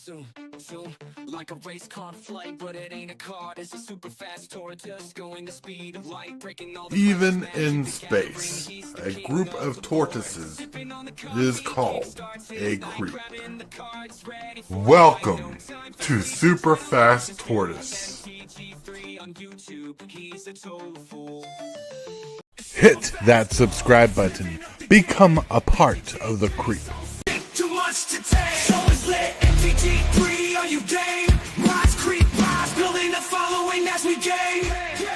Zoom, zoom, like a race car flight, but it ain't a car. It's a super fast tortoise going the speed of light, breaking all the Even in space, a group of tortoises is called a creep. Welcome to Super Fast Tortoise. Hit that subscribe button. Become a part of the creep. Too much to take, so it's lit. MTG3, are you game? Rise, creep, rise, building a following as we gain.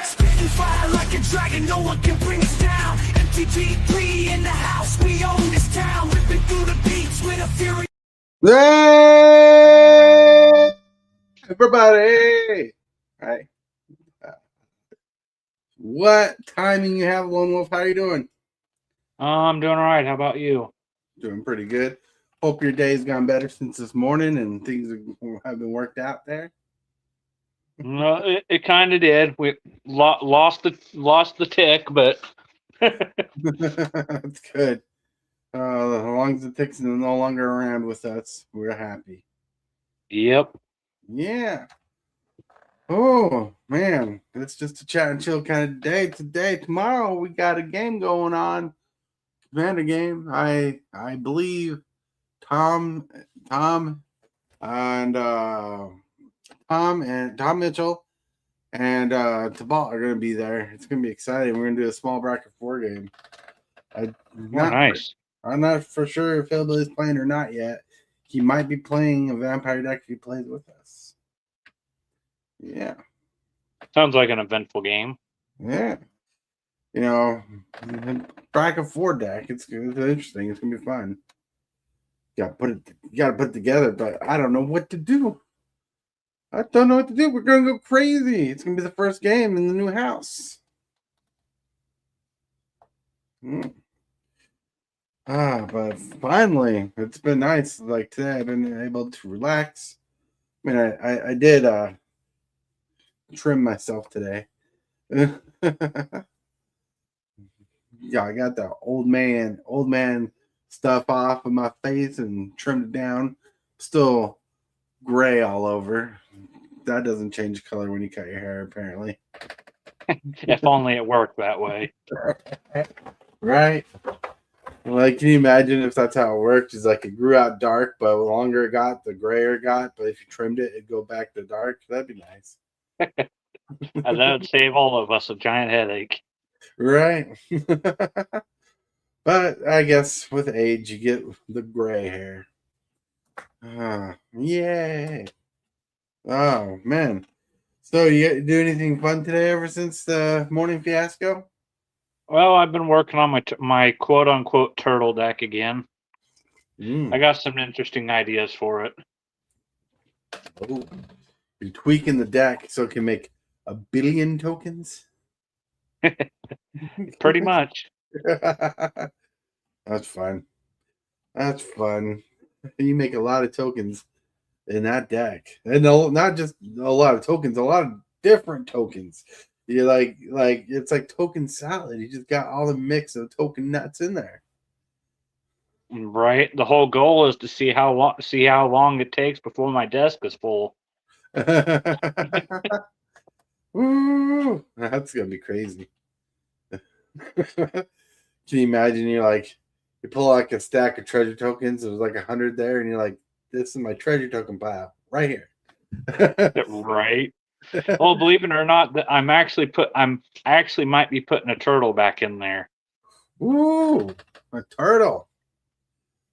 Spitting fire like a dragon, no one can bring us down. MTG3 in the house, we own this town. Ripping through the beats with a fury. Hey, everybody! Hi. What timing you have, Lone Wolf? How you doing? I'm doing all right. How about you? Doing pretty good. Hope your day's gone better since this morning and things have been worked out there. No, it kind of did. We lost the tick, but That's good. As long as the ticks are no longer around with us, we're happy. yep. Yeah. Oh man, it's just a chat and chill kind of day today. Tomorrow we got a game going on, Commander game. I believe Tom and Tom Mitchell and Tabal are going to be there. It's going to be exciting. We're going to do a small bracket 4 game. Nice. I'm not for sure if Hillbilly's playing or not yet. He might be playing a vampire deck if he plays with us. Yeah. Sounds like an eventful game. Yeah. You know, bracket 4 deck. It's interesting. It's going to be fun. You got to put it together, but I don't know what to do. We're going to go crazy. It's going to be the first game in the new house. But finally, it's been nice. Like today, I've been able to relax. I mean, I did trim myself today. Yeah, I got the old man stuff off of my face and trimmed it down. Still gray all over. That doesn't change color when you cut your hair, apparently. If only it worked that way. Right? Like, can you imagine if that's how it worked? It's like it grew out dark, but the longer it got, the grayer it got. But if you trimmed it, it'd go back to dark. That'd be nice. And that would save all of us a giant headache. Right? But I guess with age, you get the gray hair. Yay. Oh, man. So you do anything fun today ever since the morning fiasco? Well, I've been working on my quote unquote turtle deck again. I got some interesting ideas for it. Oh, you're tweaking the deck so it can make 1 billion tokens? Pretty much. That's fun. That's fun. You make a lot of tokens in that deck. And not just a lot of tokens, a lot of different tokens. You like it's like token salad. You just got all the mix of token nuts in there. Right. The whole goal is to see how long it takes before my desk is full. Ooh, that's gonna be crazy. Can you imagine? You pull like a stack of treasure tokens. There's like 100 there, and you're like, "This is my treasure token pile right here." Right. Well, believe it or not, that I'm actually might be putting a turtle back in there. Ooh, a turtle.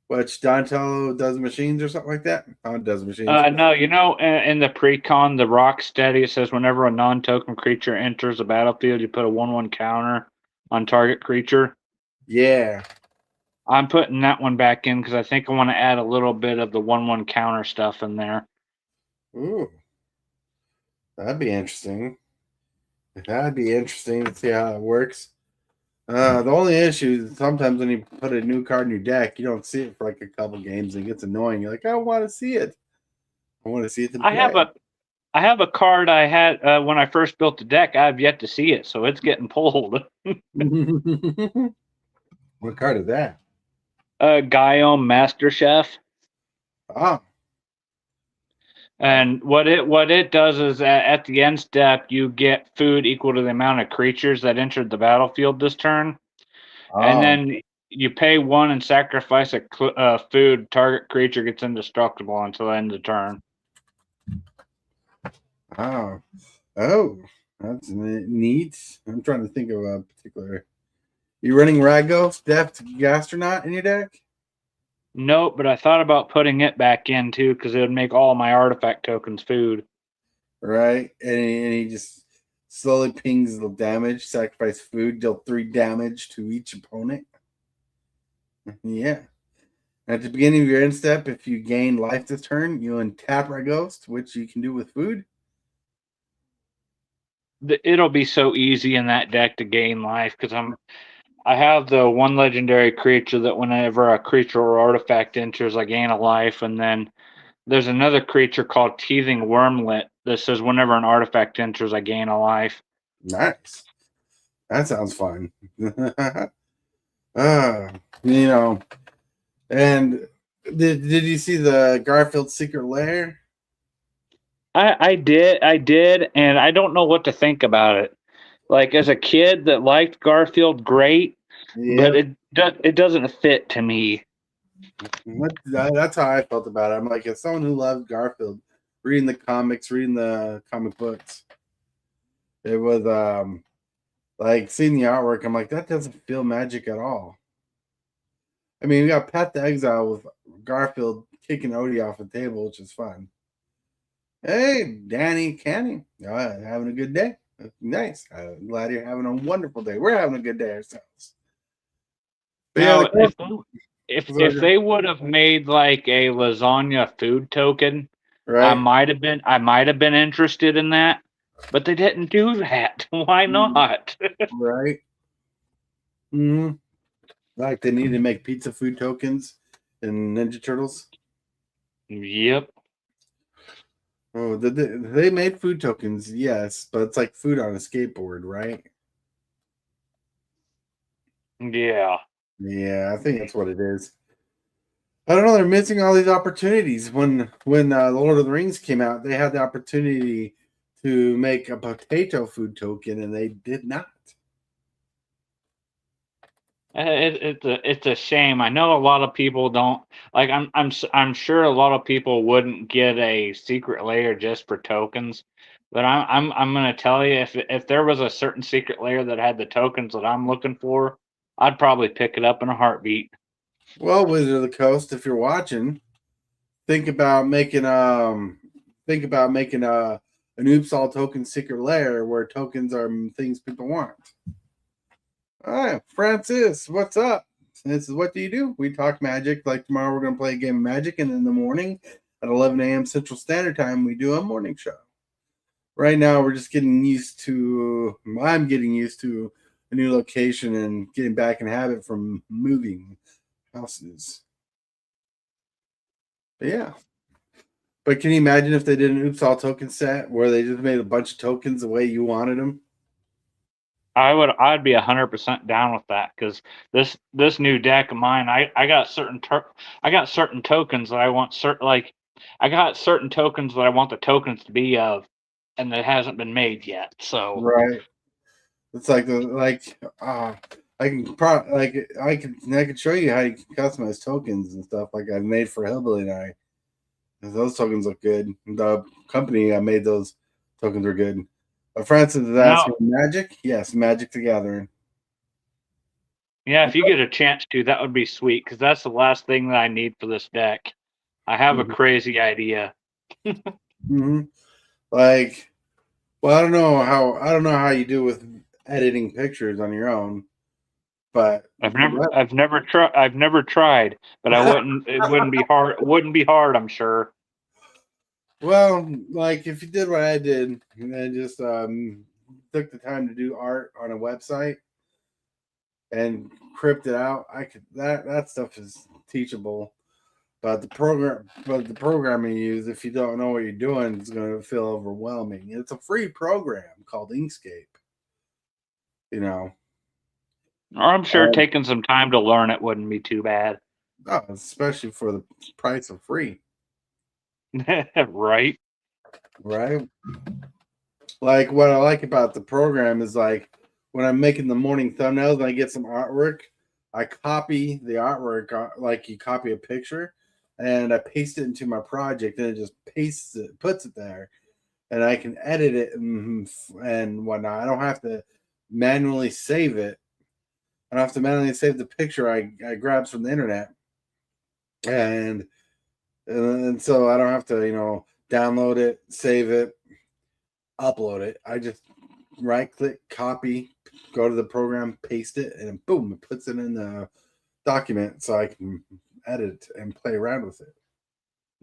Which Donatello does machines or something like that? Oh, it does machines. No, in the pre-con, the rock steady, it says whenever a non-token creature enters the battlefield, you put a 1/1 counter on target creature. Yeah. I'm putting that one back in because I think I want to add a little bit of the 1/1 counter stuff in there. Ooh. That'd be interesting. That'd be interesting to see how it works. The only issue is sometimes when you put a new card in your deck, you don't see it for like a couple games and it gets annoying. You're like, I want to see it. I want to see it. I have a card I had when I first built the deck. I've yet to see it, so it's getting pulled. What card is that? Guillaume Master Chef. Oh. And what it does is at the end step you get food equal to the amount of creatures that entered the battlefield this turn, and Oh, then you pay one and sacrifice a food. Target creature gets indestructible until the end of the turn. oh, oh, that's neat. I'm trying to think of a particular. You running Ragos, Deft Gastronaut in your deck? Nope, but I thought about putting it back in too because it would make all my artifact tokens food. Right? And he just slowly pings the damage, sacrifice food, deal 3 damage to each opponent. Yeah. At the beginning of your end step, if you gain life this turn, you untap Raghost, which you can do with food. It'll be so easy in that deck to gain life because I have the one legendary creature that whenever a creature or artifact enters, I gain a life, and then there's another creature called Teething Wormlet that says whenever an artifact enters, I gain a life. Nice. That sounds fun. uh, you know, and did you see the Garfield Secret Lair? I did, and I don't know what to think about it. Like as a kid that liked Garfield, great, but Yep. it doesn't fit to me. That's how I felt about it. I'm like, as someone who loves Garfield, reading the comics, reading the comic books, it was like seeing the artwork. I'm like, that doesn't feel magic at all. I mean, we got Path to Exile with Garfield kicking Odie off the table, which is fun. Hey, Danny Canny, having a good day. Nice. I'm glad you're having a wonderful day. We're having a good day ourselves. But yeah, Now, the if they would have made like a lasagna food token, right, I might have been interested in that, but they didn't do that. Why not? right. hmm Like they need to make pizza food tokens in Ninja Turtles. Yep. Oh, they made food tokens, yes, but it's like food on a skateboard, right? Yeah. Yeah, I think that's what it is. I don't know. They're missing all these opportunities. When the Lord of the Rings came out, they had the opportunity to make a potato food token, and they did not. It's a shame. I know a lot of people don't like. I'm sure a lot of people wouldn't get a secret layer just for tokens, but I'm gonna tell you if there was a certain secret layer that had the tokens that I'm looking for, I'd probably pick it up in a heartbeat. Well, Wizard of the Coast, if you're watching, think about making an oops all token secret layer where tokens are things people want. Hi, Francis, what's up? This is what do you do? We talk magic. Like tomorrow, we're gonna play a game of magic, and in the morning at 11 a.m. Central Standard Time, we do a morning show. Right now, we're just getting used to. I'm getting used to a new location and getting back in habit from moving houses. But yeah. But can you imagine if they did an oops all token set where they just made a bunch of tokens the way you wanted them? I'd be 100% down with that because this new deck of mine, I got I got certain tokens that I want I got certain tokens that I want the tokens to be of, and that hasn't been made yet. So Right. It's like I can I can show you how you can customize tokens and stuff like I've made for Hillbilly and I. Those tokens look good. The company I made those tokens are good. Francis is now, asking Magic? Yes, Magic the Gathering. yeah, if you get a chance to, that would be sweet because that's the last thing that I need for this deck. I have a Mhm. crazy idea. Mhm. Like, well, I don't know how you do with editing pictures on your own, but I've never tried, but I wouldn't. It wouldn't be hard. It wouldn't be hard. I'm sure. well, like if you did what I did and then just took the time to do art on a website and crypt it out, I could that stuff is teachable. But the programming you use, if you don't know what you're doing, it's going to feel overwhelming. It's a free program called Inkscape. You know, Or I'm sure um, taking some time to learn it wouldn't be too bad. especially for the price of free. Right. right? Like what I like about the program is like when I'm making the morning thumbnails and I get some artwork, I copy the artwork like you copy a picture, and I paste it into my project, and it just pastes it, puts it there, and I can edit it and whatnot. I don't have to manually save it. I don't have to manually save the picture I grabs from the internet, and and so I don't have to download it, save it, upload it. I just right click, copy, go to the program, paste it, and boom, it puts it in the document so I can edit and play around with it.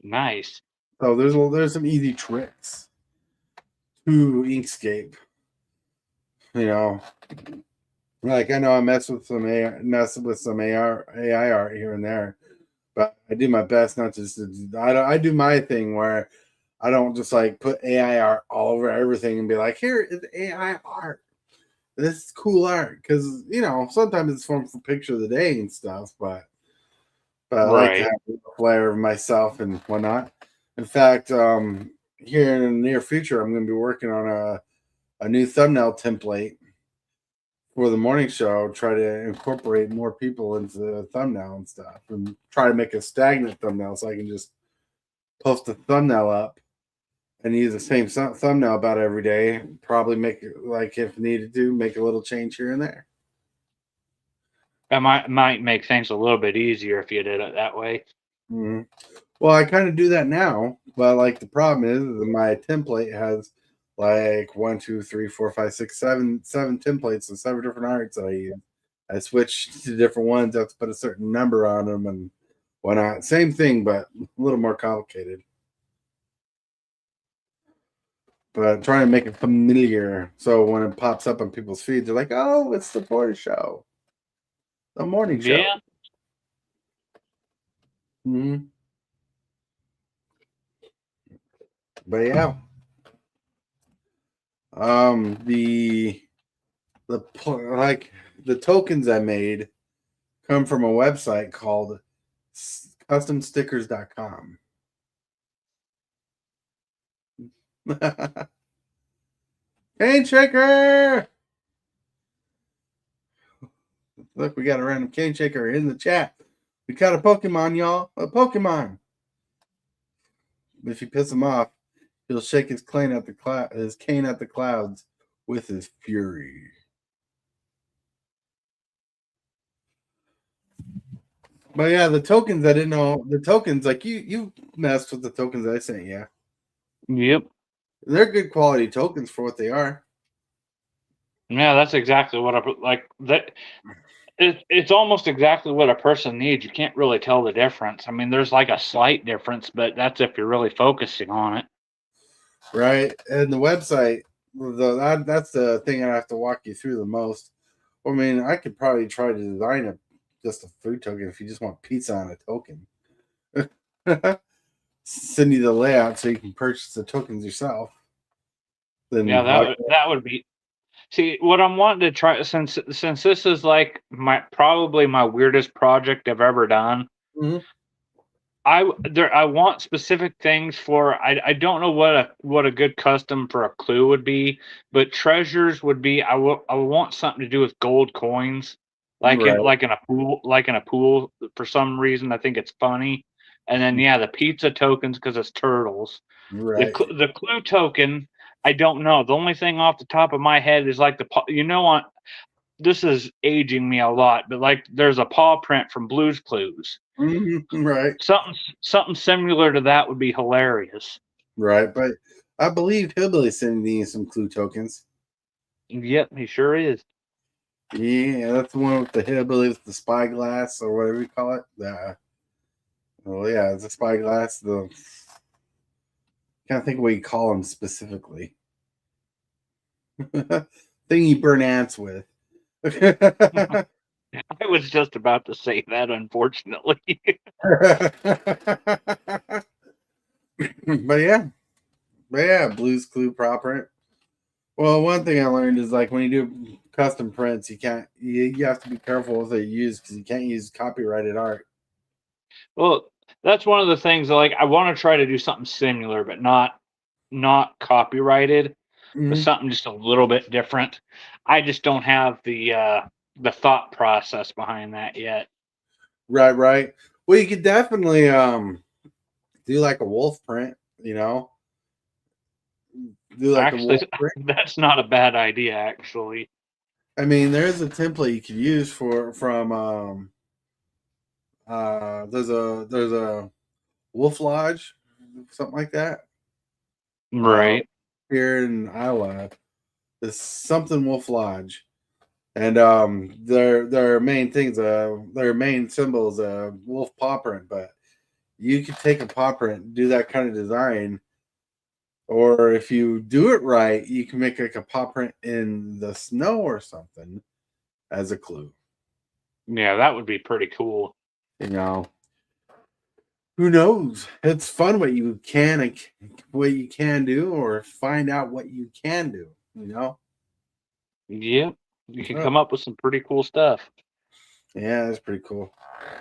Nice. So there's some easy tricks to Inkscape. You know, like I know I mess with some AI art here and there, but I do my best not to. I do my thing where I don't just like put AI art all over everything and be like, here is AI art. This is cool art because sometimes it's fun for picture of the day and stuff, but I like to Right. have a flair of myself and whatnot. In fact, here in the near future, I'm going to be working on a new thumbnail template for the morning show. Try to incorporate more people into the thumbnail and stuff, and try to make a stagnant thumbnail so I can just post a thumbnail up and use the same thumbnail about every day. Probably make it, like, if needed to, make a little change here and there. That might make things a little bit easier if you did it that way. Mhm. Well, I kind of do that now, but like the problem is that my template has like 1, 2, 3, 4, 5, 6, 7 templates and 7 different arts that I use. I switch to different ones. I have to put a certain number on them and whatnot. Same thing, but a little more complicated. But trying to make it familiar so when it pops up on people's feeds, they're like, "Oh, it's the Porter Show, the morning show." Yeah. Mm-hmm. But yeah, the like the tokens I made come from a website called customstickers.com. Cane shaker! Look, we got a random cane shaker in the chat. We got a Pokemon, y'all. A Pokemon. If you piss him off, he'll shake his cane at the clouds with his fury. But yeah, the tokens I didn't know. The tokens, like you messed with the tokens I sent you. Yep. They're good quality tokens for what they are. Yeah, that's exactly what I like. That it's almost exactly what a person needs. You can't really tell the difference. I mean, there's like a slight difference, but that's if you're really focusing on it. Right? And the website, that's the thing I have to walk you through the most. I mean, I could probably try to design just a food token if you just want pizza on a token. Send you the layout so you can purchase the tokens yourself. Yeah, Then that would be. See, what I'm wanting to try, since this is like probably my weirdest project I've ever done. Mhm. I want specific things for. I don't know what a good custom for a clue would be, but treasures would be. I would want something to do with gold coins, Right, like in a pool. For some reason, I think it's funny. And then yeah, the pizza tokens because it's turtles. right. The clue token, I don't know. The only thing off the top of my head is like on this is aging me a lot, but like there's a paw print from Blue's Clues. Right, Something similar to that would be hilarious. right. But I believe Hillbilly sending you some clue tokens. Yep, he sure is. Yeah, that's the one with the hillbilly with the spyglass or whatever you call it. Oh yeah, it's a spyglass. The can't think of what you call them specifically. Thing you burn ants with. I was just about to say that, unfortunately. but yeah, Blue's Clue prop print. Well, one thing I learned is like when you do custom prints, you have to be careful with what you use because you can't use copyrighted art. Well, that's one of the things that, like, I want to try to do something similar, but not copyrighted, but Mhm. something just a little bit different. I just don't have the thought process behind that yet. Right, right. Well, you could definitely do like a wolf print, you know, do like a wolf Actually, print. that's not a bad idea. Actually, I mean, there's a template you could use for from there's a wolf lodge, something like that. Uh, right? here in Iowa, it's something Wolf Lodge, and their main things, their main symbols, wolf paw print. But you could take a paw print, and do that kind of design, or if you do it right, you can make like a paw print in the snow or something as a clue. Yeah, that would be pretty cool. You know, who knows? It's fun what you can do, or find out what you can do. You know. Yep, you can Oh, come up with some pretty cool stuff. yeah, that's pretty cool.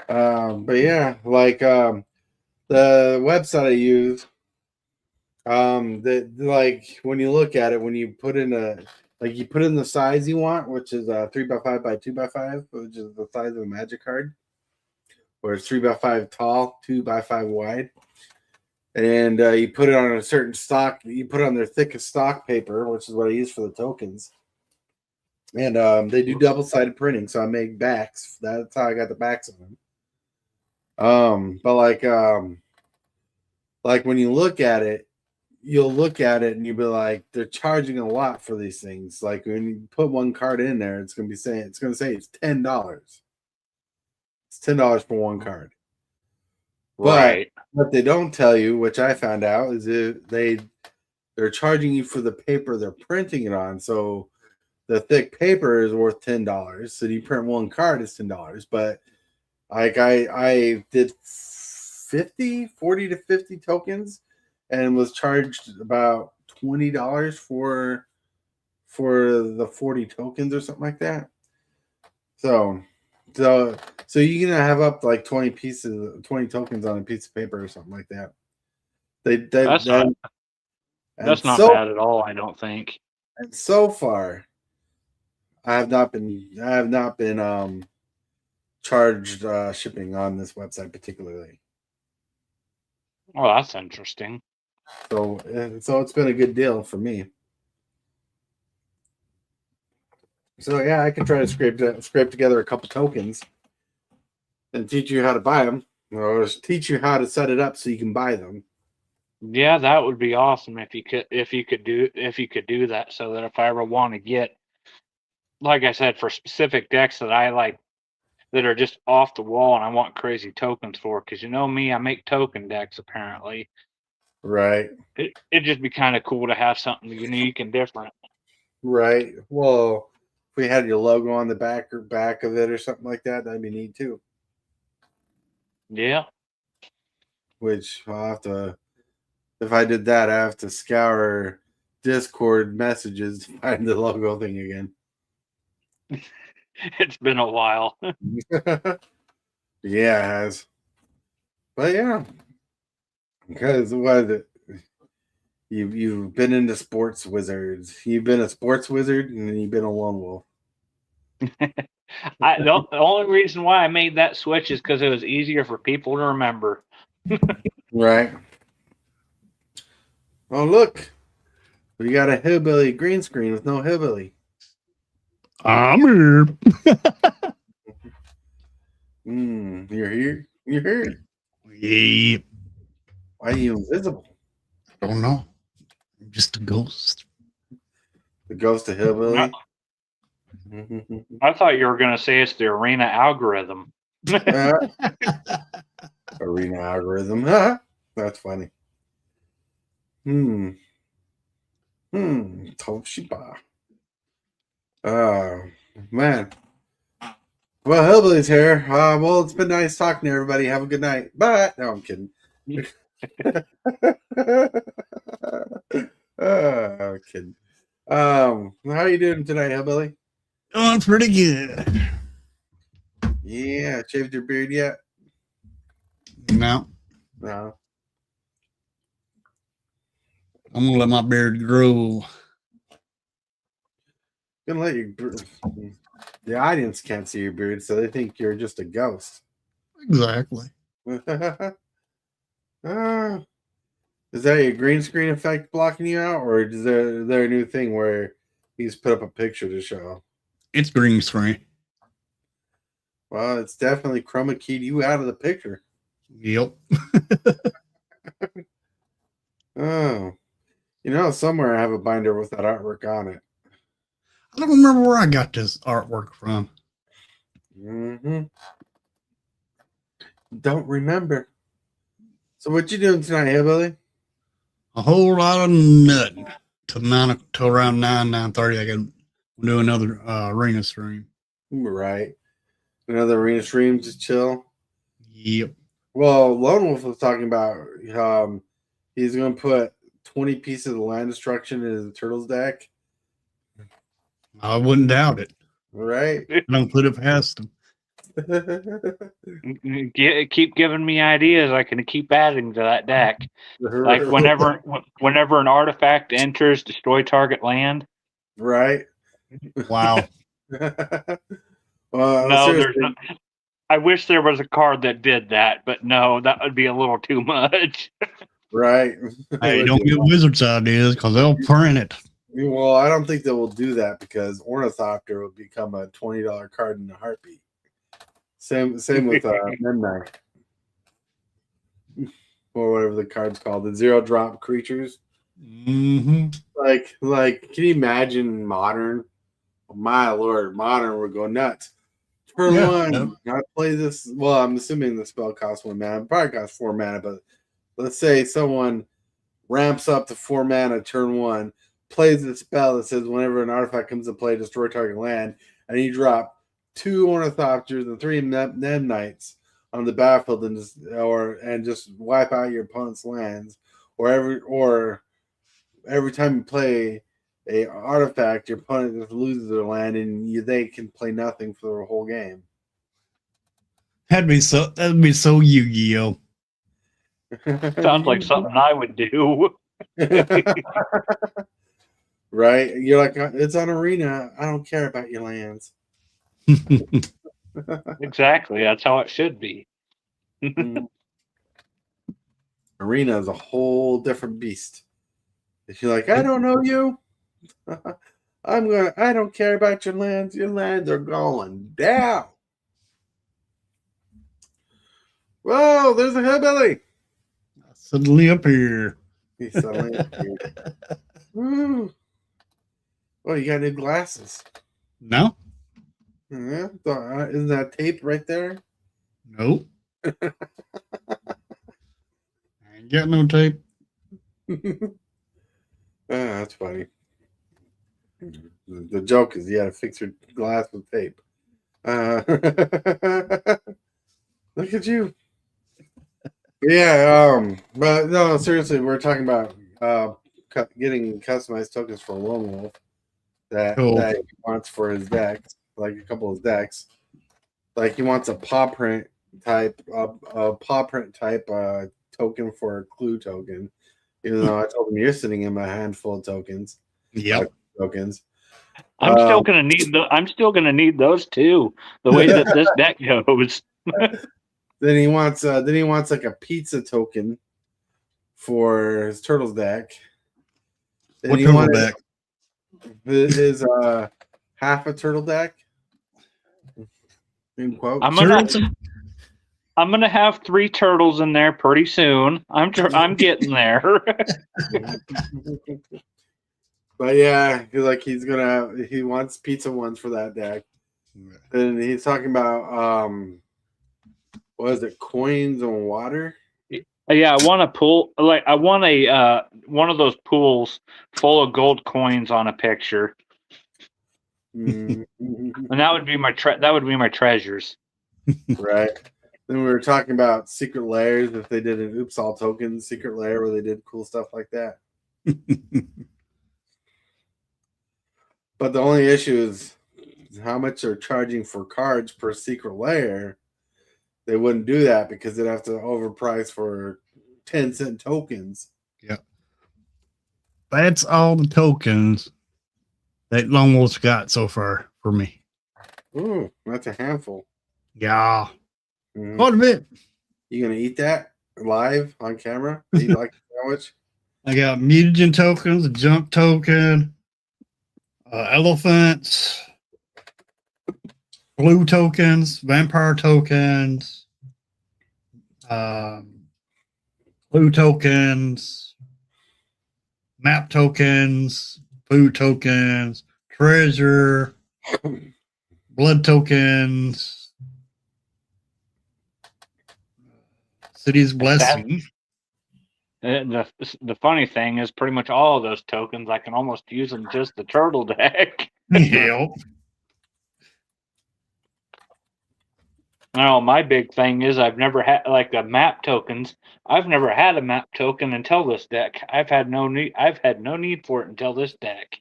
But yeah, like the website I use, the like when you look at it, when you put in you put in the size you want, which is 3x5 by 2x5, which is the size of a magic card, where it's 3x5 tall, 2x5 wide, and you put it on a certain stock. You put it on their thickest stock paper, which is what I use for the tokens. And they do double-sided printing, so I make backs. That's how I got the backs of them. But like when you look at it, you'll look at it and you'll be like, they're charging a lot for these things. Like when you put one card in there, it's gonna say it's $10. It's $10 for one card. But Right. what they don't tell you, which I found out, is they're charging you for the paper they're printing it on. So the thick paper is worth $10. So you print one card, it's $10. But like I did 40 to 50 tokens and was charged about $20 for the 40 tokens or something like that. So so so you can have up to like 20 tokens on a piece of paper or something like that. They That's that not and that's not bad at all. I don't think. so far I have not been charged shipping on this website particularly. Oh, that's interesting. So it's been a good deal for me. So yeah, I can try to scrape together a couple tokens and teach you how to buy them, or teach you how to set it up so you can buy them. Yeah, that would be awesome if you could do that, so that if I ever want to get, like I said, for specific decks that I like that are just off the wall and I want crazy tokens for, because you know me, I make token decks apparently. Right, It'd just be kind of cool to have something unique and different. right. Well, if we had your logo on the back of it or something like that, that'd be neat too. Yeah. Which I'll have to. If I did that, I have to scour Discord messages to find the logo thing again. It's been a while. Yeah, it has. But yeah, because what you've been into sports wizards. You've been a sports wizard, and then you've been a lone wolf. The only reason why I made that switch is because it was easier for people to remember. Right. Oh look, we got a hillbilly green screen with no hillbilly. I'm here. You're here. You're here. Yeah, Why are you invisible? I don't know. I'm just a ghost. The ghost of hillbilly. I thought you were going to say it's the arena algorithm. Arena algorithm. That's funny. Toshiba. Oh man. Well, hillbilly's here. Well, it's been nice talking to everybody. Have a good night. Bye. No, I'm kidding. I'm kidding. How you doing today, hillbilly? Doing pretty good. Yeah, shaved your beard yet? No, No. I'm gonna let my beard grow. Gonna let you. The audience can't see your beard, so they think you're just a ghost. Exactly. Ah, is that your green screen effect blocking you out, or is there a new thing where he's put up a picture to show? It's green screen. Well, it's definitely chroma keyed you out of the picture. Yep. Oh, somewhere I have a binder with that artwork on it. I don't remember where I got this artwork from. Mm-hmm. Don't remember. So what you doing tonight, Hillbilly? A whole lot of nothing. Till around 9:30. I can do another arena stream. Right. Another arena stream, just chill. Yep. Well, Lone Wolf was talking about he's going to put 20 pieces of land destruction in his Turtles deck. I wouldn't doubt it. Right? I don't put it past him. Keep giving me ideas. I can keep adding to that deck. Like whenever an artifact enters, destroy target land. Right? Wow. Well, No, seriously, there's not. I wish there was a card that did that, but no, that would be a little too much. right? Hey, don't get Wizards ideas because they'll print it. Well, I don't think they will do that because Ornithopter will become a $20 card in a heartbeat. Same with Midnight. Or whatever the card's called, the 0-drop creatures. Mm-hmm. Like, can you imagine Modern? My lord, Modern would go nuts. Turn one, I play this. Well, I'm assuming the spell costs 1 mana. It probably costs 4 mana, but let's say someone ramps up to 4 mana turn 1, plays the spell that says whenever an artifact comes to play, destroy target land, and you drop 2 Ornithopters and 3 Knights on the battlefield and just wipe out your opponent's lands, or every time you play a artifact, your opponent just loses their land and they can play nothing for the whole game. That'd be so Yu-Gi-Oh. Sounds like something I would do. Right? You're like, it's on Arena. I don't care about your lands. Exactly. That's how it should be. Arena is a whole different beast. If you're like, I don't know you, I don't care about your lands. Your lands are going down. Whoa, there's a hillbilly. Suddenly up here. He's suddenly up here. Woo. Oh, you got new glasses. No? Yeah, isn't that tape right there? Nope. I ain't got no tape. That's funny. The joke is you got to fix your glass with tape. Look at you. Yeah, but no, seriously, we're talking about getting customized tokens for Lone Wolf that he wants for his decks, like a couple of his decks. Like he wants a paw print type token for a clue token. Even though I told him you're sitting in a handful of tokens. Yep. Tokens. I'm still gonna need those too. The way that this deck goes. Then he wants like a pizza token for his Turtles deck. Then What turtle deck? His half a turtle deck. In quote. I'm gonna have 3 turtles in there pretty soon. I'm getting there. But yeah, he wants pizza ones for that deck. And he's talking about what is it, coins and water? Yeah, I want a pool. Like I want a one of those pools full of gold coins on a picture, and that would be my treasures. Right. Then we were talking about secret layers. If they did an Oops All Tokens secret layer where they did cool stuff like that. But the only issue is how much they're charging for cards per secret layer. They wouldn't do that because they'd have to overprice for 10-cent tokens. Yep. That's all the tokens that Lone Wolf's got so far for me. Ooh, that's a handful. Yeah. Mhm. Quite a bit. You gonna eat that live on camera? Eat like a sandwich? I got mutagen tokens, a jump token, elephants, blue tokens, vampire tokens, blue tokens, map tokens, food tokens, treasure, blood tokens, city's blessing. The funny thing is, pretty much all of those tokens, I can almost use them just the turtle deck. Yep. No, my big thing is I've never had like the map tokens. I've never had a map token until this deck. I've had no need for it until this deck.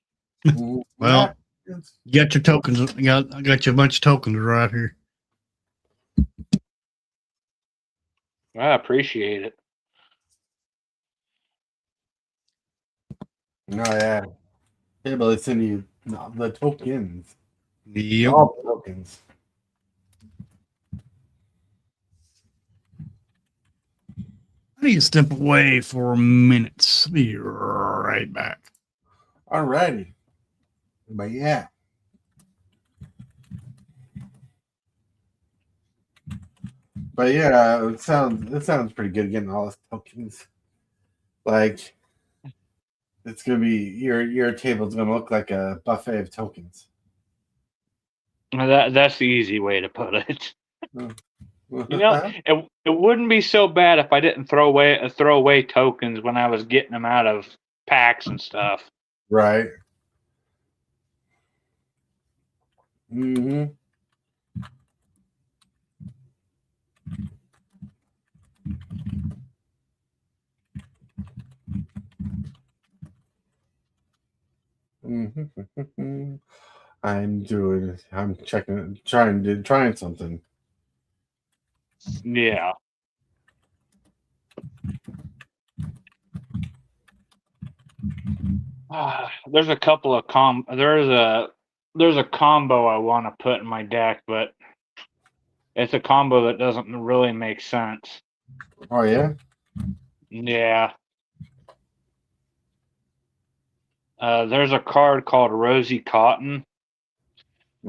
Well, you got your tokens. I got you a bunch of tokens right here. I appreciate it. Oh yeah. Yeah, but it's in you the tokens. Yep. All the tokens. I need to step away for a minute. Be right back. Alrighty. But yeah. But yeah, it sounds pretty good getting all those tokens. Like it's gonna be your table's gonna look like a buffet of tokens. That's the easy way to put it. Right. You know, it wouldn't be so bad if I didn't throw away tokens when I was getting them out of packs and stuff. Mm-hmm. Mm-hmm. I'm trying something. Yeah. There's a couple of there's a combo I want to put in my deck, but it's a combo that doesn't really make sense. Oh yeah? Yeah. There's a card called Rosy Cotton,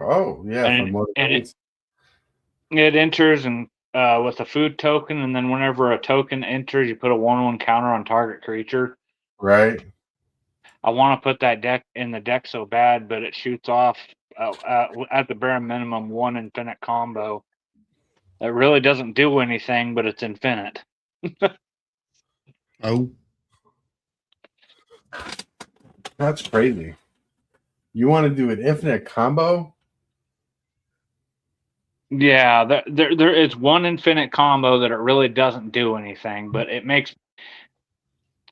Oh yeah, and from what it enters and with a food token, and then whenever a token enters, you put a 1/1 counter on target creature. right? I want to put that deck in the deck so bad, but it shoots off at the bare minimum one infinite combo. It really doesn't do anything, but it's infinite. Oh, That's crazy. You want to do an infinite combo? Yeah, there is one infinite combo that it really doesn't do anything, but it makes.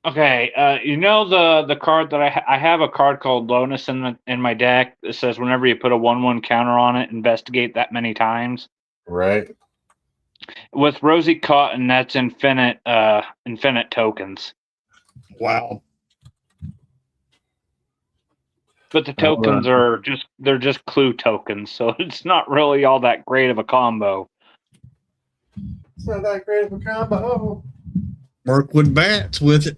Okay, you know the card that I have a card called Lonus in my deck that says whenever you put a 1/1 counter on it, investigate that many times. Right. With Rosy Cotton, that's infinite tokens. wow. But the tokens are just clue tokens, so it's not really all that great of a combo. It's not that great of a combo. Work with bats with it.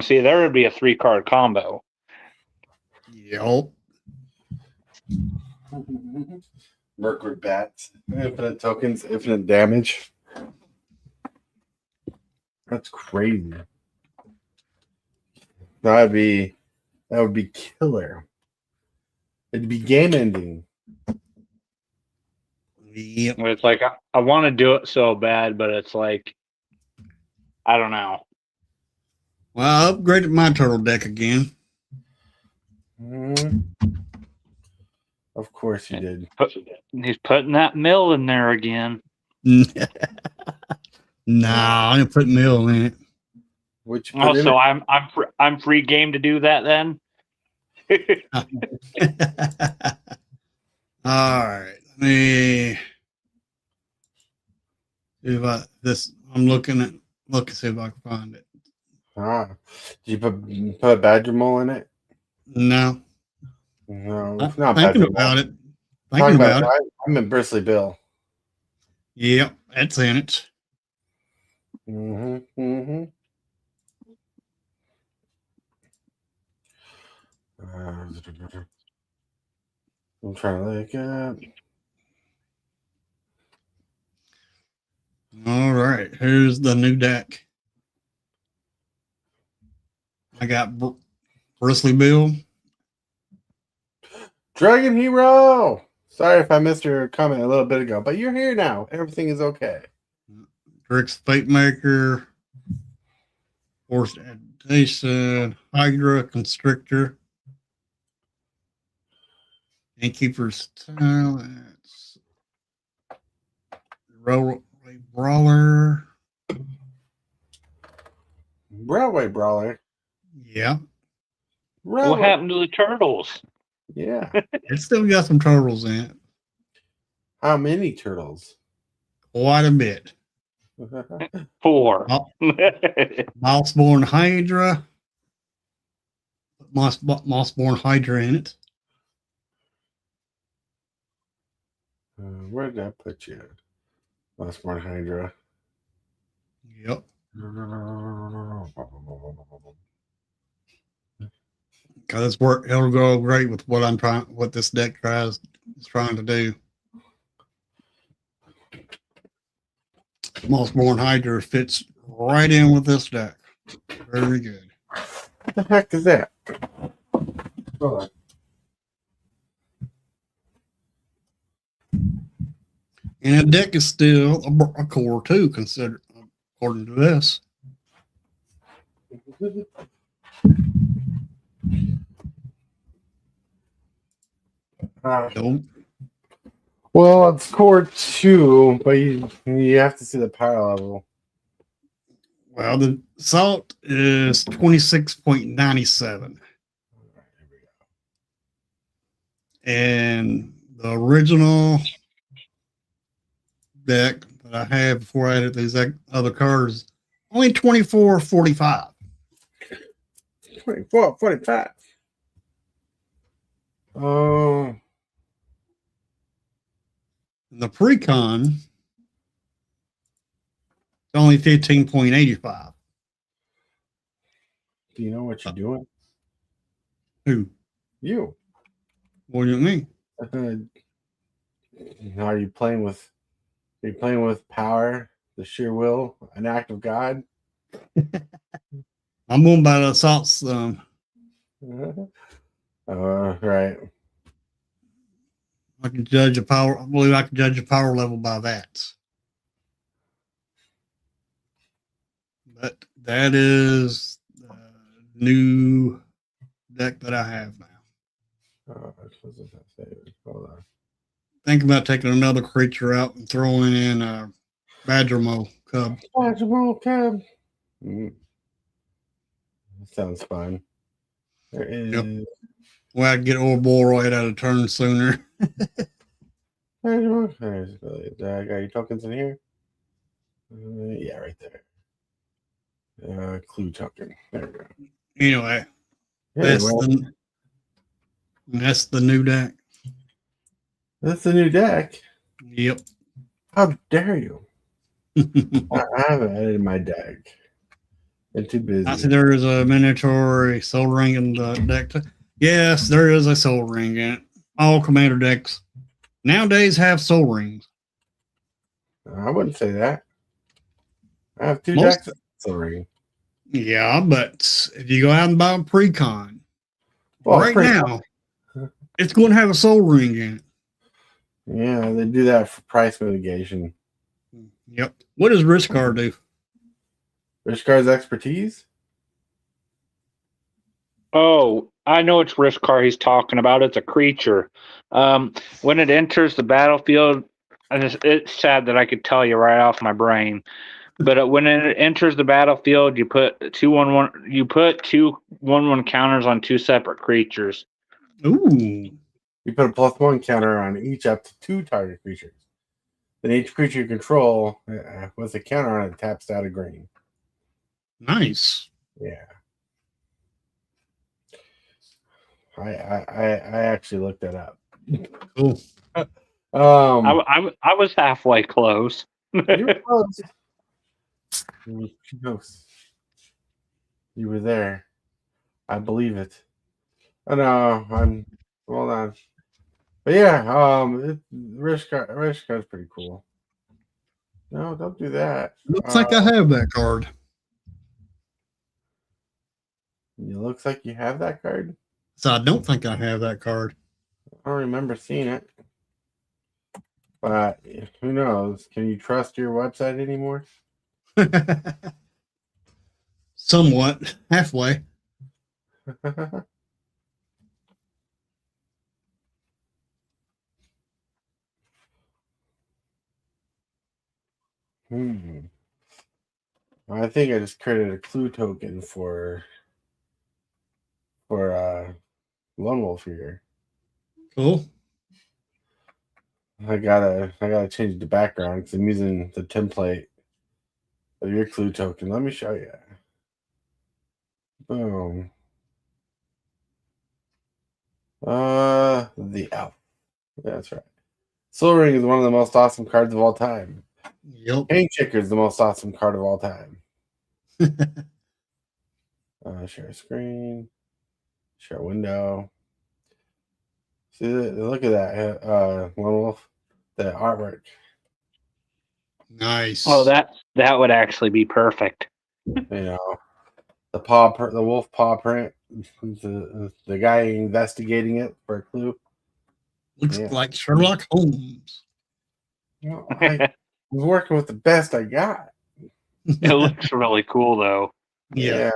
See, there would be a 3-card combo. Yep. Mercury bats, infinite tokens, infinite damage. That's crazy. That would be killer. It'd be game ending. Yep. It's like I want to do it so bad, but it's like I don't know. Well, I upgraded my turtle deck again. Of course you did. He's putting that mill in there again. Nah, I didn't put mill in it. Which you put in so it? I'm free game to do that then. All right. Let me If I this, I'm looking see if I can find it. Ah, did you put Badger Mole in it? No, No, I'm it's not thinking Badger Mole. about it. Talking Thinking about about it. I'm in Bristly Bill. Yep, that's in it. Mm-hmm. Mm-hmm. I'm trying to look up. All right, here's the new deck. I got Bristly Bill. Dragon Hero. Sorry if I missed your comment a little bit ago, but you're here now. Everything is okay. Rick's Fate Maker, Forced Adaptation, Hydra, Constrictor, Innkeeper's Talents, Railway Brawler. Railway Brawler. Yeah, What Railway. happened to the turtles? Yeah. it still got some turtles in it. How many turtles? Quite a bit. 4. Mossborn Hydra. Mossborn Hydra in it. Where did I put you? Mossborn Hydra. Yep. Because it'll go great with what this deck is trying to do. Mossborn Hydra fits right in with this deck. Very good. What the heck is that? Hold on. And a deck is still a core too, considered according to this. Don't. Well, it's core 2, but you have to see the power level. Well, the salt is 26.97. And the original deck that I had before I added these other cards, only 24.45. 24.45. Oh. The pre-con only 15.85. Do you know what you're doing? Who? You. What do you mean? Are you playing with power, the sheer will, an act of God? I'm going by the assaults. Right. I can judge a power. I believe I can judge a power level by that. But that is the new deck that I have now. Hold on. Think about taking another creature out and throwing in a Badgermo Cub. Badgermo Cub. Sounds fun. There is. Yep. Well, I'd get Orboroid out of turn sooner. There's got your tokens in here. Yeah, right there. Clue token. There we go. Anyway, Hey, that's the new deck. That's the new deck. Yep. How dare you? I haven't added my deck. I'm too busy. I see there is a miniature soul ring in the deck. Yes, there is a soul ring in it. All commander decks nowadays have soul rings. I wouldn't say that. I have two decks. Sorry. Yeah, but if you go out and buy a pre-con, now, it's going to have a soul ring in it. Yeah, they do that for price mitigation. Yep. What does Riskar do? Rishkar's expertise? Oh, I know it's Riskar he's talking about. It's a creature. When it enters the battlefield, it's sad that I could tell you right off my brain. But when it enters the battlefield, you put 2/1/1. You put 2/1/1 counters on 2 separate creatures. Ooh. You put a +1 counter on each up to 2 target creatures. Then each creature you control with a counter on it taps out a green. Nice. Yeah. I actually looked that up. Cool. I was halfway close. You were close. You were close. You were there. I believe it. I know. Hold on. But yeah, Rishka's pretty cool. No, don't do that. Looks like I have that card. It looks like you have that card. So I don't think I have that card. I don't remember seeing it. But who knows? Can you trust your website anymore? Somewhat. Halfway. I think I just created a clue token for Lone Wolf here. Cool. I gotta change the background because I'm using the template of your clue token. Let me show you. Boom. The elf. That's right. Soul Ring is one of the most awesome cards of all time. Yep. Pain Checker is the most awesome card of all time. Share screen. Share window. See, look at that, Lone Wolf. The artwork. Nice. Oh, that would actually be perfect. You know, the wolf paw print. The guy investigating it for a clue. Looks like Sherlock Holmes. I was working with the best I got. It looks really cool, though. Yeah.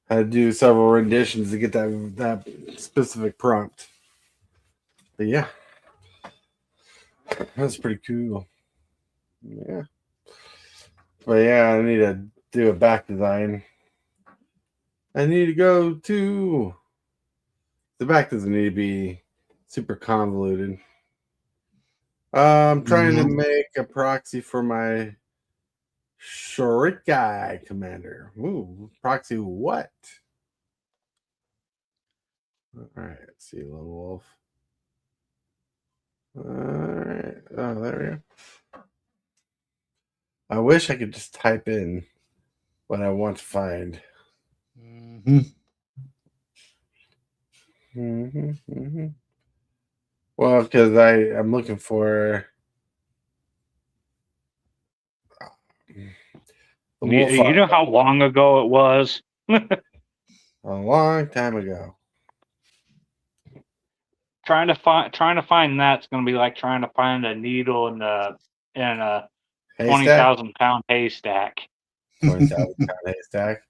I had to do several renditions to get that specific prompt. But yeah, that's pretty cool. Yeah. But yeah, I need to do a back design. I need to go to the back doesn't need to be super convoluted. I'm trying to make a proxy for my Shurikai commander. Ooh, proxy what? All right, let's see, Lone Wolf. All right, oh, there we go. I wish I could just type in what I want to find. Well, because I'm looking for You know how long ago it was? a long time ago. Trying to find that's going to be like trying to find a needle in a 20,000-pound haystack. 20,000-pound haystack.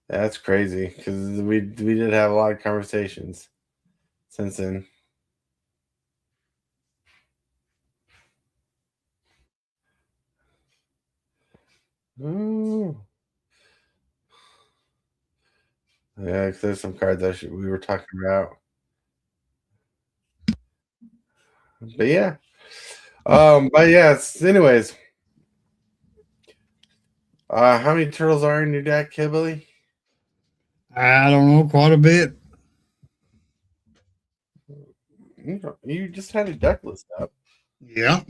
That's crazy because we did have a lot of conversations since then. Ooh. Yeah, because there's some cards we were talking about. But yeah. But yes, anyways. How many turtles are in your deck, Kibbley? I don't know, quite a bit. You just had a deck list up. Yeah.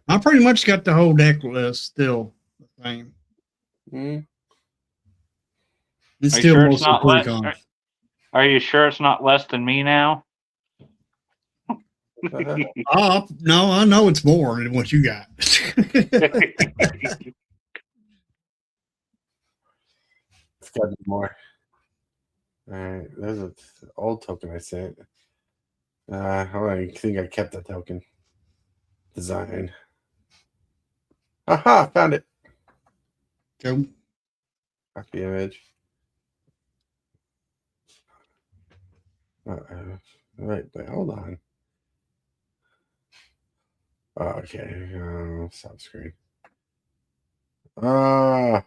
I pretty much got the whole deck list still the same. It's still mostly pre-con. Are you sure it's not less than me now? No, I know it's more than what you got. It's got to be more. All right, there's an old token I sent. I think I kept that token. Design. Aha, found it. Go. Copy image. Wait, hold on. Oh, okay. Stop screen. I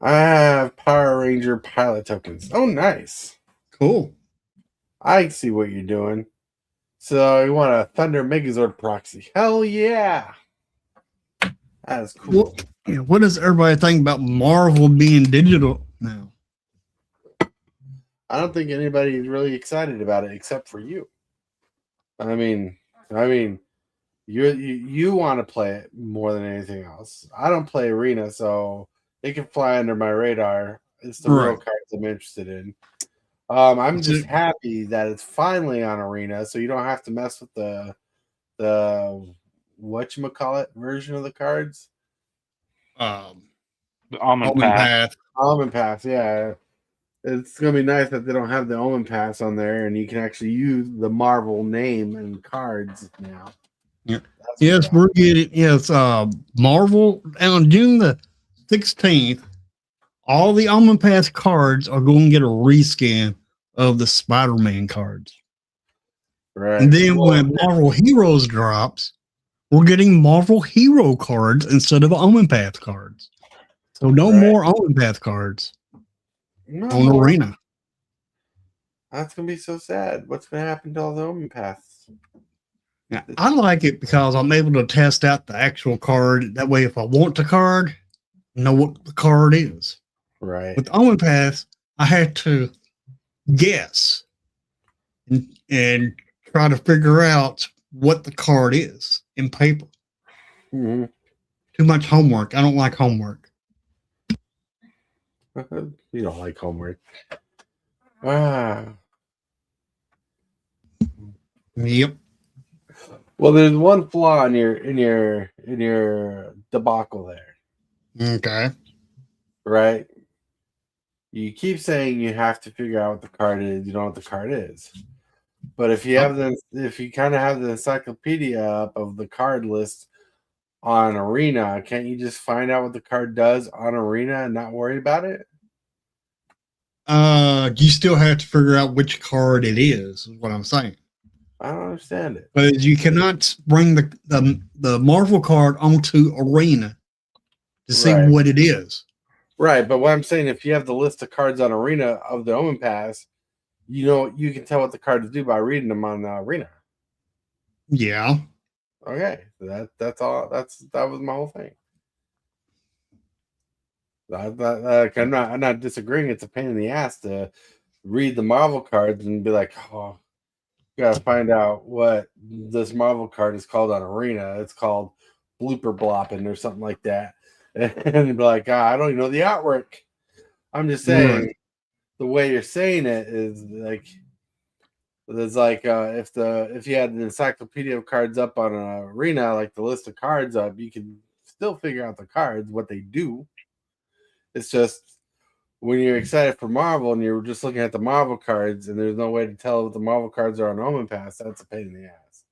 have Power Ranger pilot tokens. Oh, nice. Cool. I see what you're doing. So you want a Thunder Megazord proxy? Hell yeah! That is cool. What does everybody think about Marvel being digital now? I don't think anybody's really excited about it except for you. I mean, you want to play it more than anything else. I don't play Arena, so it can fly under my radar. It's the real Right. cards I'm interested in. I'm It's just a- happy that it's finally on Arena, so you don't have to mess with the whatchamacallit version of the cards. Um, The almond Omen path. Path. Omen Pass, yeah. It's gonna be nice that they don't have the Omen Pass on there, and you can actually use the Marvel name and cards now. Yeah. That's Yes, awesome. we're getting Marvel on June the 16th. All the Omen Path cards are going to get a reskin of the Spider-Man cards. Right. And then Well, when Marvel Heroes drops, we're getting Marvel Hero cards instead of Omen Path cards. So no right. more Omen Path cards No on more. Arena. That's gonna be so sad. What's gonna happen to all the Omen Paths? Now, I like it because I'm able to test out the actual card. That way, if I want the card, I know what the card is. Right. With Omen Path, I had to guess and try to figure out what the card is in paper. Mm-hmm. Too much homework. I don't like homework. You don't like homework. Ah. Yep. Well, there's one flaw in your debacle there, Okay. right? You keep saying you have to figure out what the card is. You don't know what the card is. But if you kind of have the encyclopedia up of the card list on Arena, can't you just find out what the card does on Arena and not worry about it? You still have to figure out which card it is what I'm saying. I don't understand it. But you cannot bring the Marvel card onto Arena to see Right. what it is. Right, but what I'm saying, if you have the list of cards on Arena of the Omen Pass, you can tell what the cards do by reading them on the Arena. Yeah. Okay, that's all. That was my whole thing. I'm not disagreeing. It's a pain in the ass to read the Marvel cards and be like, oh, gotta find out what this Marvel card is called on Arena. It's called Blooper Blopping or something like that, and be like, I don't even know the artwork. I'm just saying. Right. The way you're saying it is like there's like if you had an encyclopedia of cards up on an Arena, like the list of cards up, you can still figure out the cards, what they do. It's just when you're excited for Marvel and you're just looking at the Marvel cards and there's no way to tell what the Marvel cards are on Omen Pass, that's a pain in the ass.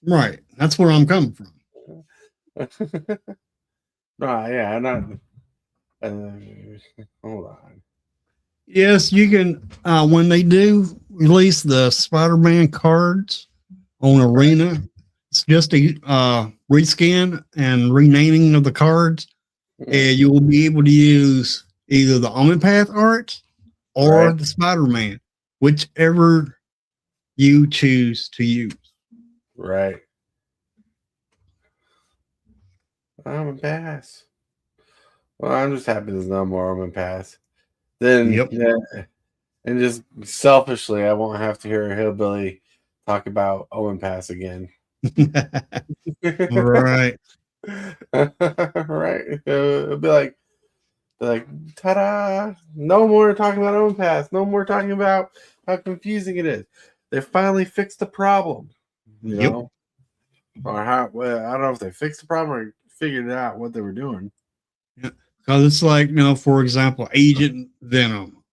Right. That's where I'm coming from. No, yeah, I'm not. Hold on. Yes, you can. When they do release the Spider-Man cards on Arena, it's just a reskin and renaming of the cards, and you will be able to use either the Omen Path art or Right. the Spider-Man, whichever you choose to use. Right. Omen Pass. Well, I'm just happy there's no more Omen Pass. Then, Yep. yeah, and just selfishly, I won't have to hear a hillbilly talk about Owen Pass again. Right. Right? It'll be like, ta-da! No more talking about Owen Pass. No more talking about how confusing it is. They finally fixed the problem. You Yep. know, or how? Well, I don't know if they fixed the problem or figured out what they were doing. Because it's like, for example, Agent Venom.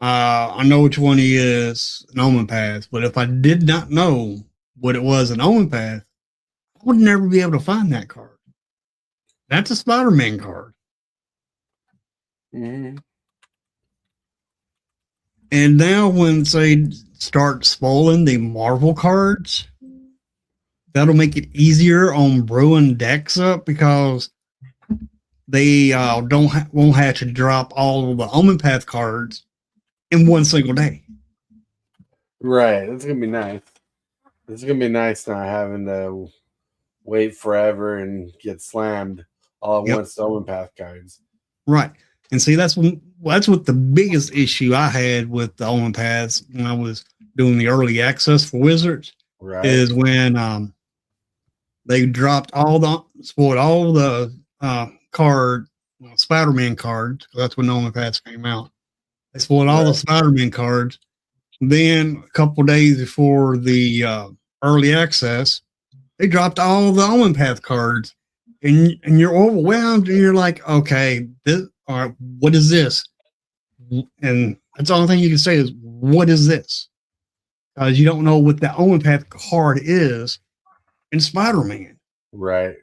I know which one he is, an Omen Path, but if I did not know what it was, an Omen Path, I would never be able to find that card. That's a Spider-Man card. Mm-hmm. And now when they start spoiling the Marvel cards, that'll make it easier on brewing decks up because they won't have to drop all of the Omen Path cards in one single day. Right. That's gonna be nice. It's gonna be nice not having to wait forever and get slammed all at Yep. once. The Omen Path cards. Right. And see, that's what the biggest issue I had with the Omen Paths when I was doing the early access for Wizards Right. is when they dropped spoiled all the Spider-Man cards. That's when Omen Paths came out. They spoiled all the Spider-Man cards. Then a couple days before the early access, they dropped all the Omen Path cards, and you're overwhelmed, and you're like, okay, all right, what is this? And that's the only thing you can say is, what is this? Because you don't know what the Omen Path card is in Spider-Man. Right.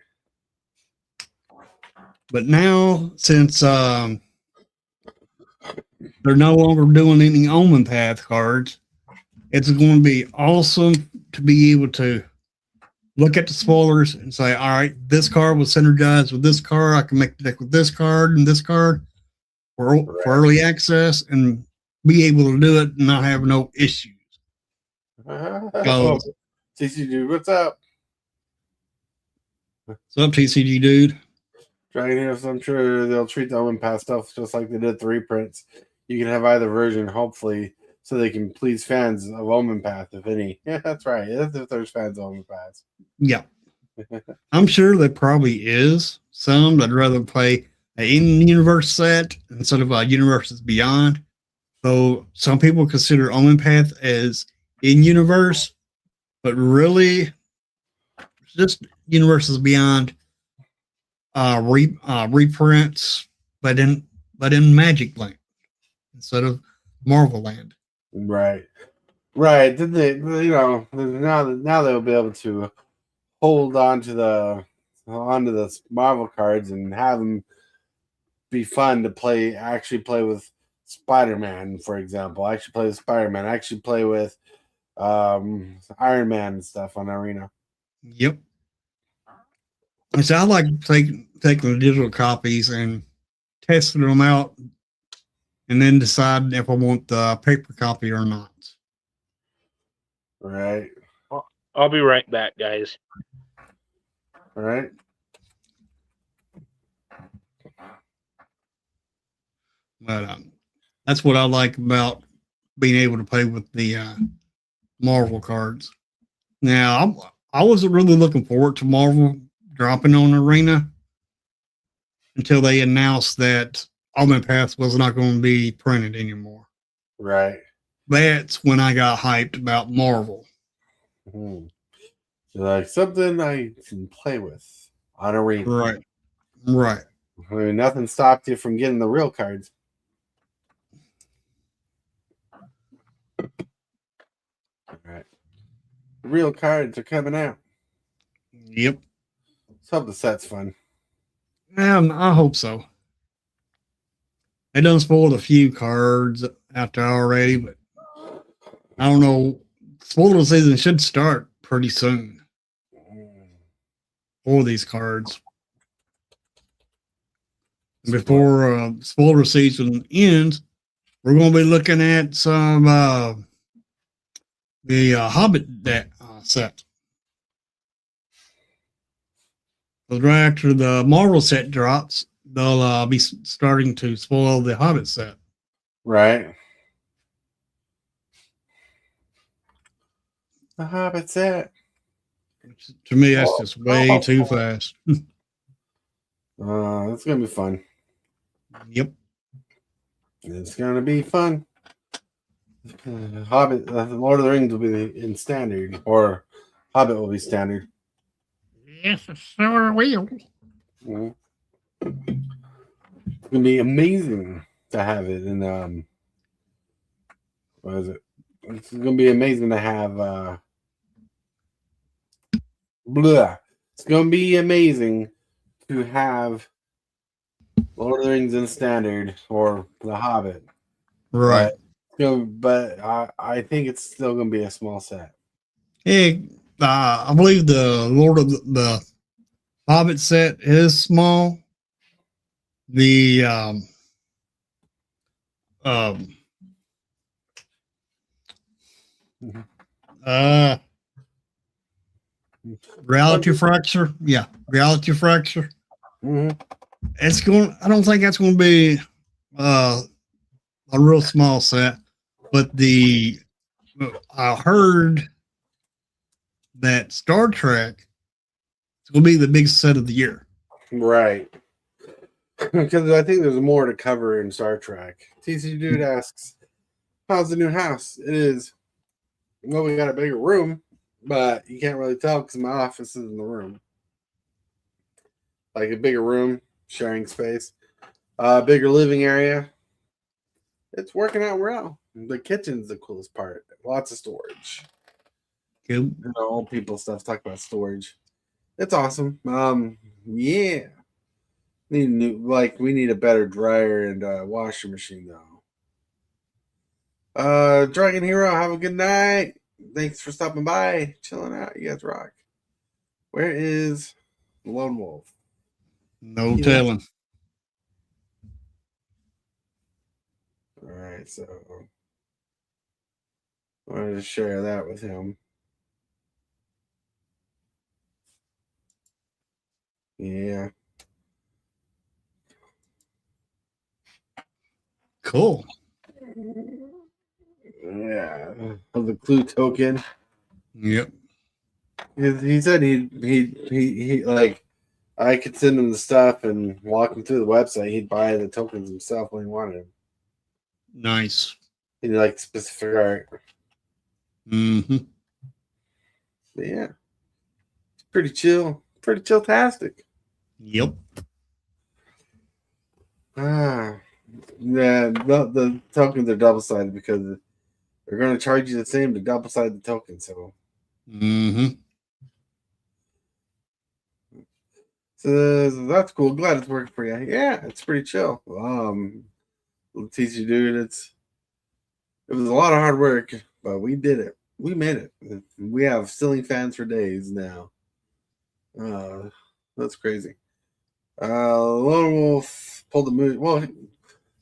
But now, since they're no longer doing any Omen Path cards, it's going to be awesome to be able to look at the spoilers and say, all right, this card was synergized with this card. I can make the deck with this card and this card for early access and be able to do it and not have no issues. Oh, TC dude, what's up? What's up, TCG dude? Dragon Heroes, I'm sure they'll treat the Omen Path stuff just like they did the reprints. You can have either version, hopefully, so they can please fans of Omen Path, if any. Yeah, that's right. If there's fans of Omen Path. Yeah. I'm sure there probably is some that'd rather play an in-universe set instead of Universes Beyond. So some people consider Omen Path as in-universe, but really just Universes Beyond reprints, but in Magic Land instead of Marvel Land. Right. Then they, now they'll be able to hold onto the Marvel cards and have them be fun to actually play with Spider-Man, for example. Actually play with Spider-Man. Actually play with Iron Man and stuff on Arena. Yep. And so I like taking the digital copies and testing them out and then decide if I want the paper copy or not. Right. I'll be right back, guys. All right. But that's what I like about being able to play with the Marvel cards. Now, I wasn't really looking forward to Marvel dropping on Arena until they announced that Omen Path was not going to be printed anymore. Right. That's when I got hyped about Marvel. Mm-hmm. So like something I can play with on Arena. Right. I mean, nothing stopped you from getting the real cards. All right. The real cards are coming out. Yep. So the set's fun. I hope so. They done spoiled a few cards out there already, but I don't know. Spoiler season should start pretty soon for these cards. Before spoiler season ends, we're going to be looking at some the Hobbit deck set. Because right after the Marvel set drops, they'll be starting to spoil the Hobbit set. Right. The Hobbit set. To me, that's just way too fast. It's gonna be fun. Yep. It's gonna be fun. Hobbit, Lord of the Rings will be in standard, or Hobbit will be standard. Yes, sure will. Mm-hmm. It's gonna be amazing to have it in what is it? It's gonna be amazing to have It's gonna be amazing to have Lord of the Rings in standard or The Hobbit. Right. But I think it's still gonna be a small set. Hey, I believe the Lord of the Hobbit set is small. The Reality fracture. Yeah, reality fracture. Mhm. It's going. I don't think that's going to be a real small set, but I heard that Star Trek is going to be the biggest set of the year. Right. Because I think there's more to cover in Star Trek. TC Dude asks, how's the new house? It is. Well, we got a bigger room, but you can't really tell because my office is in the room. Like a bigger room, sharing space. Bigger living area. It's working out well. The kitchen's the coolest part. Lots of storage. Good. You know, old people stuff talk about storage. It's awesome. Yeah. We need a better dryer and washer machine though. Dragon Hero, have a good night. Thanks for stopping by, chilling out. You guys rock. Where is Lone Wolf? No telling. All right, so I wanted to share that with him. Yeah. Cool. Yeah. Of the clue token. Yep. He said he like I could send him the stuff and walk him through the website. He'd buy the tokens himself when he wanted them. Nice. He liked specific art. Mm-hmm. But yeah. It's pretty chill. Pretty chill-tastic. Yep. Yeah, the tokens are double-sided because they're going to charge you the same to double-side the token. So Mm-hmm. that's cool. Glad it's working for you. Yeah, it's pretty chill. Teach you, dude. It was a lot of hard work, but we did it. We made it. We have ceiling fans for days now. That's crazy. Lone Wolf pulled the move. Well,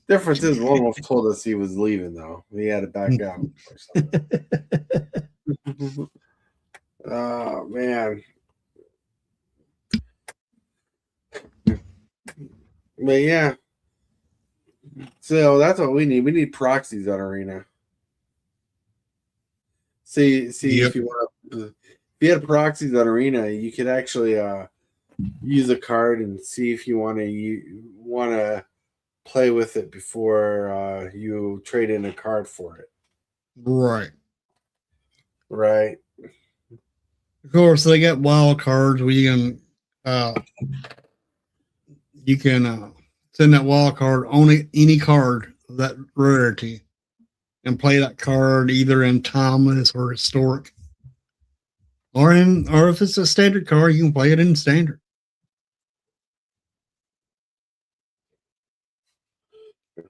difference is Lone Wolf told us he was leaving though. He had to back up or something. Oh man. But yeah. So that's what we need. We need proxies on Arena. See Yep. if you want to, if you had proxies on Arena, you could actually use a card and see if you want to play with it before you trade in a card for it. Right. Right. Of course, they got wild cards where you can send that wild card on any card of that rarity and play that card either in timeless or historic, or if it's a standard card, you can play it in standard.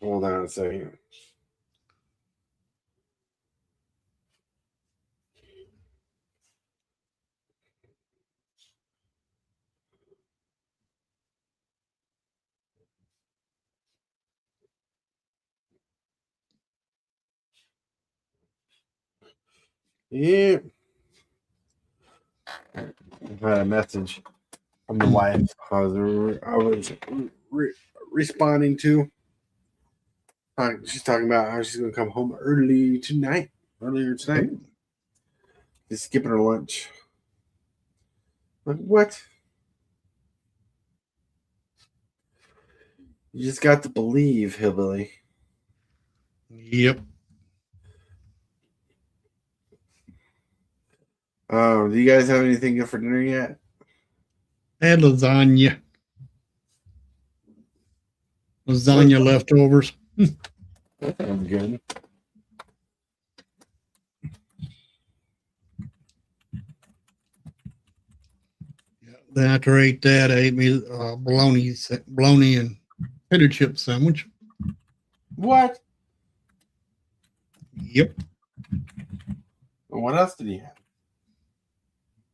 Hold on a second. Yeah. I had a message from the wife I was responding to. She's talking about how she's going to come home earlier tonight. Just skipping her lunch. Like, what? You just got to believe, hillbilly. Yep. Do you guys have anything good for dinner yet? I had lasagna. Leftovers. That sounds good. Then after I ate that, I ate me bologna and potato chip sandwich. What? Yep. What else did he have?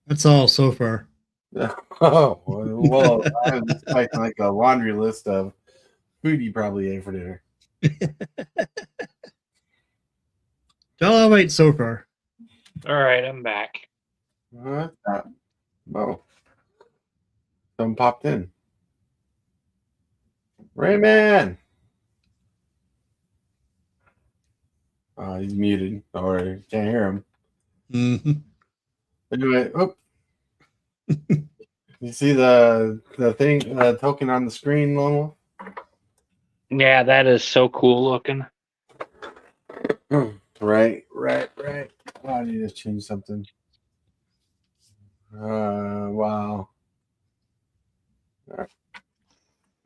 That's all so far. Oh, well, I have this like a laundry list of food you probably ate for dinner. That's all I've ate so far. All right, I'm back. What? Oh, someone popped in. Rayman. He's muted, or you can't hear him. Mm-hmm. Anyway, you see the thing, token on the screen, Lone Wolf? Yeah, that is so cool looking. Right. Oh, I need to change something. Wow.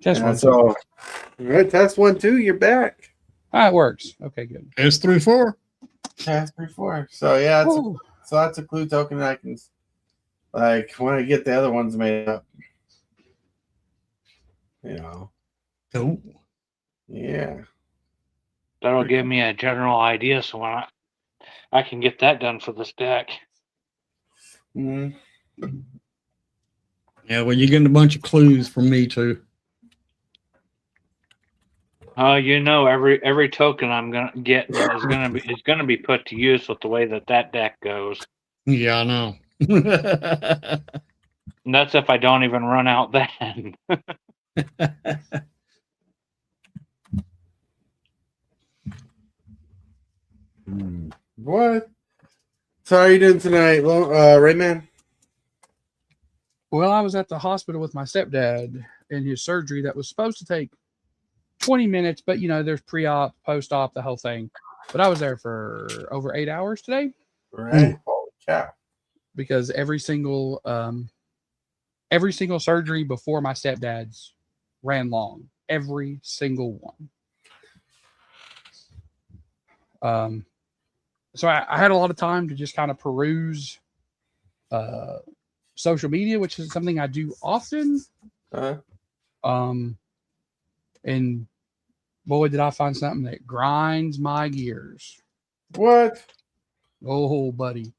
Test Yeah, one. so, all right, test 1, 2. You're back. Ah, it works. Okay, good. S34. Test 3, 4. So yeah, Woo. so that's a clue token. I can when I get the other ones made up. Cool. Yeah. That'll give me a general idea, so when I can get that done for this deck. Mm-hmm. Yeah, well, you're getting a bunch of clues from me too. Every token I'm gonna get is gonna be put to use with the way that deck goes. Yeah, I know. And that's if I don't even run out then. What? So how are you doing tonight, Rayman? Well, I was at the hospital with my stepdad in his surgery that was supposed to take 20 minutes, but there's pre-op, post-op, the whole thing. But I was there for over 8 hours today Right. Holy cow. because every single surgery before my stepdad's ran long. Every single one. So I had a lot of time to just kind of peruse social media, which is something I do often. And boy, did I find something that grinds my gears. What? Oh, buddy.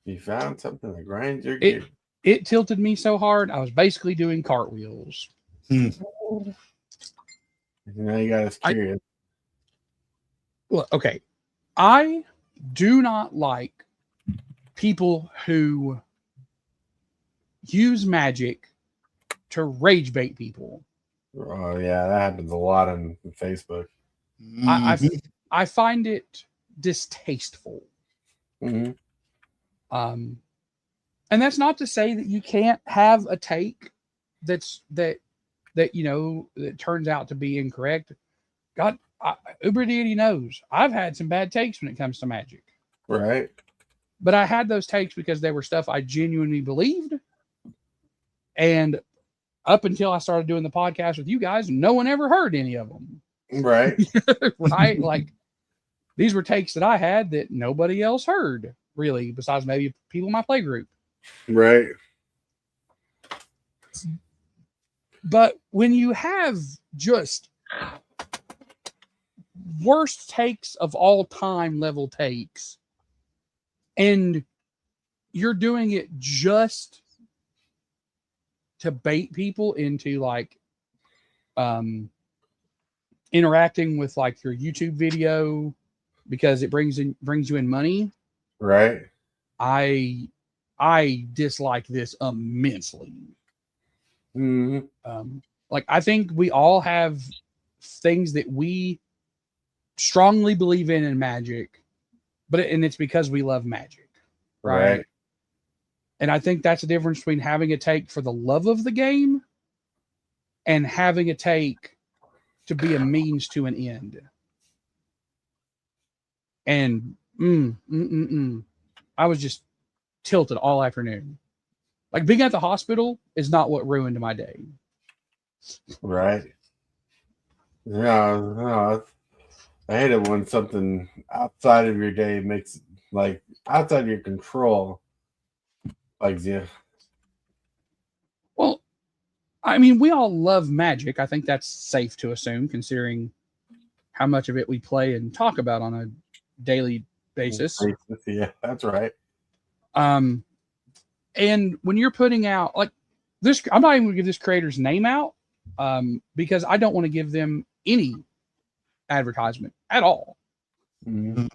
You found something that grinds your gears. It tilted me so hard, I was basically doing cartwheels. Now you got us curious. Look, okay. I do not like people who use magic to rage bait people. Oh yeah, that happens a lot on Facebook. I find it distasteful. Mm-hmm. And that's not to say that you can't have a take that turns out to be incorrect. God, Uber Deity knows I've had some bad takes when it comes to magic. Right. But I had those takes because they were stuff I genuinely believed. And up until I started doing the podcast with you guys, no one ever heard any of them. Right. Right? Like, these were takes that I had that nobody else heard, really, besides maybe people in my play group. Right. But when you have just worst takes of all time level takes, and you're doing it just to bait people into like interacting with like your YouTube video because it brings you in money. Right. I dislike this immensely. Mm-hmm. Like, I think we all have things that we strongly believe in magic, and it's because we love magic, right? And I think that's the difference between having a take for the love of the game and having a take to be a means to an end. And I was just tilted all afternoon. Like, being at the hospital is not what ruined my day. Right. No, I hate it when something outside of your day makes, like, outside of your control, bugs you. Well, I mean, we all love magic. I think that's safe to assume, considering how much of it we play and talk about on a daily basis. Yeah, that's right. And when you're putting out like this, I'm not even going to give this creator's name out because I don't want to give them any advertisement at all. Mm-hmm.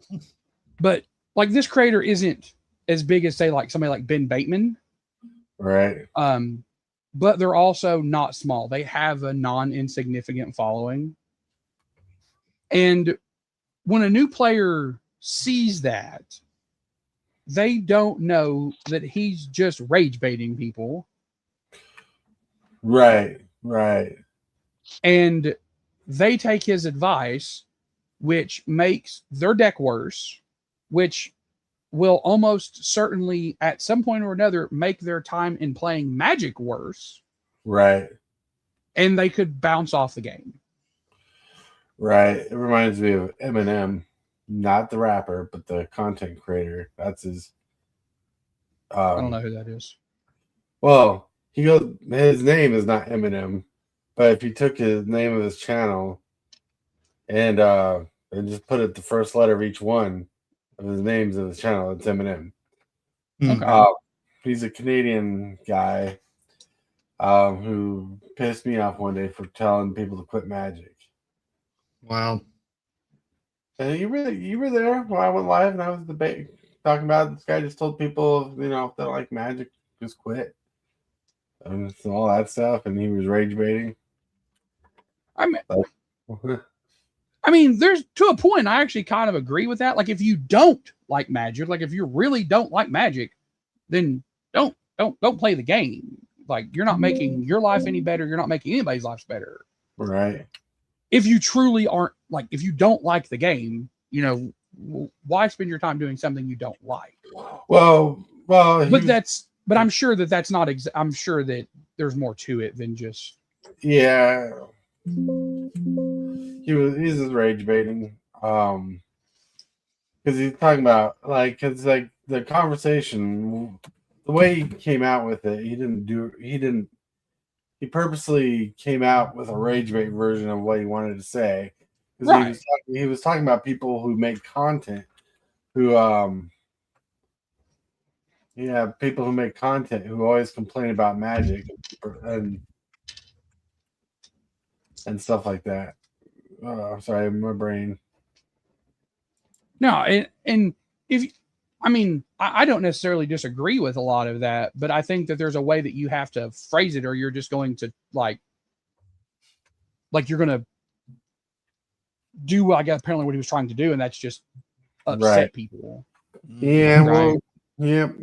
But like, this creator isn't as big as, say, like somebody like Ben Bateman. Right. But they're also not small. They have a non-insignificant following. And when a new player sees that, they don't know that he's just rage baiting people. Right. Right. And they take his advice, which makes their deck worse, which will almost certainly at some point or another make their time in playing Magic worse. Right. And they could bounce off the game. Right. It reminds me of Eminem, not the rapper, but the content creator. That's his. I don't know who that is. Well, he goes. His name is not Eminem, but if you took his name of his channel and just put it the first letter of each one of his names of his channel, it's Eminem. Okay. He's a Canadian guy who pissed me off one day for telling people to quit Magic. Wow. And you were there when I went live and I was talking about this guy just told people, if they don't like Magic, just quit. And all that stuff, and he was rage baiting. I mean, there's to a point I actually kind of agree with that. Like, if you don't like Magic, like if you really don't like Magic, then don't play the game. Like, you're not making your life any better. You're not making anybody's lives better. Right. If you truly aren't like, if you don't like the game, why spend your time doing something you don't like? But I'm sure that that's not. I'm sure that there's more to it than just. Yeah. He's just rage baiting. Because he's talking about because the conversation, the way he came out with it, he purposely came out with a rage bait version of what he wanted to say. Right. He was talking about people who make content who people who make content who always complain about Magic and stuff like that. I'm sorry, my brain. No, and if I don't necessarily disagree with a lot of that, but I think that there's a way that you have to phrase it, or you're just going to like you're going to do, I guess, apparently what he was trying to do, and that's just upset people. Yeah, right. Well, yep.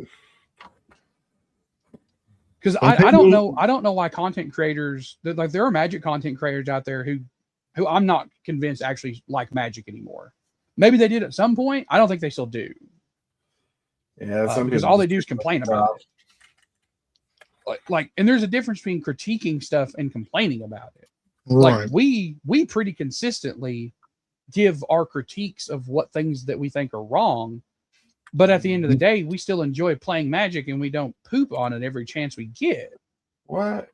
Because I don't know why content creators, like, there are Magic content creators out there who I'm not convinced actually like Magic anymore. Maybe they did at some point. I don't think they still do. Yeah, because all they do is complain about it. Like, and there's a difference between critiquing stuff and complaining about it. Right. Like, we pretty consistently give our critiques of what things that we think are wrong, but at the end of the day, we still enjoy playing Magic, and we don't poop on it every chance we get. What?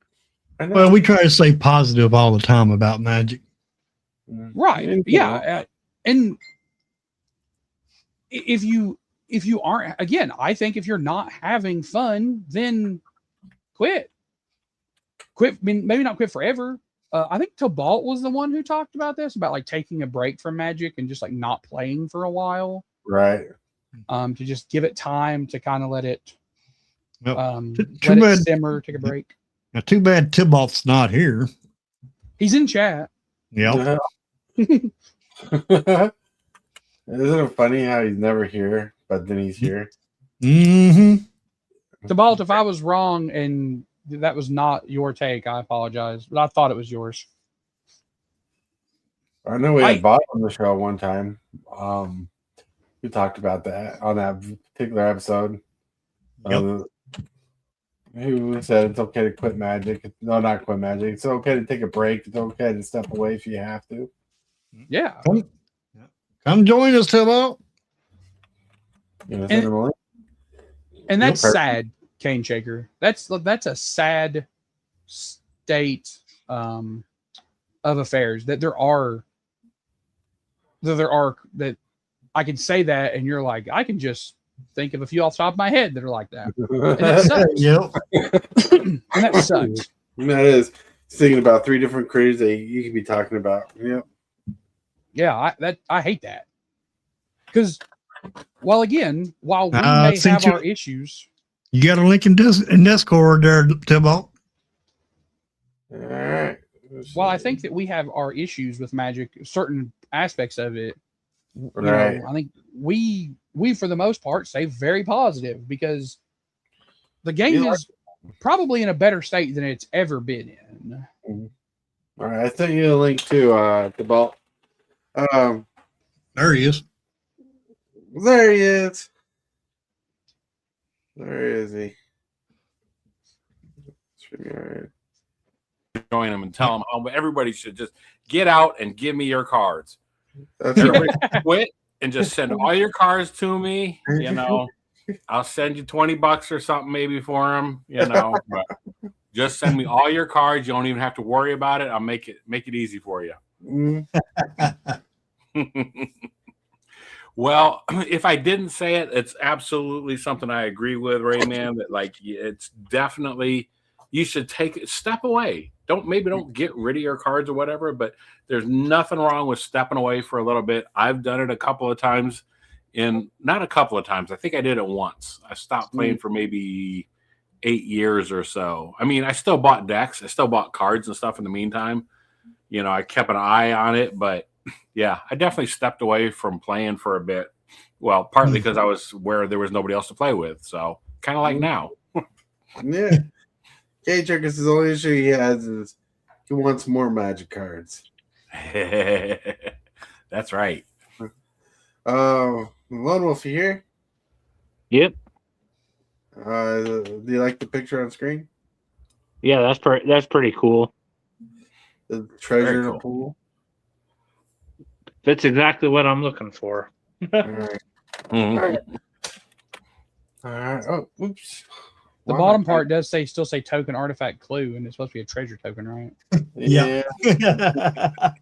Well, we try to stay positive all the time about Magic. Right. Yeah. And if you aren't, again, I think if you're not having fun, then quit. I mean, maybe not quit forever. I think Tobalt was the one who talked about this, about like taking a break from Magic and just like not playing for a while. Right. To just give it time to kind of let it simmer, take a break. Now, too bad Tybalt's not here. He's in chat. Yeah. Isn't it funny how he's never here, but then he's here? Mm-hmm. Tobalt, if I was wrong and that was not your take, I apologize, but I thought it was yours. I know we had Bob on the show one time. We talked about that on that particular episode. Yep. Who said it's okay to quit Magic? No, not quit Magic. It's okay to take a break. It's okay to step away if you have to. Yeah. Come join us, Tybalt. And that's sad, Cane Shaker. That's a sad state of affairs, that that I can say that, and you're like, I can just think of a few off the top of my head that are like that. And it sucks. Yep. And that sucks. That is thinking about 3 different creators that you could be talking about. Yep. Yeah, I hate that. Because while we may have our issues. You got a link in Discord there, Tibalt. All right. Well, I think that we have our issues with Magic, certain aspects of it. You Right. know, I think we for the most part stay very positive because the game Yeah. is probably in a better state than it's ever been in. All right. I sent you a link to the ball. There he is. There he is. Where is he? StreamYard. Join them and tell them how everybody should just get out and give me your cards. That's right. Everybody quit and just send all your cards to me. You know, I'll send you $20 or something maybe for them. You know, but just send me all your cards. You don't even have to worry about it. I'll make it easy for you. Mm. Well, if I didn't say it, it's absolutely something I agree with, Rayman. That like it's definitely you should take a step away. Don't get rid of your cards or whatever, but there's nothing wrong with stepping away for a little bit. I've done it a couple of times, not a couple of times. I think I did it once. I stopped playing for maybe 8 years or so. I mean, I still bought decks, I still bought cards and stuff in the meantime. You know, I kept an eye on it, but yeah, I definitely stepped away from playing for a bit. Well, partly because I was where there was nobody else to play with. So kind of like now. Yeah. K-Trickus, his only issue he has is he wants more Magic cards. That's right. Lone Wolf, you here? Yep. Do you like the picture on screen? Yeah, that's pretty cool. The treasure in Very a pool? That's exactly what I'm looking for. All right. Mhm. All right. All right. Oh, oops. The Why bottom am I- part does still say token artifact clue, and it's supposed to be a treasure token, right? Yeah. Yeah.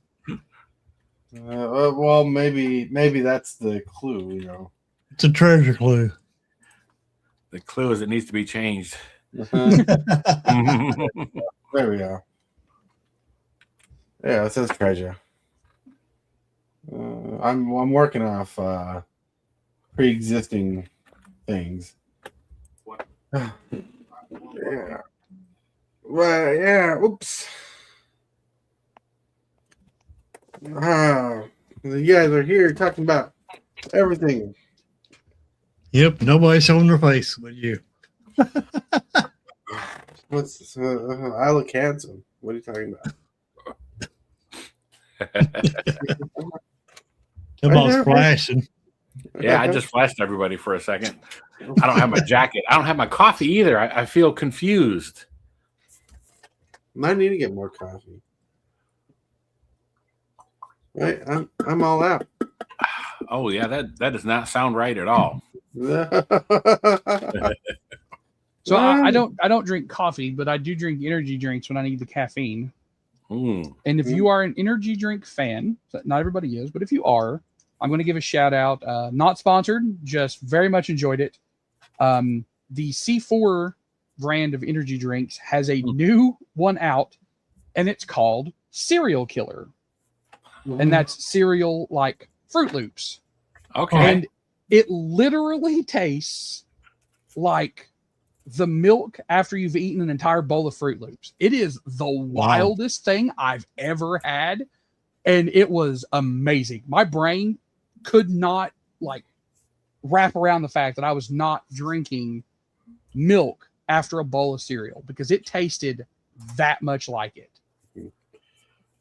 Well, maybe that's the clue, you know. It's a treasure clue. The clue is it needs to be changed. There we go. Yeah, it says treasure. I'm working off pre-existing things. Yeah. Well, yeah. Oops. You guys are here talking about everything. Yep, nobody's showing their face but you. What's I look handsome. What are you talking about? Tibalt's know. flashing. Yeah, I just flashed everybody for a second. I don't have my jacket. I don't have my coffee either. I feel confused. I need to get more coffee. Right, I'm all out. Oh yeah, that does not sound right at all. So I don't drink coffee, but I do drink energy drinks when I need the caffeine. Mm. And if you are an energy drink fan, not everybody is, but if you are, I'm going to give a shout out. Not sponsored, just very much enjoyed it. The C4 brand of energy drinks has a new one out, and it's called Cereal Killer. And that's cereal like Fruit Loops. Okay. And it literally tastes like the milk after you've eaten an entire bowl of Fruit Loops. It is the wildest thing I've ever had. And it was amazing. My brain could not wrap around the fact that I was not drinking milk after a bowl of cereal because it tasted that much like it.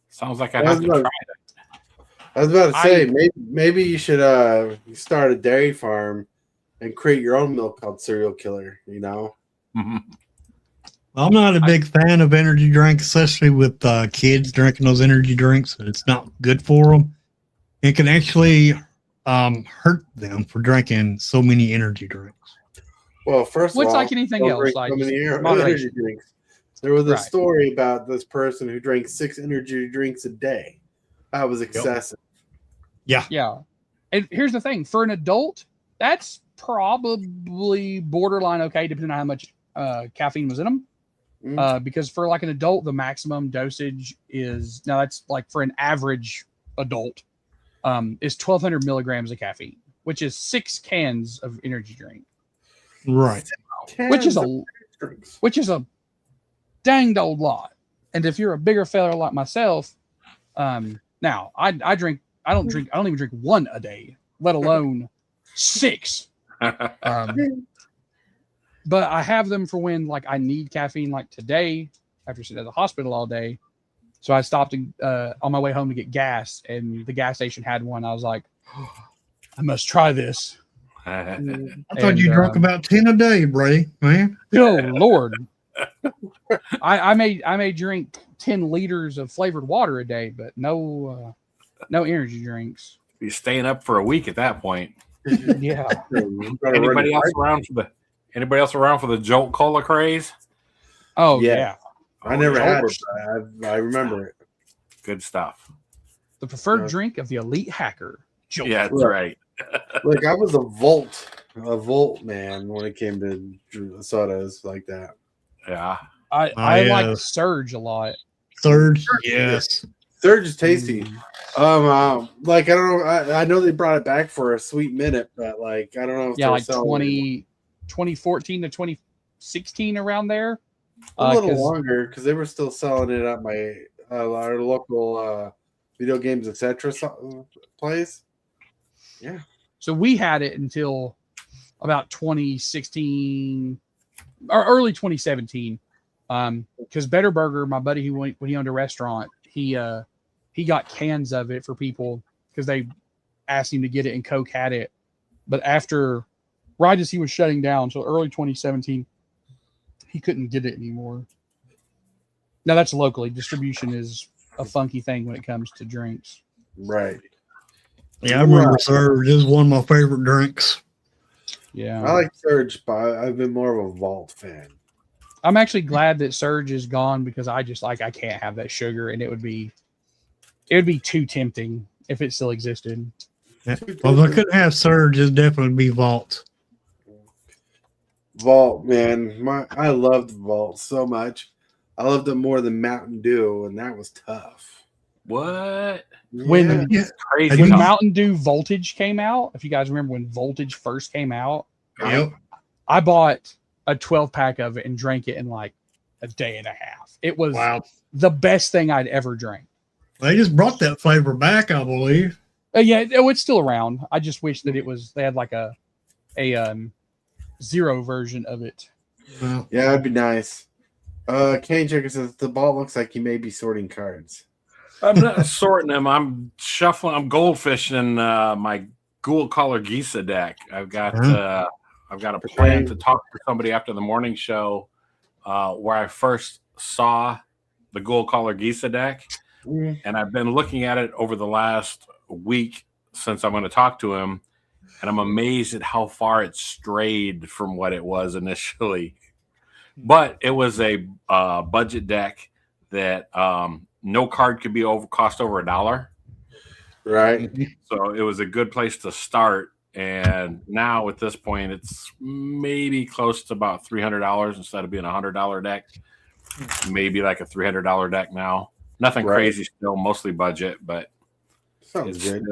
Sounds like I'd have to try that. I was about to say maybe you should start a dairy farm and create your own milk called Cereal Killer. You know. Mhm. I'm not a big fan of energy drinks, especially with kids drinking those energy drinks. It's not good for them. It can actually hurt them for drinking so many energy drinks. Well, first of What's all, like anything don't else, drink like so many energy moderation. drinks. There was a Right. story about this person who drank 6 energy drinks a day. That was excessive. Yeah. And here's the thing, for an adult, that's probably borderline okay, depending on how much caffeine was in them. Because for like an adult, the maximum dosage is now that's like for an average adult is 1,200 milligrams of caffeine, which is 6 cans of energy drink. Right. which is Cans of a drinks. danged old lot. And if you're a bigger fella like myself, now I drink. I don't even drink one a day, let alone 6. But I have them for when like I need caffeine, like today after sitting at the hospital all day. So I stopped on my way home to get gas, and the gas station had one. I was like, I must try this. I thought you drank about 10 a day, Bray, man. Oh Lord. I may drink 10 liters of flavored water a day, but no energy drinks. You're staying up for a week at that point. Yeah. Anybody else around for the Jolt Cola craze? Oh Yeah. yeah. I never had it, but I remember it. Good stuff. The preferred drink of the elite hacker. Jolt. Yeah, that's right. Look, I was a Volt man when it came to sodas like that. Yeah. I like Surge a lot. Surge, yes. Surge is tasty. Like I don't know. I know they brought it back for a sweet minute, but like I don't know. If Yeah, like selling 2014 to 2016 around there. a little longer because they were still selling it at my our local video games etc. place. Yeah. So we had it until about 2016 or early 2017. Because Better Burger, my buddy when he owned a restaurant, he got cans of it for people because they asked him to get it and Coke had it. But right as he was shutting down, so early 2017, he couldn't get it anymore. Now that's locally. Distribution is a funky thing when it comes to drinks. Right. Yeah, I remember Surge. It was one of my favorite drinks. Yeah. I like Surge, but I've been more of a Vault fan. I'm actually glad that Surge is gone because I can't have that sugar, and it would be too tempting if it still existed. Yeah. Well, if I couldn't have Surge, it'd definitely be Vault. Vault, man. I loved Vault so much. I loved it more than Mountain Dew, and that was tough. What? When Crazy. when Mountain Dew Voltage came out, if you guys remember when Voltage first came out, Yep. I bought a 12-pack of it and drank it in like a day and a half. It was the best thing I'd ever drank. They just brought that flavor back, I believe. Yeah, it's still around. I just wish that they had like a zero version of it. Well, Yeah, that'd be nice. Kane Checker says the ball looks like he may be sorting cards. I'm not sorting them. I'm shuffling. I'm goldfishing my Ghoul Collar Gisa deck. I've got a plan to talk to somebody after the morning show where I first saw the Ghoul Collar Gisa deck. And I've been looking at it over the last week since I'm going to talk to him. And I'm amazed at how far it strayed from what it was initially. But it was a budget deck that no card could be cost over $1. Right. So it was a good place to start. And now at this point, it's maybe close to about $300 instead of being a $100 deck. Maybe like a $300 deck now. Nothing crazy still, mostly budget, but Sounds it's good.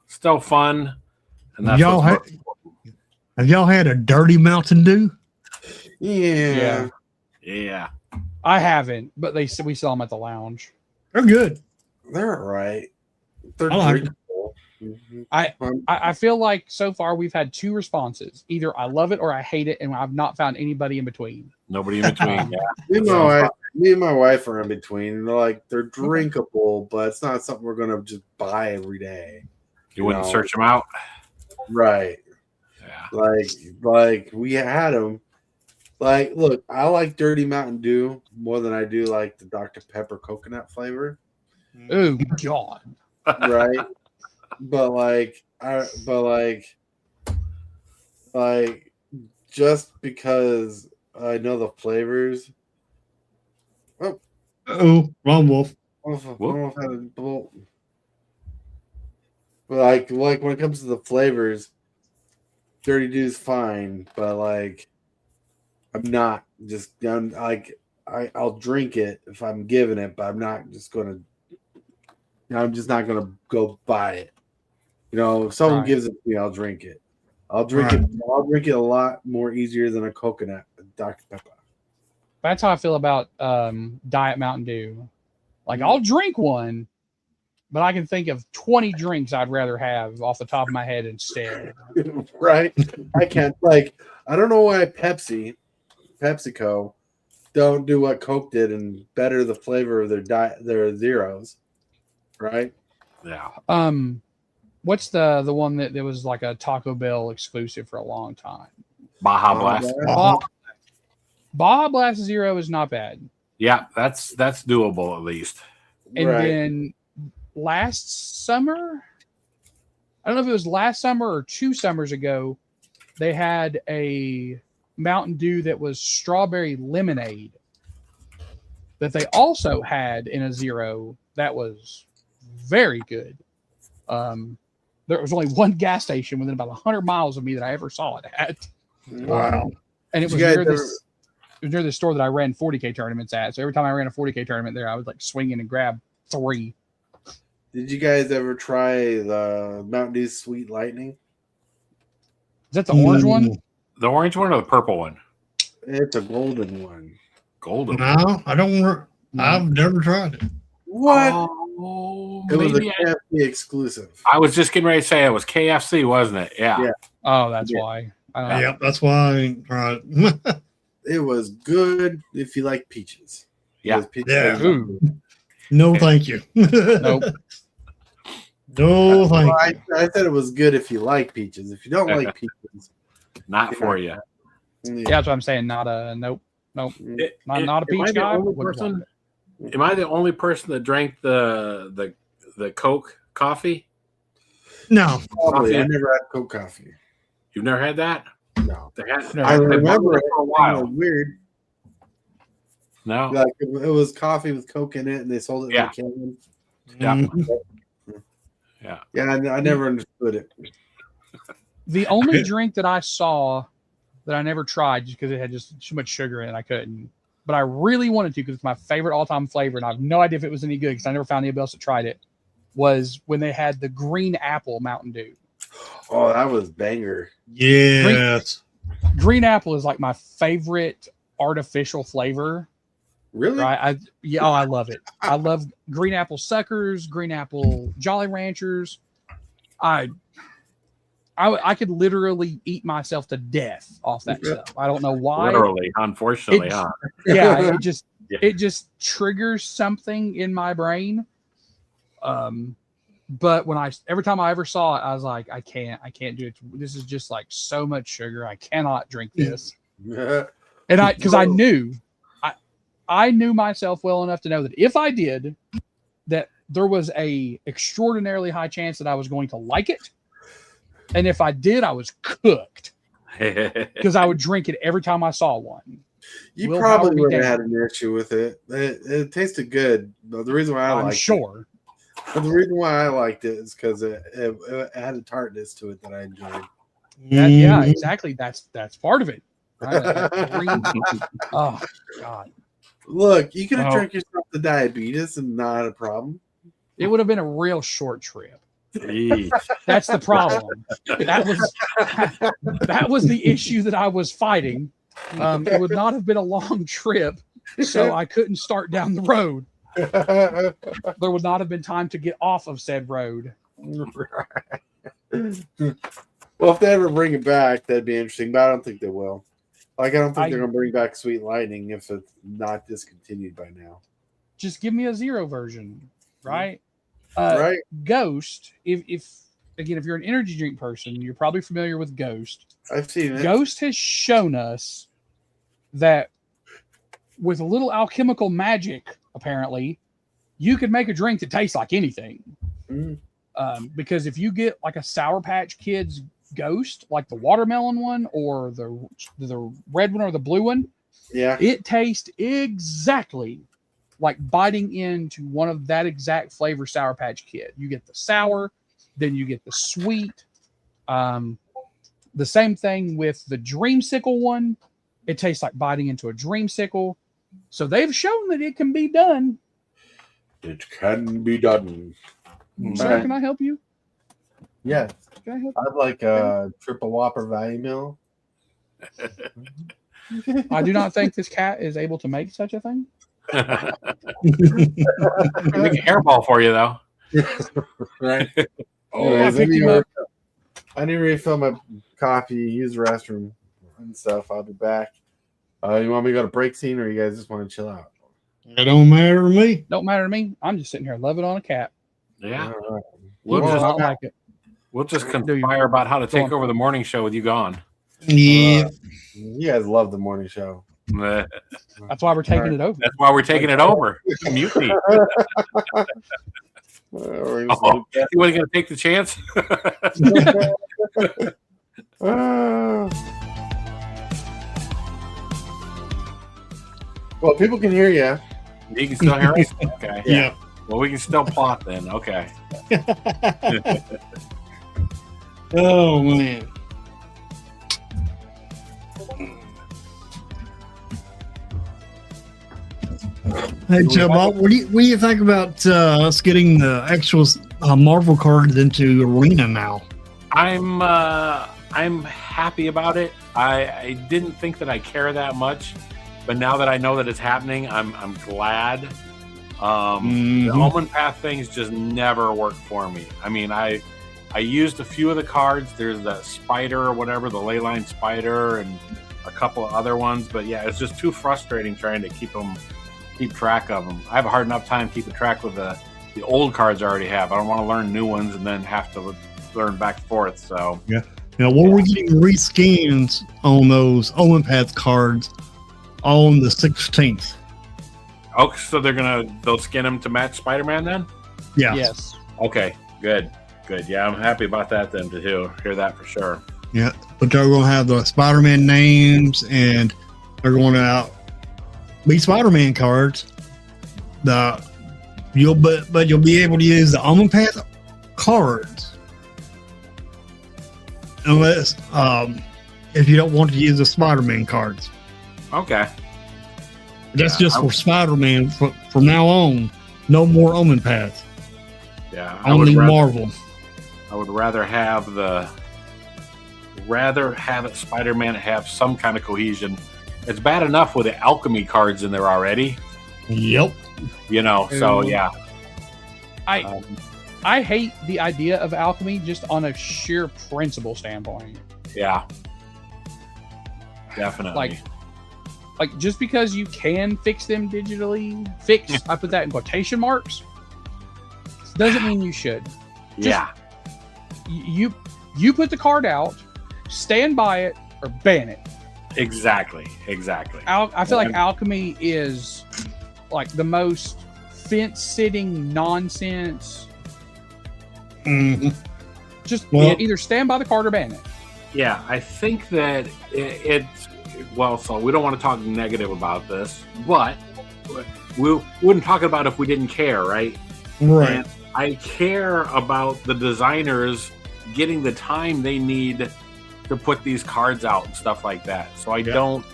still fun. And that's have y'all had a dirty Mountain Dew? Yeah. Yeah. I haven't, but we sell them at the lounge. They're good. They're all right. They're I like drinkable. I feel like so far we've had 2 responses. Either I love it or I hate it, and I've not found anybody in between. Nobody in between. Me and my wife are in between. They're drinkable, but it's not something we're gonna just buy every day. You wouldn't search them out? Right. Yeah. Like we had them. Like, look, I like Dirty Mountain Dew more than I do like the Dr. Pepper coconut flavor. Oh God. Right. but just because I know the flavors. Oh, wrong wolf. But like when it comes to the flavors, Dirty Dew's fine, but like I'm not just I'll drink it if I'm given it, but I'm not just not gonna go buy it. If someone gives it to me, I'll drink it. I'll drink it a lot more easier than a coconut Dr. Pepper. That's how I feel about Diet Mountain Dew. Like I'll drink one, but I can think of 20 drinks I'd rather have off the top of my head instead. Right? I can't I don't know why PepsiCo don't do what Coke did and better the flavor of their zeros. Right? Yeah. What's the one that there was like a Taco Bell exclusive for a long time? Baja Blast. Baja Blast Zero is not bad. Yeah, that's doable at least. And Right. then last summer, I don't know if it was last summer or 2 summers ago, they had a Mountain Dew that was strawberry lemonade that they also had in a zero that was very good. There was only one gas station within about 100 miles of me that I ever saw it at. Wow. And it Did was you guys near ever- this. It was near the store that I ran 40K tournaments at. So every time I ran a 40K tournament there, I would like swing in and grab 3. Did you guys ever try the Mountain Dew Sweet Lightning? Is that the orange one? The orange one or the purple one? It's a golden one. Golden. No, I don't. I've never tried it. What? Oh, It was a maybe KFC exclusive. I was just getting ready to say it was KFC, wasn't it? Yeah. Yeah. Oh, that's Yeah. why. I don't know. Yep, that's why I ain't tried it. It was good if you like peaches. Yeah. Because peaches Yeah. are- Ooh. No, thank you. Nope. No, thank Well, you. I said it was good if you like peaches. If you don't like peaches, Not for you. Yeah, that's what I'm saying. Not a nope. Not a Am I peach the guy. only Wouldn't person- want it. Am I the only person that drank the Coke coffee? No, Probably. I Coffee. never had Coke coffee. You've never had that? No. They had. No. I they remember bought it for a It while. was weird. No. Like it was coffee with Coke in it, and they sold it Yeah. in a can. Yeah. Mhm. Yeah. Yeah, I never understood it. The only drink that I saw that I never tried just because it had just too much sugar in it, I couldn't. But I really wanted to because it's my favorite all-time flavor, and I have no idea if it was any good because I never found anybody else that tried it. Was when they had the green apple Mountain Dew. Oh, that was banger. Yes. Green apple is like my favorite artificial flavor. Really? Right? I love it. I love green apple suckers, green apple Jolly Ranchers. I could literally eat myself to death off that stuff. I don't know why. Literally, unfortunately, It- huh? Yeah, Yeah. it just triggers something in my brain. But every time I ever saw it, I was like, I can't do it. This is just like so much sugar. I cannot drink this. And I knew myself well enough to know that if I did, that there was a extraordinarily high chance that I was going to like it. And if I did, I was cooked because I would drink it every time I saw one. You Willpower probably be would have damned. had an issue with it. It tasted good. But the reason why I I'm liked sure. But the reason why I liked it is because it had a tartness to it that I enjoyed. Yeah, Mhm. exactly. That's part of it. Right? That green- oh God. Look, you could have Oh. drank yourself to diabetes and not a problem. It would have been a real short trip. Yeesh. That's the problem. That was the issue that I was fighting. It would not have been a long trip, so I couldn't start down the road. There would not have been time to get off of said road. Well, if they ever bring it back, that'd be interesting, but I don't think they will. Like, I don't think I- they're going to bring back Sweet Lightning if it's not discontinued by now. Just give me a zero version, right? Right? Ghost. If you're an energy drink person, you're probably familiar with Ghost. I've seen it. Ghost has shown us that with a little alchemical magic, apparently, you could make a drink that tastes like anything. Mm. Because if you get like a Sour Patch Kids Ghost, like the watermelon one or the red one or the blue one, Yeah. it tastes exactly like biting into one of that exact flavor Sour Patch Kid. You get the sour, then you get the sweet. The same thing with the Dreamsicle one. It tastes like biting into a Dreamsicle. So they've shown that it can be done. It can be done. Sir, Right. can I help you? Yes. Can I help? I'd like a triple whopper value meal. I do not think this cat is able to make such a thing. Make a hairball for you though. Right. Oh, I Anyways, picked him up. I need to refill my coffee, use the restroom and stuff. I'll be back. You want me to go to break scene, or you guys just want to chill out? It don't matter to me. Don't matter to me. I'm just sitting here loving on a cat. Yeah. All right. He does not like it. We'll just conspire about how to take over the morning show with you gone. Yeah. You guys love the morning show. That's That's why we're taking it over. why we're taking it over. Mutiny. We're Oh, you wasn't going to take the chance? Well, people can hear you. You can still hear us? Okay. Yeah. Well, we can still plot then. Okay. Oh man. Hey, Chubb, what do you think about us getting the actual Marvel cards into Arena now? I'm happy about it. I didn't think that I care that much, but now that I know that it's happening, I'm glad. The Omen Path things just never worked for me. I mean, I used a few of the cards. There's the spider or whatever, the leyline spider, and a couple of other ones. But yeah, it's just too frustrating trying to keep track of them. I have a hard enough time keeping track with the old cards I already have. I don't want to learn new ones and then have to learn back and forth. So yeah, we're getting rescans on those Omen Path cards on the 16th. oh, so they'll skin them to match Spider-Man then? Yeah. Yes. Okay, good. Yeah, I'm happy about that then to hear that for sure. Yeah, but they're going to have the Spider-Man names, and they're going to be Spider-Man cards. You'll be able to use the Omen Path cards, unless if you don't want to use the Spider-Man cards. Okay. That's just for Spider-Man. From now on, no more Omen Path. Yeah. Only Marvel. I would rather have it Spider-Man have some kind of cohesion. It's bad enough with the alchemy cards in there already. Yep. So yeah. I hate the idea of alchemy just on a sheer principle standpoint. Yeah. Definitely. Like just because you can fix them digitally, I put that in quotation marks, doesn't mean you should. Yeah. You put the card out, stand by it, or ban it. Exactly. I feel like alchemy is like the most fence-sitting nonsense. Mm-hmm. Just either stand by the card or ban it. Yeah, I think that it's so we don't want to talk negative about this, but we wouldn't talk about it if we didn't care, right? Right. And I care about the designers getting the time they need to put these cards out and stuff like that. So I don't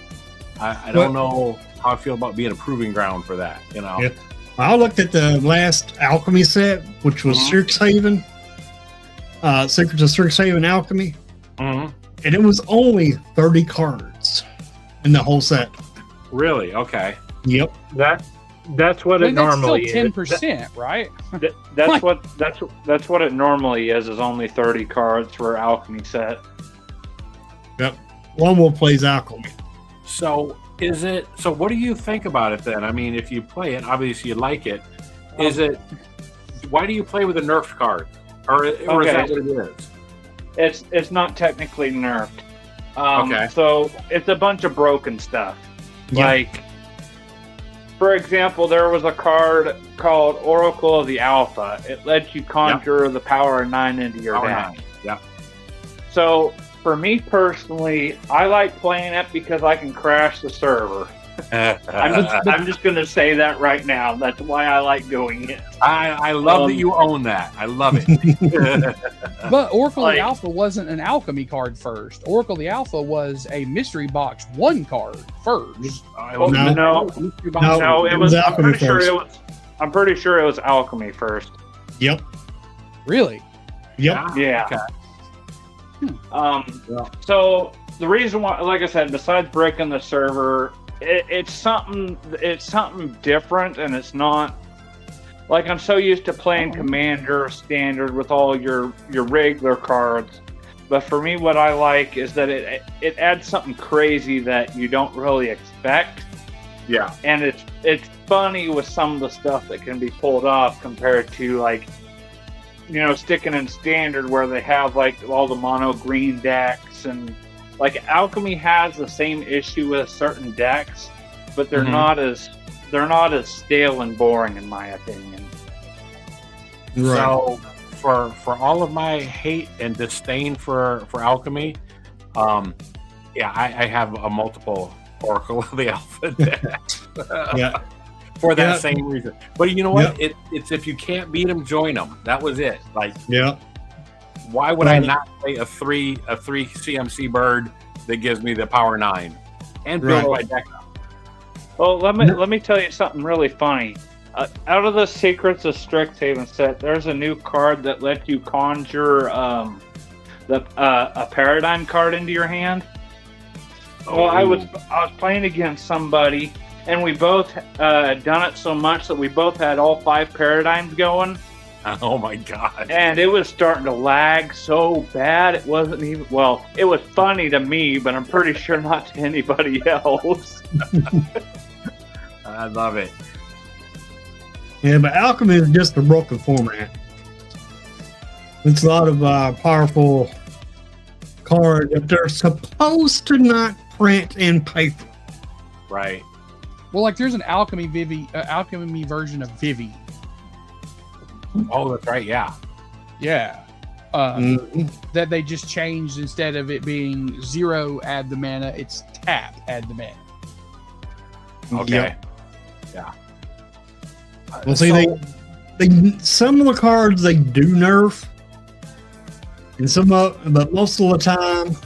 know how I feel about being a proving ground for that, Yeah. I looked at the last alchemy set, which was Strixhaven, Secrets of Strixhaven Alchemy, and it was only 30 cards in the whole set. Really? Okay. Yep. That's what it normally is. Still is. 10%, right? That's what it normally is only 30 cards for alchemy set. Yep. One will plays alchemy. So what do you think about it then? I mean, if you play it, obviously you like it. Why do you play with a nerfed card? Or is that what it is? It's not technically nerfed. Okay. So it's a bunch of broken stuff. Yeah. Like, for example, there was a card called Oracle of the Alpha. It lets you conjure the power of 9 into your deck. Yeah. So for me personally, I like playing it because I can crash the server. I'm just going to say that right now. That's why I like doing it. I love that you own that. I love it. But Oracle of the Alpha wasn't an alchemy card first. Oracle of the Alpha was a mystery box 1 card first. No, it was. I'm pretty sure it was alchemy first. Yep. Really? Yep. Yeah. Okay. So the reason why, like I said, besides breaking the server, it's something different, and it's not like I'm so used to playing Commander Standard with all your regular cards. But for me, what I like is that it adds something crazy that you don't really expect. Yeah. And it's funny with some of the stuff that can be pulled off compared to, like, you know, sticking in Standard where they have like all the mono green decks, and like Alchemy has the same issue with certain decks, but they're not as stale and boring in my opinion. Right. So for all of my hate and disdain for Alchemy, yeah, I have a multiple Oracle of the Alpha deck. Yeah. For that same reason. But you know what? It's if you can't beat them, join them. That was it. Like, why would I not play a three CMC bird that gives me the power 9 and build my deck up? Well, let me tell you something really funny. Out of the Secrets of Strixhaven set, there's a new card that lets you conjure a Paradigm card into your hand. Well, I was playing against somebody, and we both done it so much that we both had all 5 Paradigms going. Oh my god! And it was starting to lag so bad. It wasn't even, well, it was funny to me, but I'm pretty sure not to anybody else. I love it. Yeah, but Alchemy is just a broken format. It's a lot of powerful cards that they're supposed to not print in paper. Right. Well, like there's an Alchemy version of Vivi. Oh, that's right. Yeah. Yeah. That they just changed, instead of it being 0 add the mana, it's tap add the mana. Okay. Yep. Yeah. Well, see, they some of the cards they do nerf, and but most of the time,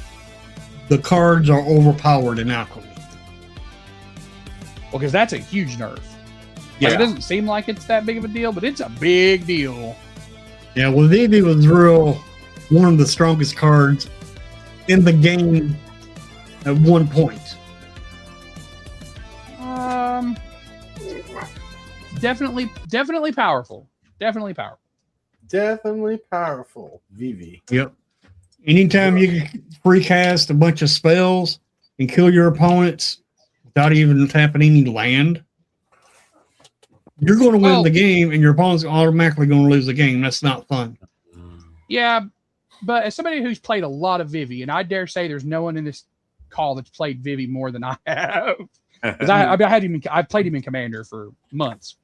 the cards are overpowered in Alchemy. Well, because that's a huge nerf. Yeah, Like, it doesn't seem like it's that big of a deal, but it's a big deal. Yeah, well, Vivi was one of the strongest cards in the game at one point. Definitely powerful. Definitely powerful. Definitely powerful. Vivi. Yep. Anytime you can free cast a bunch of spells and kill your opponents without even tapping any land, you're going to win the game, and your opponent's automatically going to lose the game. That's not fun. Yeah, but as somebody who's played a lot of Vivi, and I dare say there's no one in this call that's played Vivi more than I have. Because I played him in Commander for months.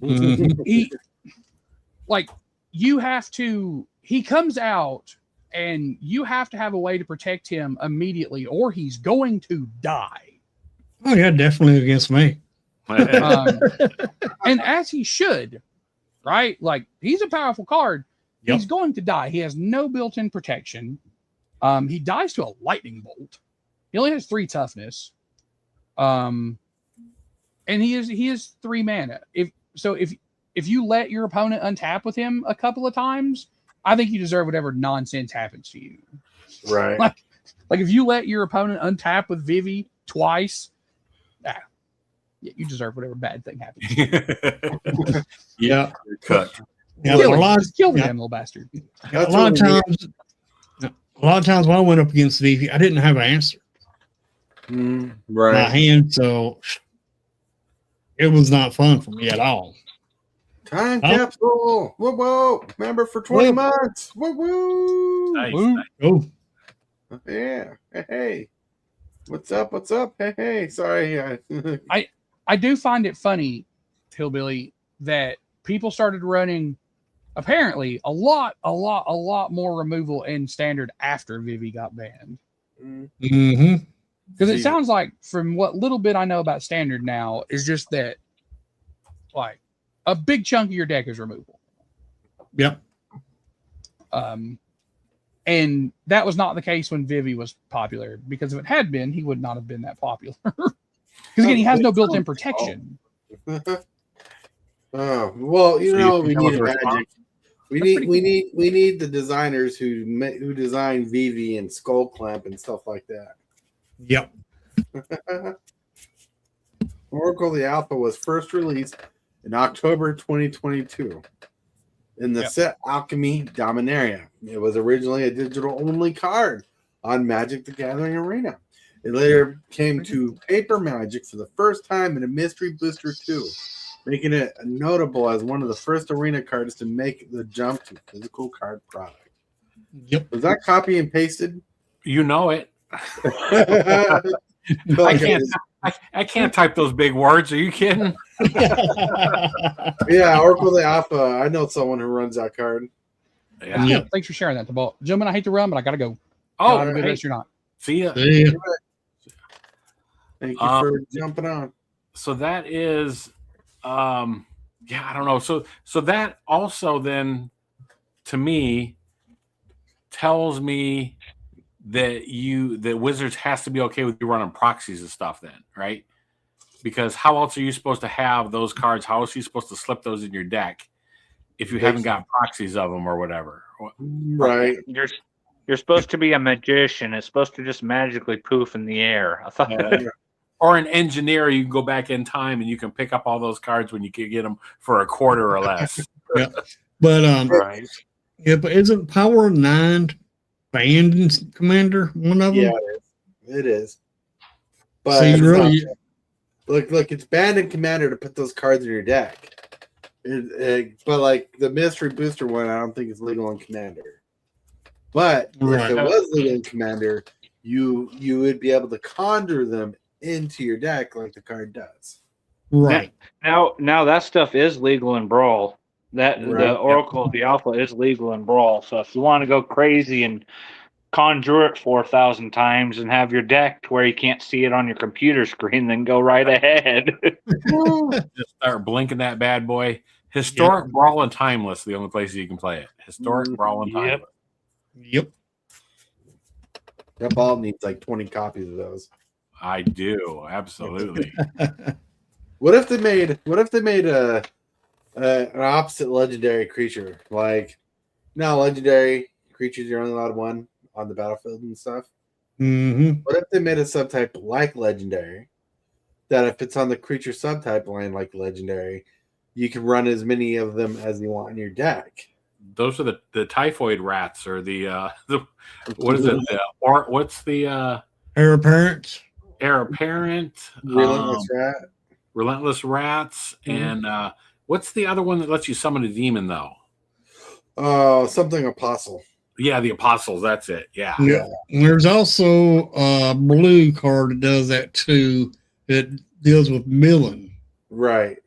He comes out, and you have to have a way to protect him immediately, or he's going to die. Oh yeah, definitely against me. And as he should, right? Like, he's a powerful card. Yep. He's going to die. He has no built-in protection. He dies to a lightning bolt. He only has 3 toughness. And he is 3 mana. If you let your opponent untap with him a couple of times, I think you deserve whatever nonsense happens to you. Right. Like if you let your opponent untap with Vivi twice, you deserve whatever bad thing happens. Yeah. You're cooked. Yeah, Just kill the damn little bastard. A lot of times when I went up against Vivi, I didn't have an answer. Right. My hand, so it was not fun for me at all. Time capsule. Whoa, whoa. Remember for 20 months. Whoa, whoa. Nice. Oh. Yeah. Hey. What's up? What's up? Hey. Sorry. I do find it funny, Hillbilly, that people started running apparently a lot more removal in Standard after Vivi got banned. Mm-hmm. Because it sounds like, from what little bit I know about Standard now, is just that, like, a big chunk of your deck is removal. Yep. And that was not the case when Vivi was popular, because if it had been, he would not have been that popular. Because again, he has no built-in protection. Oh well, you know we need Magic. We That's need the designers who design Vivi and Skull Clamp and stuff like that. Yep. Oracle the Alpha was first released in October 2022 in the Yep. set Alchemy Dominaria. It was originally a digital-only card on Magic the Gathering Arena. It later came to paper Magic for the first time in a Mystery Booster 2, making it notable as one of the first arena cards to make the jump to physical card product. Yep. Was that copy and pasted? You know it. I I can't type those big words. Are you kidding? Yeah, Oracle the Alpha. I know someone who runs that card. Yeah. Yep. Thanks for sharing that, Tabal. Gentlemen, I hate to run, but I gotta go. Oh, Have a good hey, rest of your night. see ya. See ya. Thank you for jumping on. So that is, yeah, I don't know. So that also then, to me, tells me that Wizards has to be okay with you running proxies and stuff then, right? Because how else are you supposed to have those cards? How else are you supposed to slip those in your deck if you haven't got proxies of them or whatever? Right. You're supposed to be a magician. It's supposed to just magically poof in the air. I thought Or an engineer, you can go back in time and you can pick up all those cards when you can get them for a quarter or less. Yeah. But right. yeah, but isn't Power 9 banned Commander one of them? Yeah, it is. But So you it's really not- look, it's banned in Commander to put those cards in your deck. But like the Mystery Booster one, I don't think it's legal in Commander. But Right. if it was legal in Commander, you would be able to conjure them into your deck like the card does. right. Now that stuff is legal in Brawl. That Right. the Oracle, the Alpha is legal in Brawl. So if you want to go crazy and conjure it 4,000 times and have your deck to where you can't see it on your computer screen, then go right ahead. Just start blinking that bad boy. Historic, Brawl, and Timeless, the only places you can play it. Historic, Brawl, and Yep. Timeless. Yep. That ball needs like 20 copies of those. I do, absolutely. What if they made an opposite legendary creature? Like now legendary creatures you're only allowed one on the battlefield and stuff. Mm-hmm. What if they made a subtype like legendary that if it's on the creature subtype line like legendary, you can run as many of them as you want in your deck? Those are the typhoid rats, or the what is it? What's the Heir apparent. heir apparent? Relentless rat. Relentless rats, Mhm. and what's the other one that lets you summon a demon though? Oh, something apostle. Yeah, the apostles. That's it. Yeah. Yeah. And there's also a blue card that does that too. That deals with milling. Right.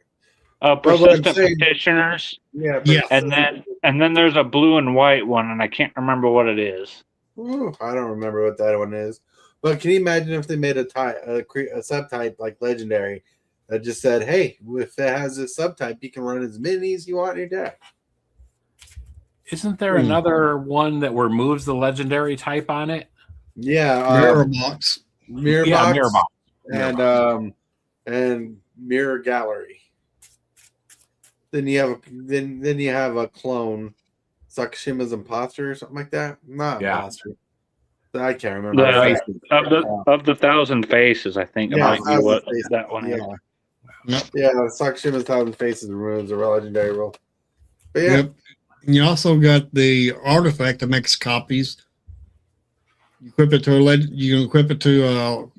But what I'm Persistent saying- petitioners, Yeah. Yeah. and then there's a blue and white one, and I can't remember what it is. Ooh, I don't remember what that one is. But can you imagine if they made a subtype like legendary that just said, "Hey, if it has this subtype, you can run as many as you want in your deck." Isn't there another one that removes the legendary type on it? Yeah. Mirror box. Mirror Yeah, box. mirror box. And mirror gallery. Then you have a clone, Sakushima's imposter or something like that. Not Yeah. imposter. I can't remember. Of the 1,000 faces, I think it Yeah, might be 1,000 what faces. that one is. Yeah. Yep. Yeah, Sakushima's 1,000 Faces removes a legendary rule. But yeah, Yep. And you also got the artifact that makes copies. You equip it to you can equip it to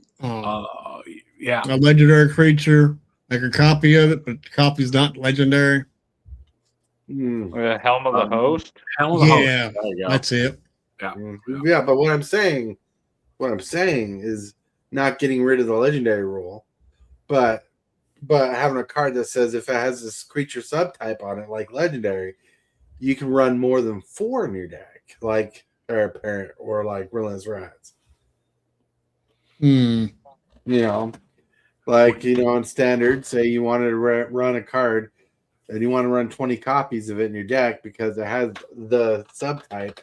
Yeah. a legendary creature, make a copy of it, but the copy's not legendary. Helm of the Host. Hell of a host. Yeah, There you go. that's it. yeah, but what I'm saying is not getting rid of the legendary rule, but having a card that says if it has this creature subtype on it, like legendary, you can run more than 4 in your deck, like Heir Apparent or like Relentless Rats. Hmm. You know, like in standard, say you wanted to run a card and you want to run 20 copies of it in your deck because it has the subtype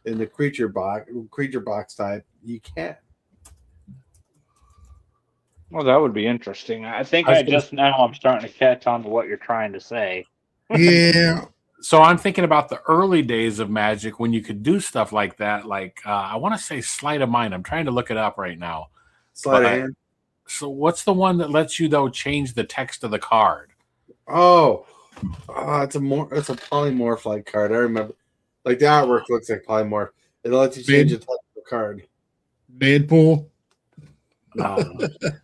in the creature box type, you can. Well, that would be interesting. I think I'm starting to catch on to what you're trying to say. Yeah. So I'm thinking about the early days of Magic when you could do stuff like that. Like I want to say Sleight of Mind. I'm trying to look it up right now. Sleight of hand. So what's the one that lets you though change the text of the card? Oh, it's a polymorph like card. I remember. Like the artwork looks like polymorph. It lets you change the text of the card. Deadpool. No,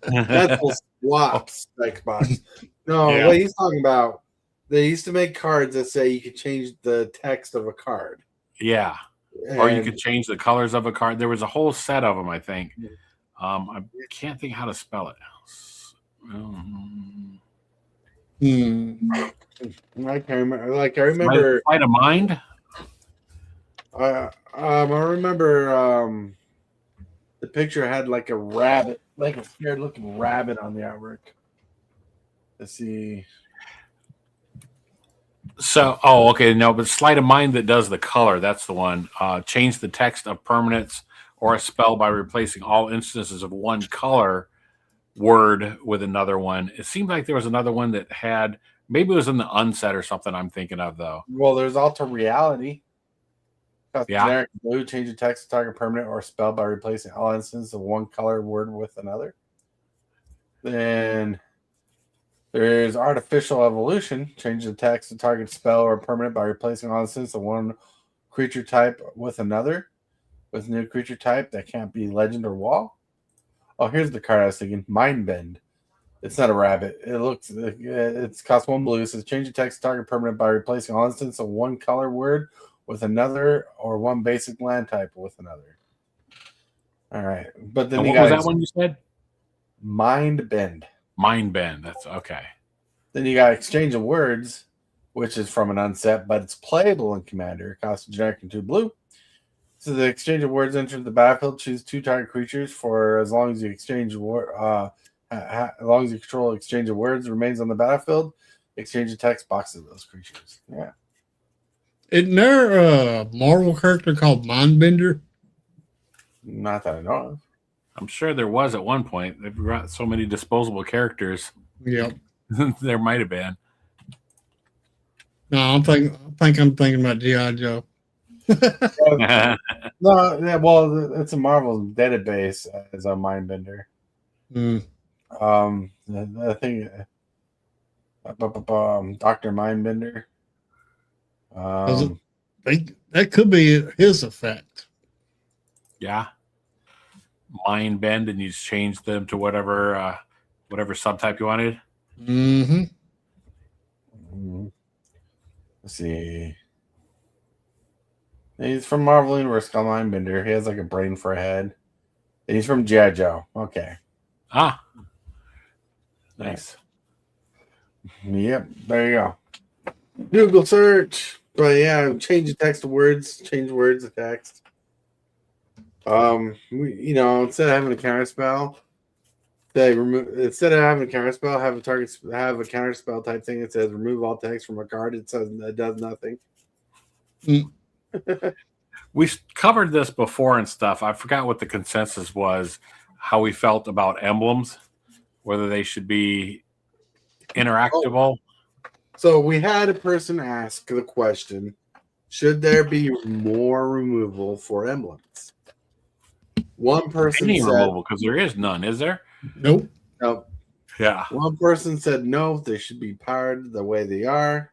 Deadpool swaps text box. No, Yeah. what he's talking about. They used to make cards that say you could change the text of a card. Yeah. Or you And- could change the colors of a card. There was a whole set of them, I think. I can't think how to spell it. I can't remember. Like I remember. Sleight of mind. I remember the picture had like a rabbit, like a scared looking rabbit on the artwork. Let's see. So, okay, no, but sleight of mind that does the color, that's the one. Change the text of permanents or a spell by replacing all instances of one color word with another one. It seemed like there was another one that had, maybe it was in the unset or something I'm thinking of, though. Well, there's alter reality. Yeah. Generic blue, change the text of target permanent or spell by replacing all instances of one color word with another. Then there's artificial evolution, change the text of target spell or permanent by replacing all instances of one creature type with another, with new creature type that can't be legend or wall. Oh, here's the card I was thinking. Mind Bend. It's not a rabbit. It's cost 1 blue. It says change the text target permanent by replacing all instances of one color word with another or one basic land type with another. All right. But then And you what got was that one you said? Mind Bend. Mind bend. That's okay. Then you got exchange of words, which is from an unset, but it's playable in Commander. It costs a generic and 2 blue. So the exchange of words enter the battlefield. Choose 2 target creatures for as long as you exchange as long as you control exchange of words remains on the battlefield. Exchange the text boxes of those creatures. Yeah. Isn't there a Marvel character called Mindbender? Not that I know of. I'm sure there was at one point. They've got so many disposable characters. Yep. There might have been. No, I think I'm thinking about G.I. Joe. No, yeah, well, it's a Marvel database as a Mindbender. Mm. I think Dr. Mindbender. That could be his effect. Yeah. Mind bend, and you just change them to whatever subtype you wanted. Mm-hmm. Let's see. He's from Marvel Universe called Mindbender. He has like a brain for a head. And he's from G.I. Joe. Okay. Ah. Nice. Yep. There you go. Google search. But yeah, change the text to words. Change words to text. Instead of having a counter spell, instead of having a counter spell, have a counter spell type thing that says remove all text from a card. It does nothing. We covered this before and stuff. I forgot what the consensus was, how we felt about emblems, whether they should be interactable. So we had a person ask the question, should there be more removal for emblems? One person Any said removal, because there is none, is there? Nope. no. Yeah. One person said no, they should be powered the way they are.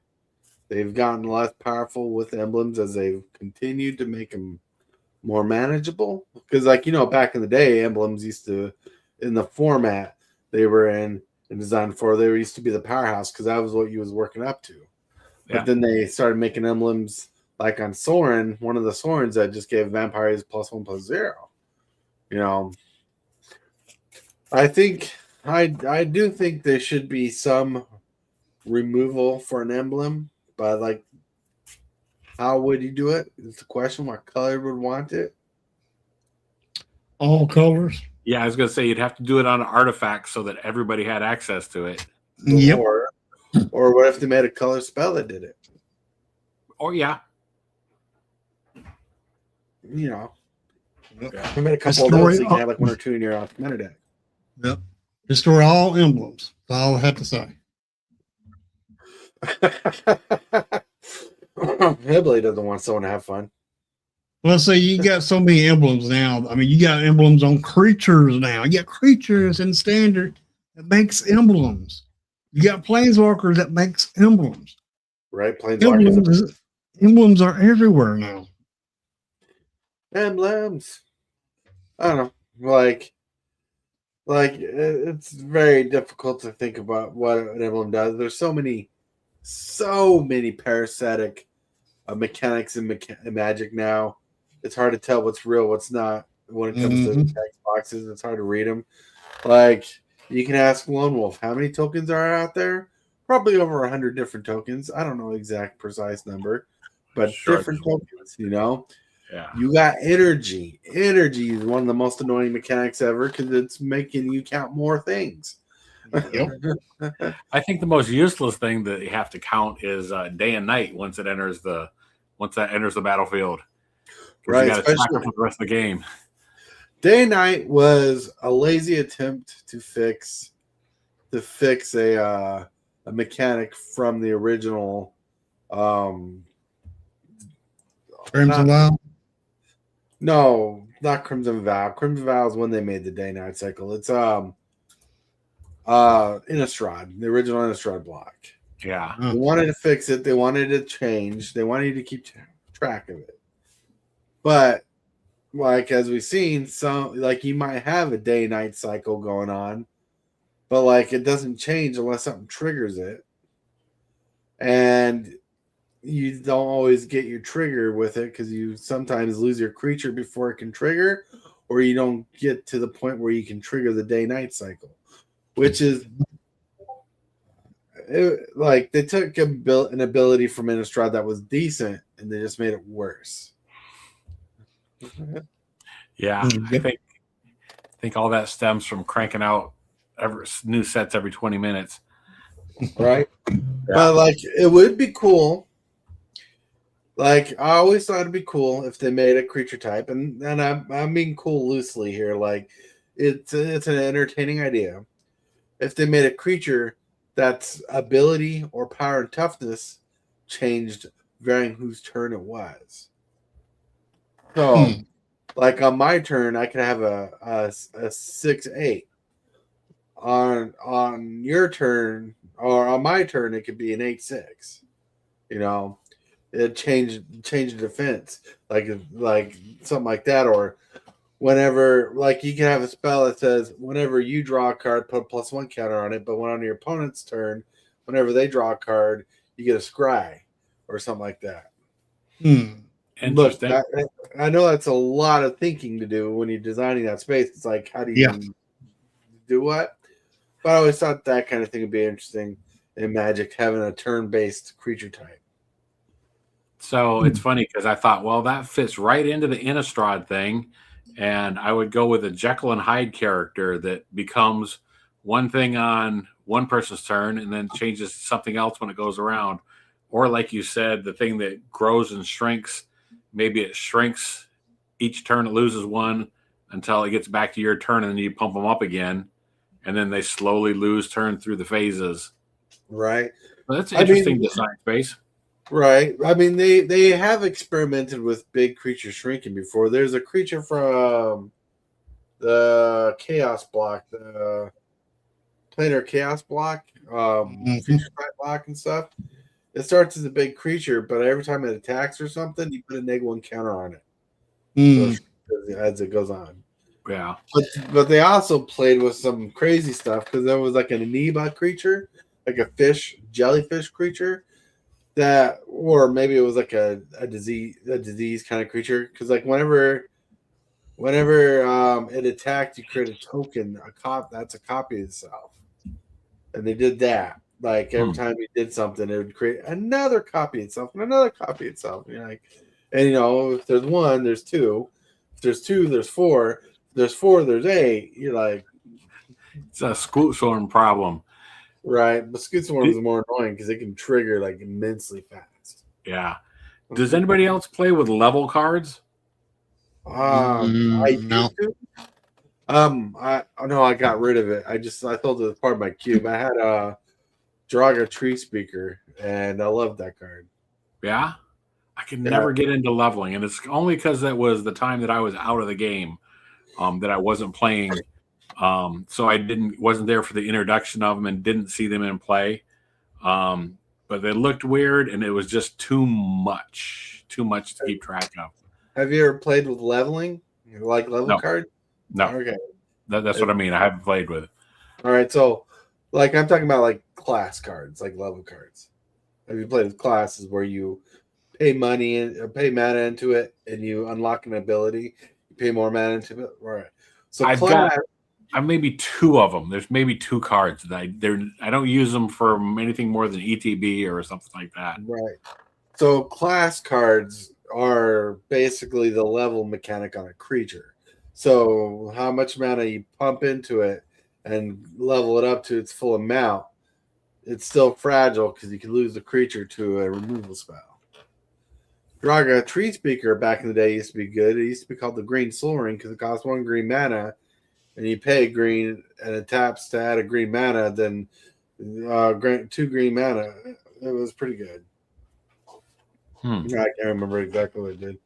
They've gotten less powerful with emblems as they've continued to make them more manageable. Because, back in the day, emblems used to, in the format they were in and designed for, they used to be the powerhouse because that was what you was working up to. Yeah. But then they started making emblems like on Sorin, one of the Sorins that just gave vampires +1/+0. I do think there should be some removal for an emblem, but how would you do it? Is the question. What color would want it? All colors. Yeah, I was going to say you'd have to do it on an artifact so that everybody had access to it. Yep. Or what if they made a color spell that did it? Oh, yeah. They made a couple of those so you can have 1 or 2 in your commander deck. Yep. Destroy all emblems. That's all I have to say. Hillbilly doesn't want someone to have fun. Well, see, you got so many emblems now. I mean, you got emblems on creatures now. You got creatures in standard that makes emblems. You got planeswalkers that makes emblems. Right? Planeswalkers. Emblems are everywhere now. Emblems. I don't know. It's very difficult to think about what an emblem does. There's so many parasitic mechanics in Magic now. It's hard to tell what's real, what's not. When it comes to text boxes, it's hard to read them. Like, you can ask Lone Wolf, how many tokens are out there? Probably over 100 different tokens. I don't know exact precise number, but different tokens, you know? Yeah. You got energy. Energy is one of the most annoying mechanics ever because it's making you count more things. Yep. I think the most useless thing that you have to count is day and night once that enters the battlefield. Right, you got to track it for the rest of the game. Day and night was a lazy attempt to fix a mechanic from the original Crimson Vow? No, not Crimson Vow. Crimson Vow is when they made the day night cycle. It's Innistrad, the original Innistrad block. Yeah. They wanted to fix it. They wanted to change. They wanted to keep track of it. But like as we've seen, you might have a day-night cycle going on, but like it doesn't change unless something triggers it. And you don't always get your trigger with it because you sometimes lose your creature before it can trigger, or you don't get to the point where you can trigger the day-night cycle. Which is they took an ability from Innistrad that was decent and they just made it worse. Yeah, I think all that stems from cranking out new sets every 20 minutes. Right? Yeah. But it would be cool. I always thought it'd be cool if they made a creature type, and I'm being cool loosely here. It's an entertaining idea. If they made a creature that's ability or power and toughness changed varying whose turn it was. So, on my turn, I could have a 6/8. On your turn, or on my turn, it could be an 8/6. You know, it changed the defense, like something like that, or whenever, you can have a spell that says whenever you draw a card, put a +1 counter on it, but when on your opponent's turn, whenever they draw a card, you get a scry or something like that. Interesting. Look, I know that's a lot of thinking to do when you're designing that space. It's like, how do you do what? But I always thought that kind of thing would be interesting in Magic, having a turn-based creature type. So it's funny because I thought, well, that fits right into the Innistrad thing. And I would go with a Jekyll and Hyde character that becomes one thing on one person's turn and then changes to something else when it goes around. Or like you said, the thing that grows and shrinks, maybe it shrinks each turn, it loses one until it gets back to your turn, and then you pump them up again. And then they slowly lose turn through the phases. Right. Well, that's interesting design space. Right. I mean, they have experimented with big creature shrinking before. There's a creature from the Chaos block, the Planar Chaos block, feature type block and stuff. It starts as a big creature, but every time it attacks or something, you put a -1 counter on it. So as it goes on. Yeah. But they also played with some crazy stuff because there was like an amoeba creature, like a jellyfish creature. That, or maybe it was like a disease kind of creature, because whenever it attacked, you create a token, that's a copy of itself, and they did that. Every time you did something, it would create another copy of itself and another copy of itself. And if there's one, there's two. If there's two, there's four. If there's four, there's 8. You're like, it's a Scoot Swarm problem. Right, but Scoot Swarm is more annoying because it can trigger immensely fast. Yeah. Does anybody else play with level cards? I used to. I got rid of it. I thought it was part of my cube. I had a Draga Tree Speaker, and I loved that card. Yeah. I could never get into leveling, and it's only because that was the time that I was out of the game, that I wasn't playing. So I wasn't there for the introduction of them and didn't see them in play. But they looked weird, and it was just too much to keep track of. Have you ever played with leveling? Like level card? No. Okay. That's what I mean. I haven't played with it. All right. So, like, I'm talking about like class cards, like level cards. Have you played with classes where you pay money and pay mana into it, and you unlock an ability? You pay more mana into it. All right. So I've got maybe 2 of them. There's maybe 2 cards that I don't use them for anything more than ETB or something like that. Right. So class cards are basically the level mechanic on a creature. So how much mana you pump into it and level it up to its full amount, it's still fragile because you can lose the creature to a removal spell. Draga Tree Speaker back in the day used to be good. It used to be called the Green Soul Ring because it costs 1 green mana, and you pay green and it taps to add a green mana, then 2 green mana. It was pretty good. I can't remember exactly what it did.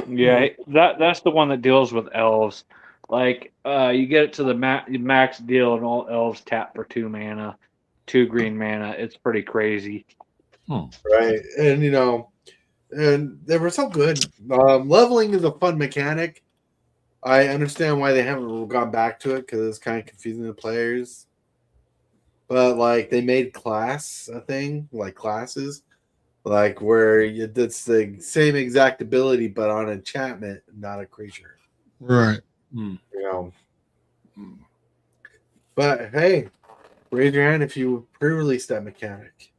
Yeah, that's the one that deals with elves. Like, you get it to the max deal, and all elves tap for 2 mana, 2 green mana. It's pretty crazy. Right, and and they were so good. Leveling is a fun mechanic. I understand why they haven't gone back to it because it's kind of confusing the players. But like, they made class a thing, like classes. Like where it's the same exact ability, but on enchantment, not a creature. Right. But hey, raise your hand if you pre-released that mechanic.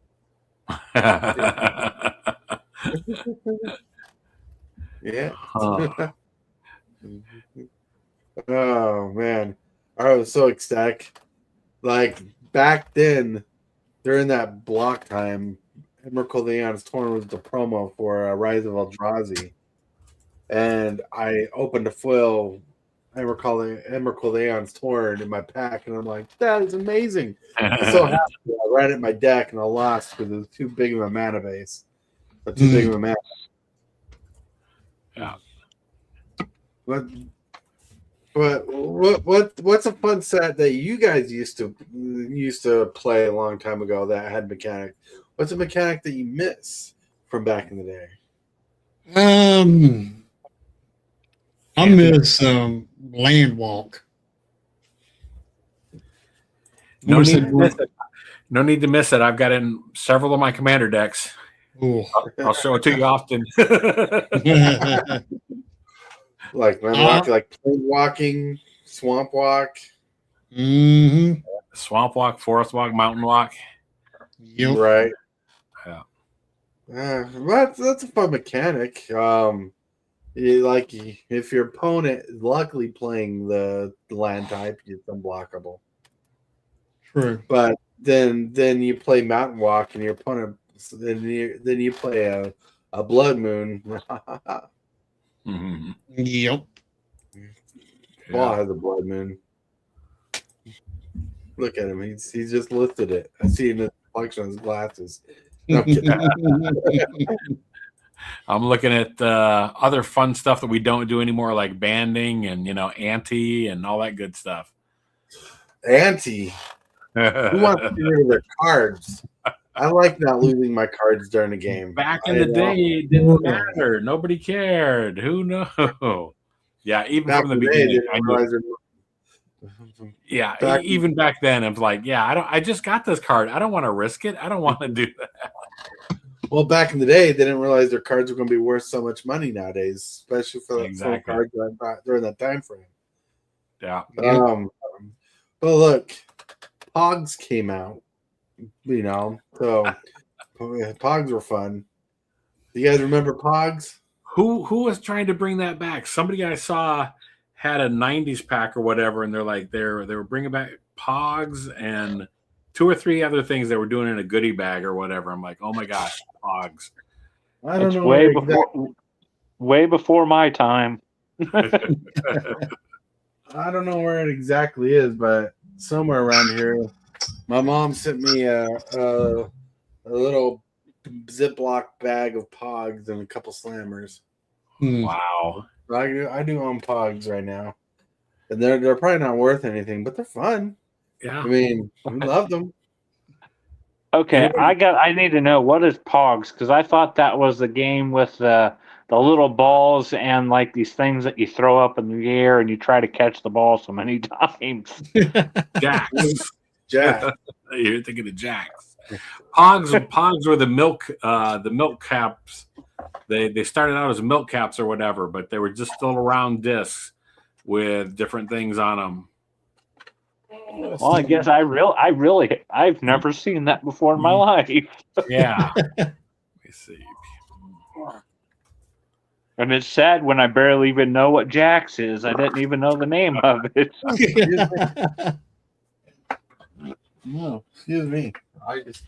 Yeah. Oh man, I was so ecstatic. Like back then, during that block time, Emrakul the Aeon's Torn was the promo for Rise of Eldrazi, and I opened a foil Emrakul the Aeon's Torn in my pack, and I'm like, that is amazing. I'm so happy. I ran it in my deck, and I lost because it was too big of a mana base, but too big of a mana. Yeah. But what's a fun set that you guys used to play a long time ago that had mechanic? What's a mechanic that you miss from back in the day? I miss land walk. No need to miss it. I've got it in several of my commander decks. I'll show it to you often. Like land walk, like plain walking, swamp walk. Swamp walk, forest walk, mountain walk. Yep. Right. Yeah. That's a fun mechanic. If your opponent is luckily playing the land type, it's unblockable. True. But then you play mountain walk, and your opponent then you play a blood moon. Yep. Ball has a blood moon. Look at him. He's just listed it. I see in the reflection of his glasses. No, I'm kidding. I'm looking at other fun stuff that we don't do anymore, like banding and ante and all that good stuff. Ante. Who wants to get rid of their cards? I like not losing my cards during the game. Back in the day, it didn't matter. Nobody cared. Who knows? Yeah, even Back from the in beginning. Even back then, I'm like, I just got this card. I don't want to risk it. I don't want to do that. Well, back in the day, they didn't realize their cards were going to be worth so much money nowadays, especially for cards during that time frame. Yeah. But look, Pogs came out. So Pogs were fun. Do you guys remember Pogs? Who was trying to bring that back? Somebody I saw had a 90s pack or whatever, and they're like they were bringing back Pogs and 2 or 3 other things they were doing in a goodie bag or whatever. I'm like, oh my gosh, Pogs. I don't know. Way before my time. I don't know where it exactly is, but somewhere around here. My mom sent me a little Ziploc bag of Pogs and a couple Slammers. Wow. I do own Pogs right now, and they're probably not worth anything, but they're fun. Yeah. I mean, we love them. Okay, Anybody- I need to know what is Pogs, because I thought that was the game with the little balls and like these things that you throw up in the air and you try to catch the ball so many times. Jacks. Jack. You're thinking of Jacks. Pogs were the milk caps. They started out as milk caps or whatever, but they were just little round discs with different things on them. Well, I guess I've never seen that before in my life. Yeah. Let me see. And it's sad when I barely even know what Jax is. I didn't even know the name of it. No, excuse me. I just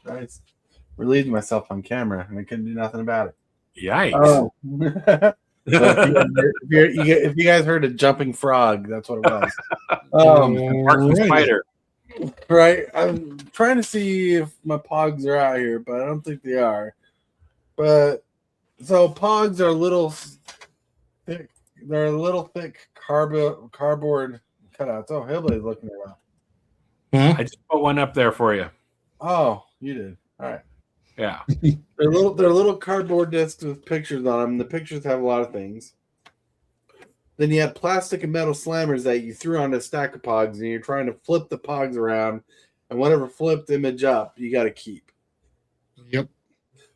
relieved myself on camera and I couldn't do nothing about it. Yikes. If you guys heard a jumping frog, that's what it was. Marking spider. Right. I'm trying to see if my Pogs are out here, but I don't think they are. But so Pogs are little thick. They're little thick cardboard cutouts. Oh, Hillbilly's looking it up. I just put one up there for you. Oh, you did. All right. Yeah. They're little cardboard discs with pictures on them. The pictures have a lot of things. Then you had plastic and metal slammers that you threw on a stack of Pogs, and you're trying to flip the Pogs around, and whatever flipped image up, you got to keep. Yep.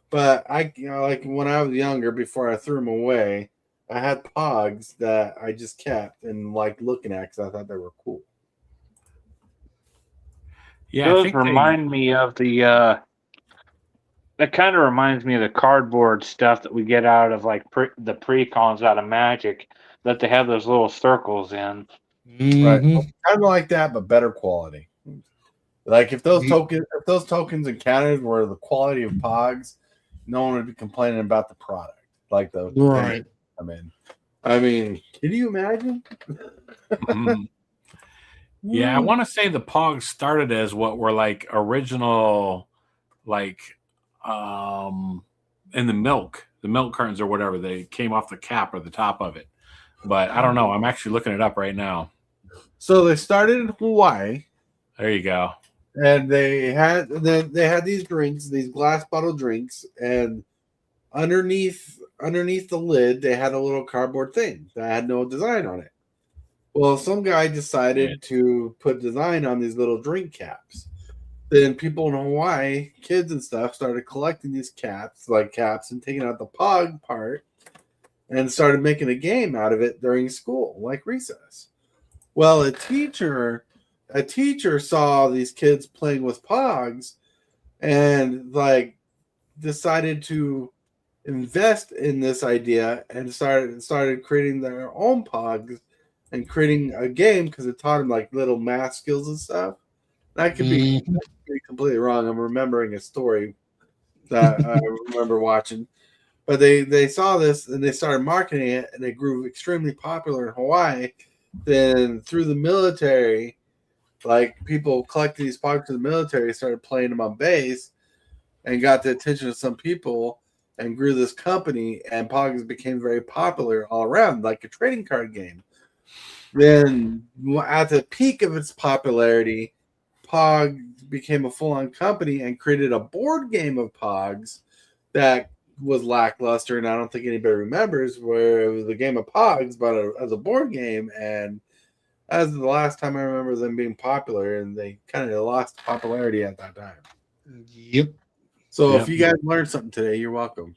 But like when I was younger, before I threw them away, I had Pogs that I just kept and liked looking at because I thought they were cool. Yeah. I Those think remind me of the. That kind of reminds me of the cardboard stuff that we get out of like the pre-cons out of Magic, that they have those little circles in. Right. Mhm. Kind of like that, but better quality. Like if those tokens and counters were the quality of Pogs, no one would be complaining about the product. Like the Right. I mean, can you imagine? Mhm. Yeah, I want to say the Pogs started as what were like original, like in the milk cartons or whatever. They came off the cap or the top of it. But I don't know. I'm actually looking it up right now. So they started in Hawaii, There you go. and they had these drinks, these glass bottle drinks, and underneath the lid they had a little cardboard thing that had no design on it. Well, some guy decided to put design on these little drink caps. Then people in Hawaii, kids and stuff, started collecting these caps and taking out the Pog part and started making a game out of it during school, like recess. Well, a teacher saw these kids playing with Pogs and like decided to invest in this idea and started creating their own Pogs and creating a game because it taught them like little math skills and stuff. That could be completely wrong. I'm remembering a story that I remember watching. But they saw this and they started marketing it, and it grew extremely popular in Hawaii. Then through the military, like people collected these Pogs for the military, started playing them on base, and got the attention of some people, and grew this company. And Pogs became very popular all around, like a trading card game. Then at the peak of its popularity, Pog became a full-on company and created a board game of Pogs that was lackluster, and I don't think anybody remembers, where it was a game of Pogs, but as a board game. And as the last time I remember them being popular, and they kind of lost popularity at that time. Yep. So Yep. if you guys learned something today, you're welcome.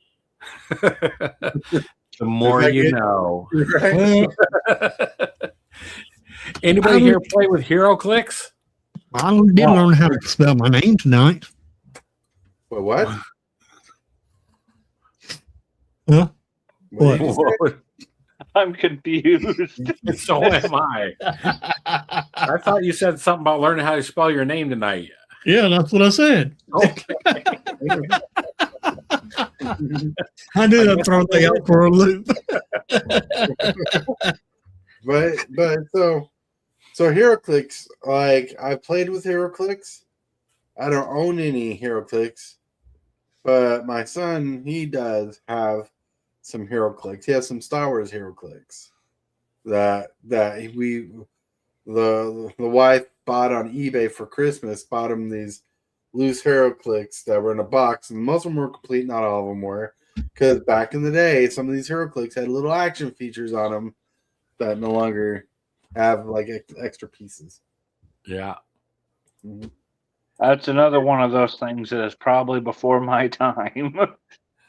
The more Is that you good? know. Right? Well, Anybody here play with Hero Clicks? I did learn how to spell my name tonight. But what? Huh? What did you say? I'm confused. So am I. I thought you said something about learning how to spell your name tonight. Yeah, that's what I said. Okay. I knew that throw they out for a loop. But so HeroClix, like I played with HeroClix. I don't own any HeroClix. But my son, he does have some hero clicks. He has some Star Wars hero clicks that the wife bought on eBay for Christmas. Bought him these loose hero clicks that were in a box, and most of them were complete. Not all of them were, because back in the day, some of these hero clicks had little action features on them that no longer have like extra pieces. Yeah. Mm-hmm. That's another one of those things that is probably before my time. What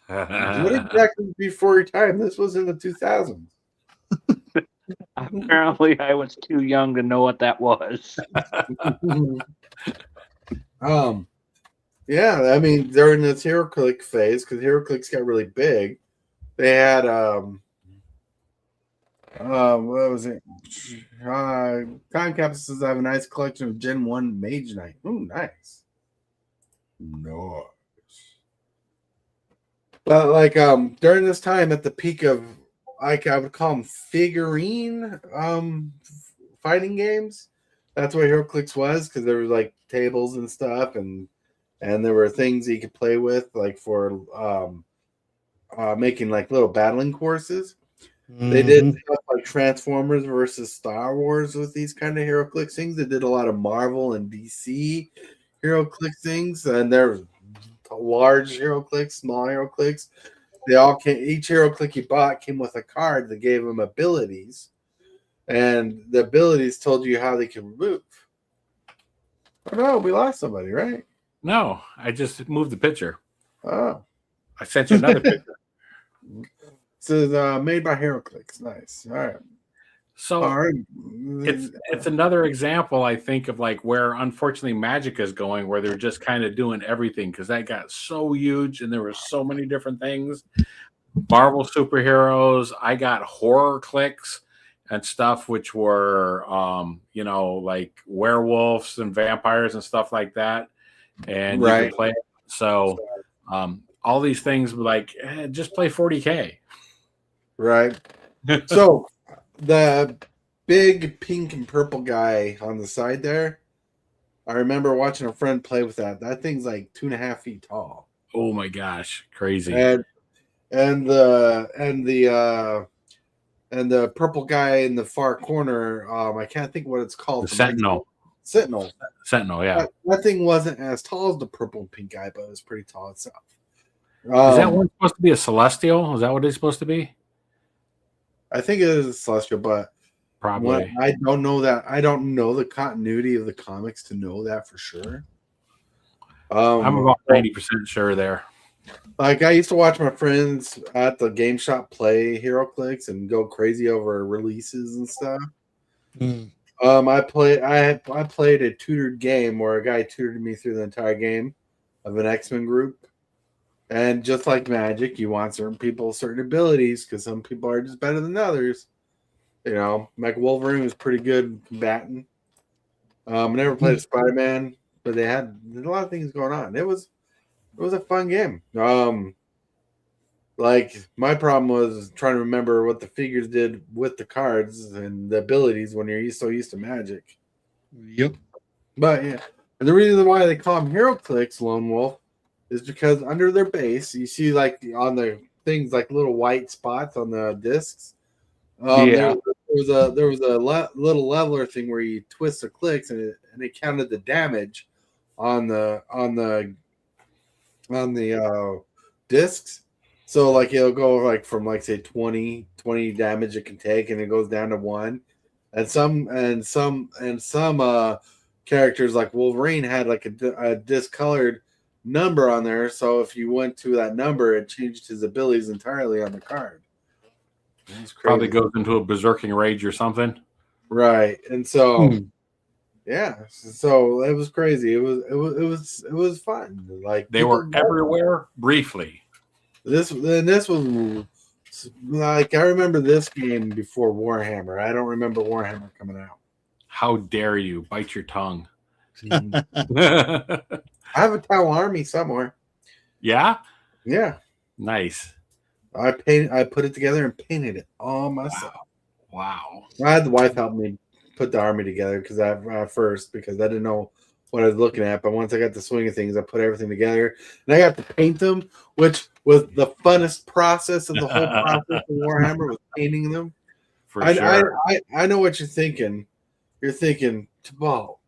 exactly before your time? This was in the 2000s. Apparently, I was too young to know what that was. Yeah, I mean, during this hero click phase, because hero clicks got really big, they had what was it? Time capsules have a nice collection of Gen 1 Mage Knight. Ooh, nice. Nice. But like during this time at the peak of, like, I would call them figurine fighting games. That's what HeroClix was, because there was like tables and stuff, and there were things that you could play with, like for making like little battling courses. They did stuff like Transformers versus Star Wars with these kind of HeroClix things. They did a lot of Marvel and DC HeroClix things, and there large HeroClix, small HeroClix. They all came. Each HeroClix you bought came with a card that gave them abilities, and the abilities told you how they could move. Oh no, we lost somebody, right? No, I just moved the picture. Oh, I sent you another picture. this is made by HeroClix. Nice. All right. So All right. it's another example, I think, of like where unfortunately Magic is going, where they're just kind of doing everything, because that got so huge and there were so many different things. Marvel superheroes. I got horror clicks and stuff, which were like werewolves and vampires and stuff like that, and you Right. can play it. So all these things were like, just play 40K. Right. So the big pink and purple guy on the side there, I remember watching a friend play with that. That thing's like 2.5 feet tall. Oh my gosh, crazy. And the purple guy in the far corner, I can't think what it's called. The Sentinel. Sentinel, yeah. That thing wasn't as tall as the purple and pink guy, but it was pretty tall itself. Is that one supposed to be a celestial? Is that what it's supposed to be? I think it is a celestial, but probably. I don't know that. I don't know the continuity of the comics to know that for sure. I'm about 90% sure there. Like, I used to watch my friends at the game shop play HeroClix and go crazy over releases and stuff. I played a tutored game where a guy tutored me through the entire game of an X-Men group. And just like Magic, you want certain people certain abilities, because some people are just better than others. You know, like Wolverine was pretty good combatant. I never played a Spider-Man, but there's a lot of things going on. It was a fun game. Like, my problem was trying to remember what the figures did with the cards and the abilities when you're so used to Magic. Yep. But yeah, and the reason why they call them HeroClix, Lone Wolf, is because under their base, you see like on the things like little white spots on the discs. There was a little leveler thing where you twist the clicks and it counted the damage on the discs. So like it'll go like from like say 20 damage it can take, and it goes down to 1. And some characters like Wolverine had like a discolored number on there, so if you went to that number, it changed his abilities entirely on the card. Probably goes into a berserking rage or something. Right. And so yeah, so it was crazy. It was fun. Like, they were everywhere briefly. This was like, I remember this game before Warhammer. I don't remember Warhammer coming out. How dare you bite your tongue? I have a Tau army somewhere. Yeah? Yeah. Nice. I put it together and painted it all myself. Wow. I had the wife help me put the army together because I didn't know what I was looking at. But once I got the swing of things, I put everything together, and I got to paint them, which was the funnest process of the whole process of Warhammer was painting them. For I, sure. I know what you're thinking. You're thinking, Tabal,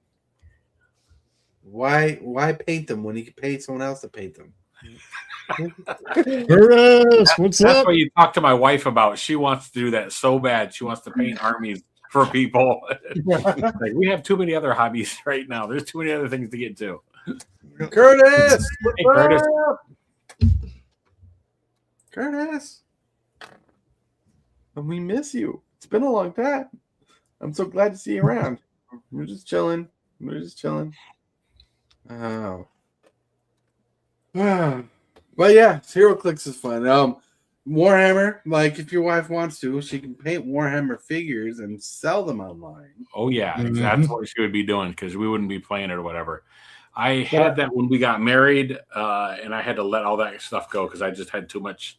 why paint them when you can pay someone else to paint them? Curtis, what's That's up? what you talk to my wife about. She wants to do that so bad. She wants to paint armies for people. Like, we have too many other hobbies right now. There's too many other things to get to. Curtis, Hey, Curtis. Curtis, we miss you. It's been a long time. I'm so glad to see you around. We're just chilling. Oh. But yeah, HeroClix is fun. Warhammer, like if your wife wants to, she can paint Warhammer figures and sell them online. Oh yeah, Mhm. that's what she would be doing because we wouldn't be playing it or whatever. I had that when we got married, and I had to let all that stuff go because I just had too much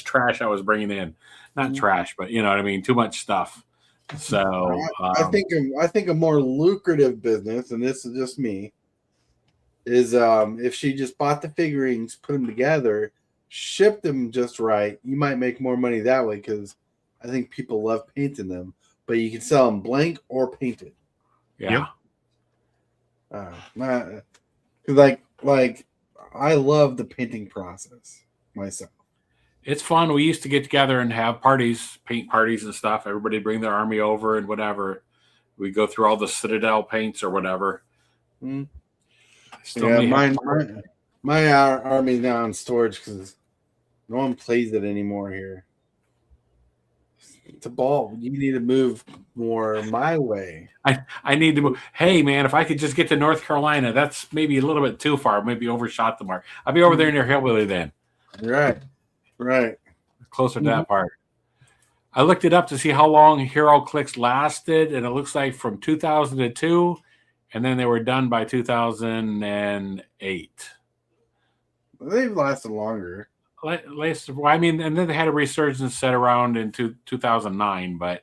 trash I was bringing in. Not trash, but you know what I mean. Too much stuff. So I think a more lucrative business, and this is just me, is if she just bought the figurines, put them together, shipped them just right, you might make more money that way because I think people love painting them. But you can sell them blank or painted. yeah. Like I love the painting process myself. It's fun. We used to get together and have parties, paint parties and stuff. Everybody bring their army over and whatever. We go through all the Citadel paints or whatever. Yeah, my army's now in storage because no one plays it anymore here. It's a ball. You need to move more my way. I need to move. Hey, man, if I could just get to North Carolina, that's maybe a little bit too far. Maybe overshot the mark. I'll be over there near Hillbilly then. Right. Closer to that part. I looked it up to see how long HeroClix lasted, and it looks like from 2002, and then they were done by 2008. They've lasted longer. I mean, and then they had a resurgence set around in 2009, but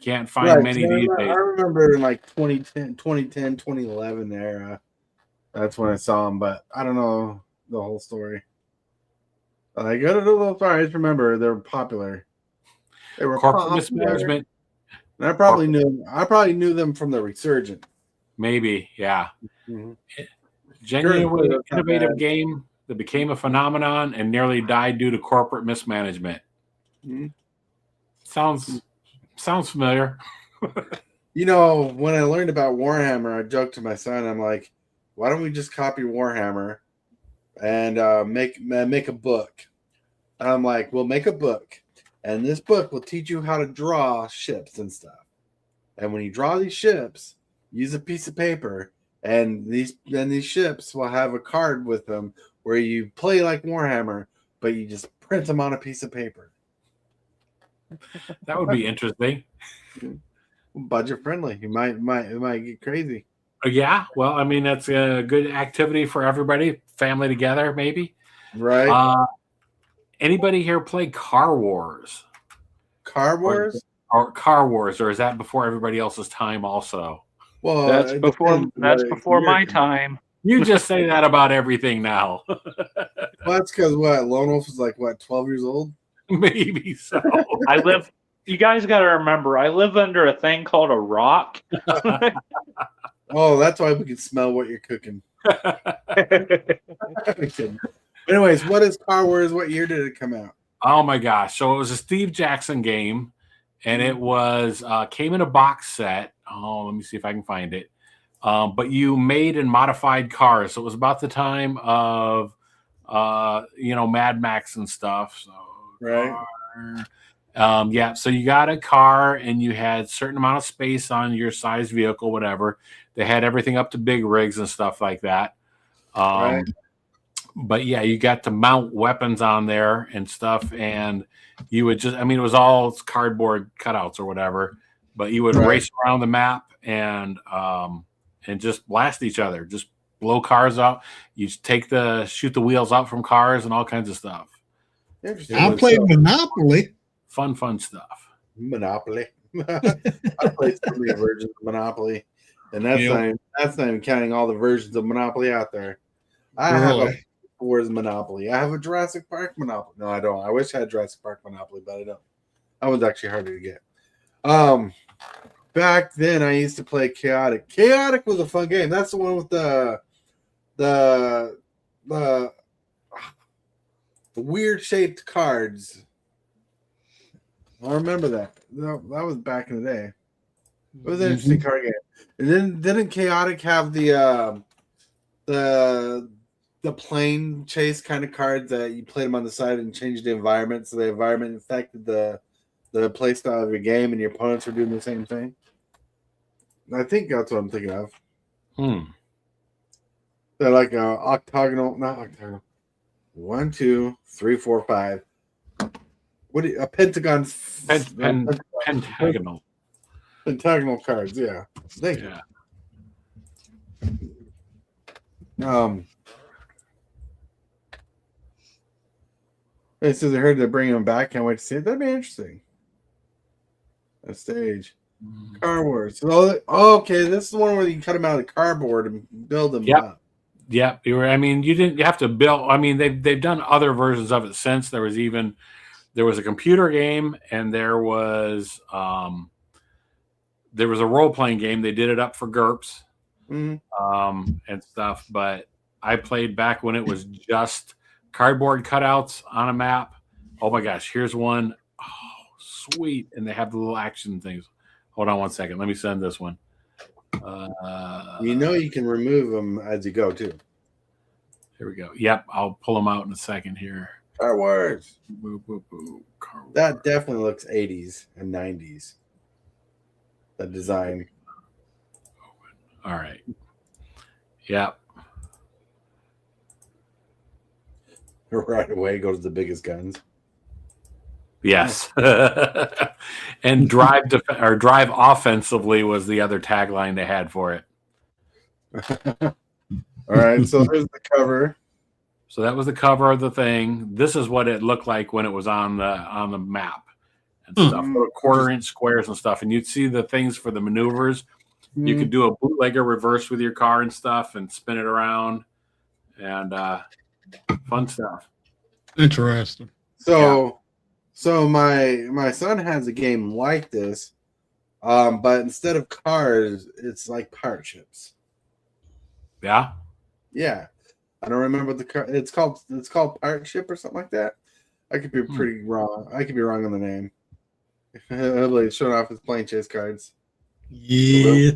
can't find many these days. I remember in like 2010, 2011 there. That's when I saw them, but I don't know the whole story. I got a little story. I just remember they were popular. They were Corporate mismanagement. And I probably knew them from the resurgence. Maybe, yeah. Mm-hmm. Genuinely innovative game that became a phenomenon and nearly died due to corporate mismanagement. Mm-hmm. Sounds familiar. You know, when I learned about Warhammer, I joked to my son, I'm like, why don't we just copy Warhammer and make a book? And I'm like, we'll make a book, and this book will teach you how to draw ships and stuff. And when you draw these ships, use a piece of paper, and these ships will have a card with them where you play like Warhammer, but you just print them on a piece of paper. That would be interesting. Budget friendly. You might get crazy. Yeah, well, I mean, that's a good activity for everybody, family together, maybe. Right. Anybody here play Car Wars? Car Wars? Or Car Wars, or is that before everybody else's time also? Well, That's before my time. You just say that about everything now. Well, that's because Lone Wolf is like 12 years old? Maybe so. You guys got to remember, I live under a thing called a rock. Oh, that's why we can smell what you're cooking. Anyways, what is Car Wars? What year did it come out? Oh my gosh! So it was a Steve Jackson game, and it was came in a box set. Oh, let me see if I can find it. But you made and modified cars. So it was about the time of Mad Max and stuff. So right. Yeah, so you got a car and you had a certain amount of space on your size vehicle, whatever. They had everything up to big rigs and stuff like that. Right. But yeah, you got to mount weapons on there and stuff. And you would it was all cardboard cutouts or whatever, but you would race around the map and just blast each other, just blow cars out. You shoot the wheels out from cars and all kinds of stuff. I played Monopoly. Fun stuff. Monopoly. I played some of the versions of Monopoly. and that's Yep. not even counting all the versions of Monopoly out there. I have a Really? Wars Monopoly. I have a Jurassic Park Monopoly. No, I don't. I wish I had Jurassic Park Monopoly, but I don't. That one's actually harder to get. Back then I used to play Chaotic. Chaotic was a fun game. That's the one with the weird shaped cards. I remember that. That was back in the day. It was an interesting card game. And then didn't Chaotic have the plane chase kind of cards that you played them on the side and changed the environment, so the environment affected the play style of your game, and your opponents were doing the same thing? I think that's what I'm thinking of. They're like octagonal, not octagonal. 1, 2, 3, 4, 5. A pentagon? Pentagonal. Pentagonal cards, yeah. Thank you. It says I heard they're bringing them back. Can't wait to see it. That'd be interesting. A stage. Car Wars. So, okay, this is the one where you cut them out of cardboard and build them up. Yep. You have to build. I mean, they've done other versions of it since. There was a computer game, and there was a role playing game. They did it up for GURPS and stuff. But I played back when it was just cardboard cutouts on a map. Oh my gosh, here's one. Oh, sweet. And they have the little action things. Hold on one second. Let me send this one. You can remove them as you go too. Here we go. Yep, I'll pull them out in a second here. Car Wars. Boo, boo, boo. Car Wars. That definitely looks 80s and 90s. The design. All right. Yep. Right away goes the biggest guns. Yes. And drive offensively was the other tagline they had for it. All right, so there's the cover. So that was the cover of the thing. This is what it looked like when it was on the map and stuff. Little 1/4-inch squares and stuff. And you'd see the things for the maneuvers. You could do a bootlegger reverse with your car and stuff and spin it around. And fun stuff. Interesting. So my son has a game like this, but instead of cars, it's like pirate ships. Yeah. Yeah, I don't remember the car. It's called Pirate Ship or something like that. I could be pretty wrong. I could be wrong on the name. He's showing off his plane chase cards. Yeah.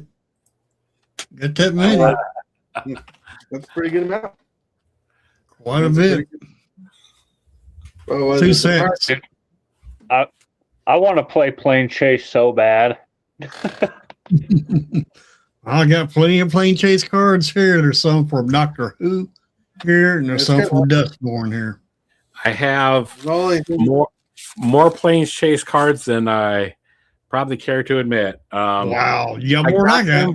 Got that many. That's a pretty good amount. Quite a bit. Well, 2 cents. I want to play plane chase so bad. I got plenty of plane chase cards here. There's some from Doctor Who here, and there's some from Dustborn here. I have more planes chase cards than I probably care to admit. Wow, yeah, more than I got.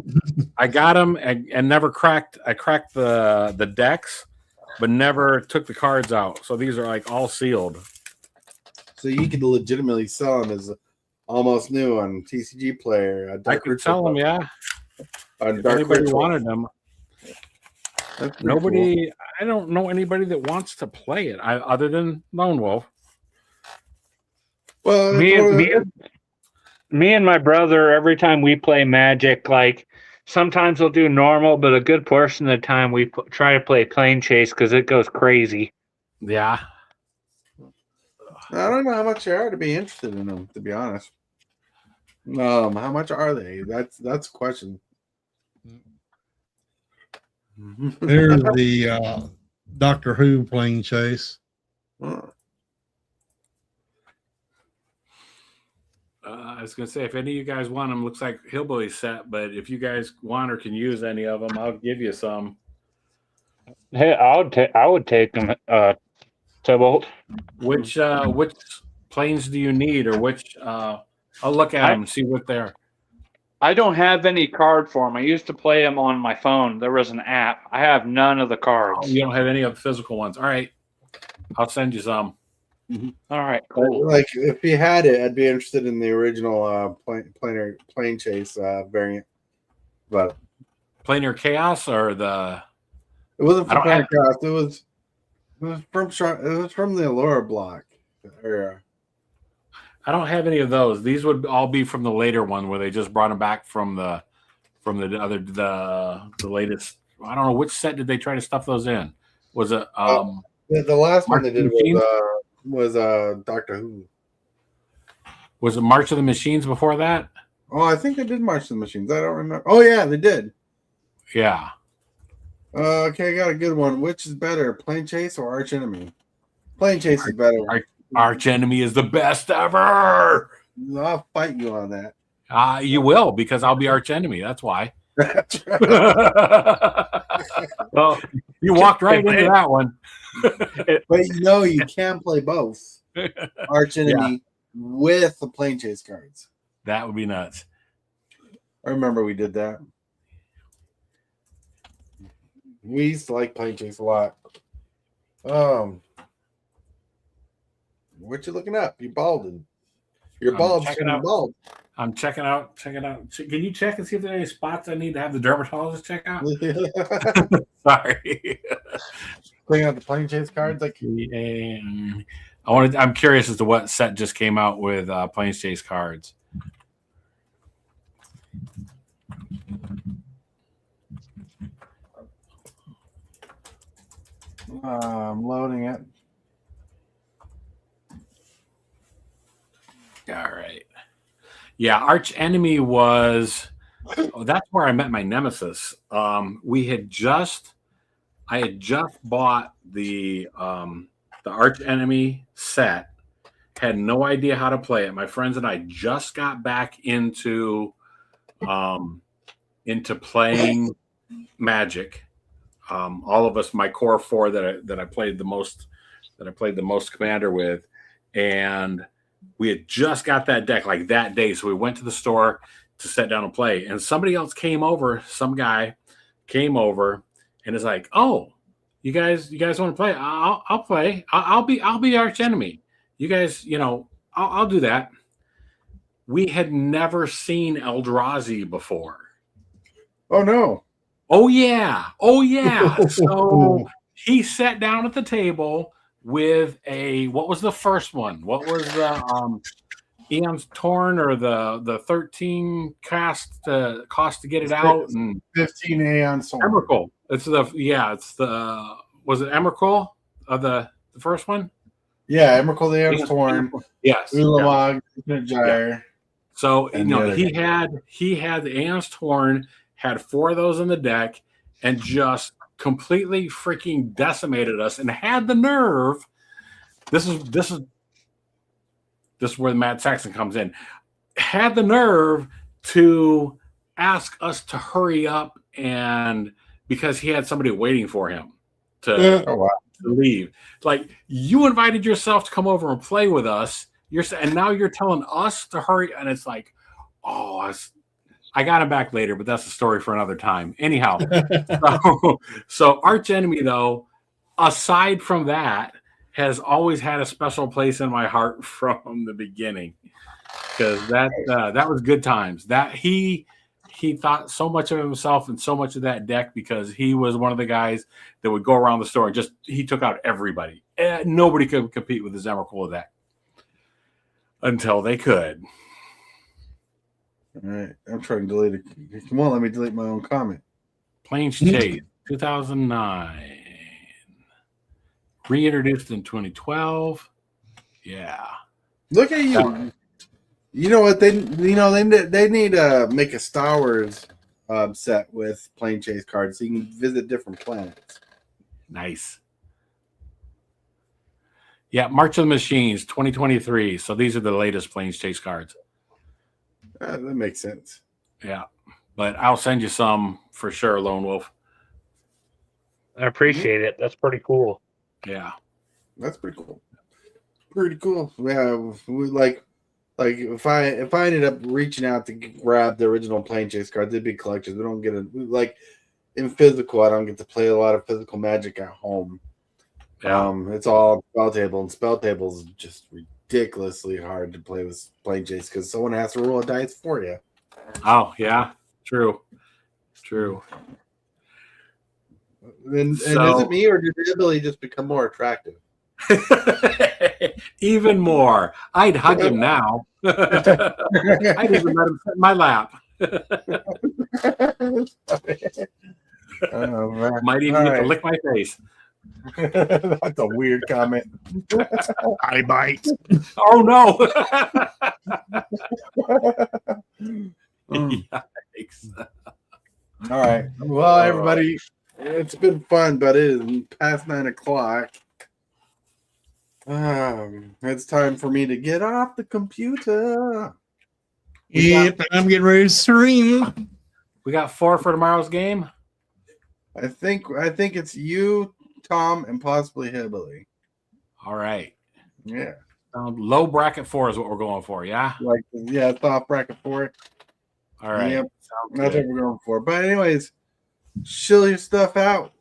I got them and never cracked. I cracked the decks, but never took the cards out. So these are like all sealed. So you could legitimately sell them as almost new on TCG Player. I could sell them, yeah. If anybody wanted them. Nobody. Cool. I don't know anybody that wants to play it other than Lone Wolf. Well, me and my brother, every time we play Magic, like sometimes we'll do normal, but a good portion of the time we try to play plane chase because it goes crazy. Yeah. I don't know how much they are to be interested in them, to be honest. How much are they? That's a question. There's the Doctor Who plane chase. I was gonna say, if any of you guys want them, looks like Hillbilly set. But if you guys want or can use any of them, I'll give you some. Hey, I would take them. Tybalt. Which planes do you need, or which? I'll look at them and see what they're. I don't have any card for them. I used to play them on my phone. There was an app. I have none of the cards. Oh, you don't have any of the physical ones. All right, I'll send you some. All right, cool. Like if you had it, I'd be interested in the original plane chase variant, but Planar Chaos or the? It wasn't I from don't have- Planet Chaos. It was from the Allura block era. I don't have any of those. These would all be from the later one where they just brought them back from the latest. I don't know which set did they try to stuff those in. Was it The last one March they did Machines? was Doctor Who. Was it March of the Machines before that? Oh, I think they did March of the Machines. I don't remember. Oh yeah, they did. Yeah. Okay, I got a good one. Which is better, Plane Chase or Arch Enemy? Plane Chase is better. Arch Enemy is the best ever. I'll fight you on that. You will, because I'll be Arch Enemy. That's why. That's right. Well, You walked right into that one. But you can play both Arch Enemy with the Plane Chase cards. That would be nuts. I remember we did that. We used to like Plane Chase a lot. What you looking up? You balding. You're I'm bald. checking You're out. bald. I'm checking out. Can you check and see if there are any spots I need to have the dermatologist check out? Sorry. Clean out the Plane Chase cards. Like I'm curious as to what set just came out with Planes Chase cards. I'm loading it. All right. Yeah, Arch Enemy was. That's where I met my nemesis. I had just bought the Arch Enemy set. Had no idea how to play it. My friends and I just got back into playing Magic. All of us, my core four that I played the most Commander with, and we had just got that deck like that day. So we went to the store to sit down and play, and somebody else came over. Some guy came over and is like, "Oh, you guys want to play? I'll play. I'll be Arch Enemy. You guys, I'll do that." We had never seen Eldrazi before. Oh no. Oh yeah. So he sat down at the table with what was the first one? What was the Eon's Torn or the 13 cost to get it out, and 15 Aeon Soul. Emrakul. Was it Emrakul of the first one? Yeah, Emrakul the Aeon's Torn. Yes. Ulamog, Gyre. So And he had the Aeon's Torn, had 4 of those in the deck, and just completely freaking decimated us, and had the nerve. This is where Matt Saxon comes in. Had the nerve to ask us to hurry up, and because he had somebody waiting for him to leave. Like, you invited yourself to come over and play with us. And now you're telling us to hurry, and it's like, I got him back later, but that's a story for another time. Anyhow, so Arch Enemy, though, aside from that, has always had a special place in my heart from the beginning, because that was good times. That he thought so much of himself and so much of that deck, because he was one of the guys that would go around the store and he took out everybody. Nobody could compete with his Emrakul deck until they could. All right, I'm trying to delete it. Come on, let me delete my own comment. Planes Chase, 2009. Reintroduced in 2012. Yeah. Look at you. You know what they need to make a Star Wars set with Plane Chase cards so you can visit different planets. Nice. Yeah, March of the Machines, 2023. So these are the latest Planes Chase cards. That makes sense. Yeah, but I'll send you some for sure, Lone Wolf. I appreciate it. That's pretty cool. Yeah, that's pretty cool. Pretty cool. Yeah, we like if I ended up reaching out to grab the original Plane Chase cards, they'd be collectors. We don't get in physical. I don't get to play a lot of physical Magic at home. Yeah. It's all spell table, and spell tables just ridiculously hard to play with Plane Chase because someone has to roll a dice for you. Oh yeah, true. True. And is So- it me or did Hillbilly just become more attractive? Even more. I'd hug him now. I'd even let him sit in my lap. Oh, man. Might even All get to right. lick my face. That's a weird comment. I bite. Oh no. Mm. Yikes. All right. Well, everybody, it's been fun, but it is past 9 o'clock. It's time for me to get off the computer. Yep, I'm getting ready to stream. We got 4 for tomorrow's game. I think it's you, Tom, and possibly Hillbilly. All right. Yeah. Low bracket 4 is what we're going for, yeah? It's off bracket 4. All right. Yep. Sounds That's good. what we're going for. But anyways, chill your stuff out.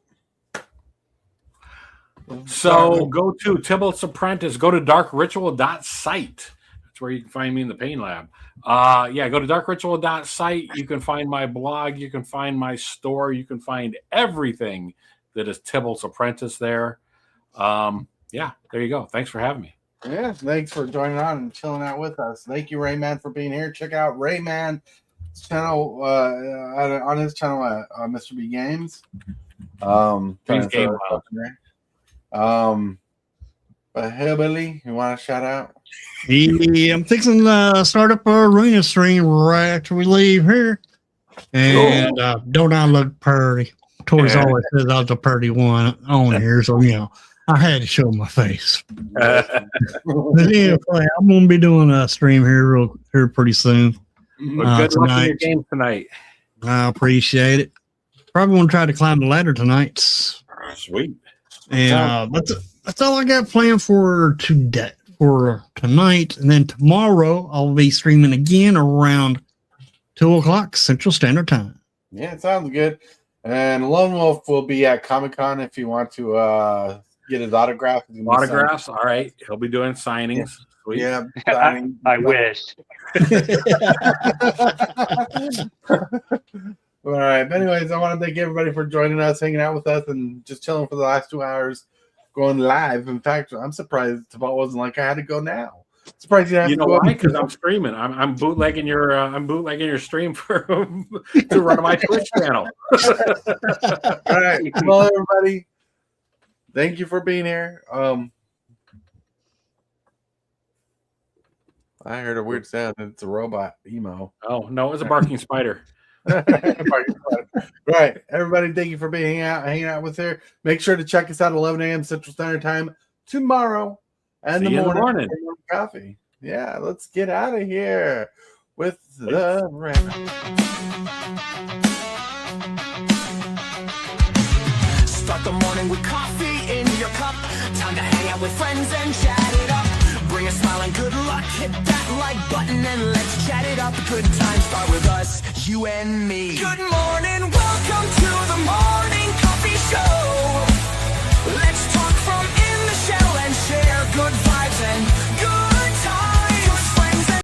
So go to Tibblett's Apprentice. Go to darkritual.site. That's where you can find me in the Pain Lab. Go to darkritual.site. You can find my blog. You can find my store. You can find everything that is Tibblett's Apprentice there. There you go. Thanks for having me. Yeah, thanks for joining on and chilling out with us. Thank you, Rayman, for being here. Check out Rayman's channel on his channel at Mr. B Games. Please game But Hillbilly, you want to shout out? Yeah, I'm fixing to start up our arena stream right after we leave here. And don't I look pretty? Tori's always says I was a pretty one on here, so I had to show my face. But anyway, I'm gonna be doing a stream here pretty soon. Well, good luck in your tonight. game tonight. I appreciate it. Probably gonna try to climb the ladder tonight. Sweet. And that's all I got planned for today, for tonight. And then tomorrow I'll be streaming again around 2:00 Central Standard Time. Yeah, it sounds good. And Lone Wolf will be at Comic-Con if you want to get his autograph. Autographs. All right. He'll be doing signings. Sweet. Yeah, signing. I wish. All right. But anyways, I want to thank everybody for joining us, hanging out with us, and just chilling for the last 2 hours, going live. In fact, I'm surprised Tabal wasn't like, I had to go now. Surprised you have You to know go. why? Because I'm streaming. I'm bootlegging your stream for to run my Twitch channel. All right. Well, everybody, thank you for being here. I heard a weird sound. It's a robot emo. Oh no, it was a barking spider. Right. Everybody, thank you for being hanging out with her. Make sure to check us out at 11 a.m. Central Standard Time tomorrow and See the you in the morning. morning. Coffee. Yeah, let's get out of here with the rap. Start the morning with coffee in your cup. Time to hang out with friends and chat it up. Bring a smile and good luck. Hit that like button and let's chat it up. Good times start with us, you and me. Good morning, welcome to the morning.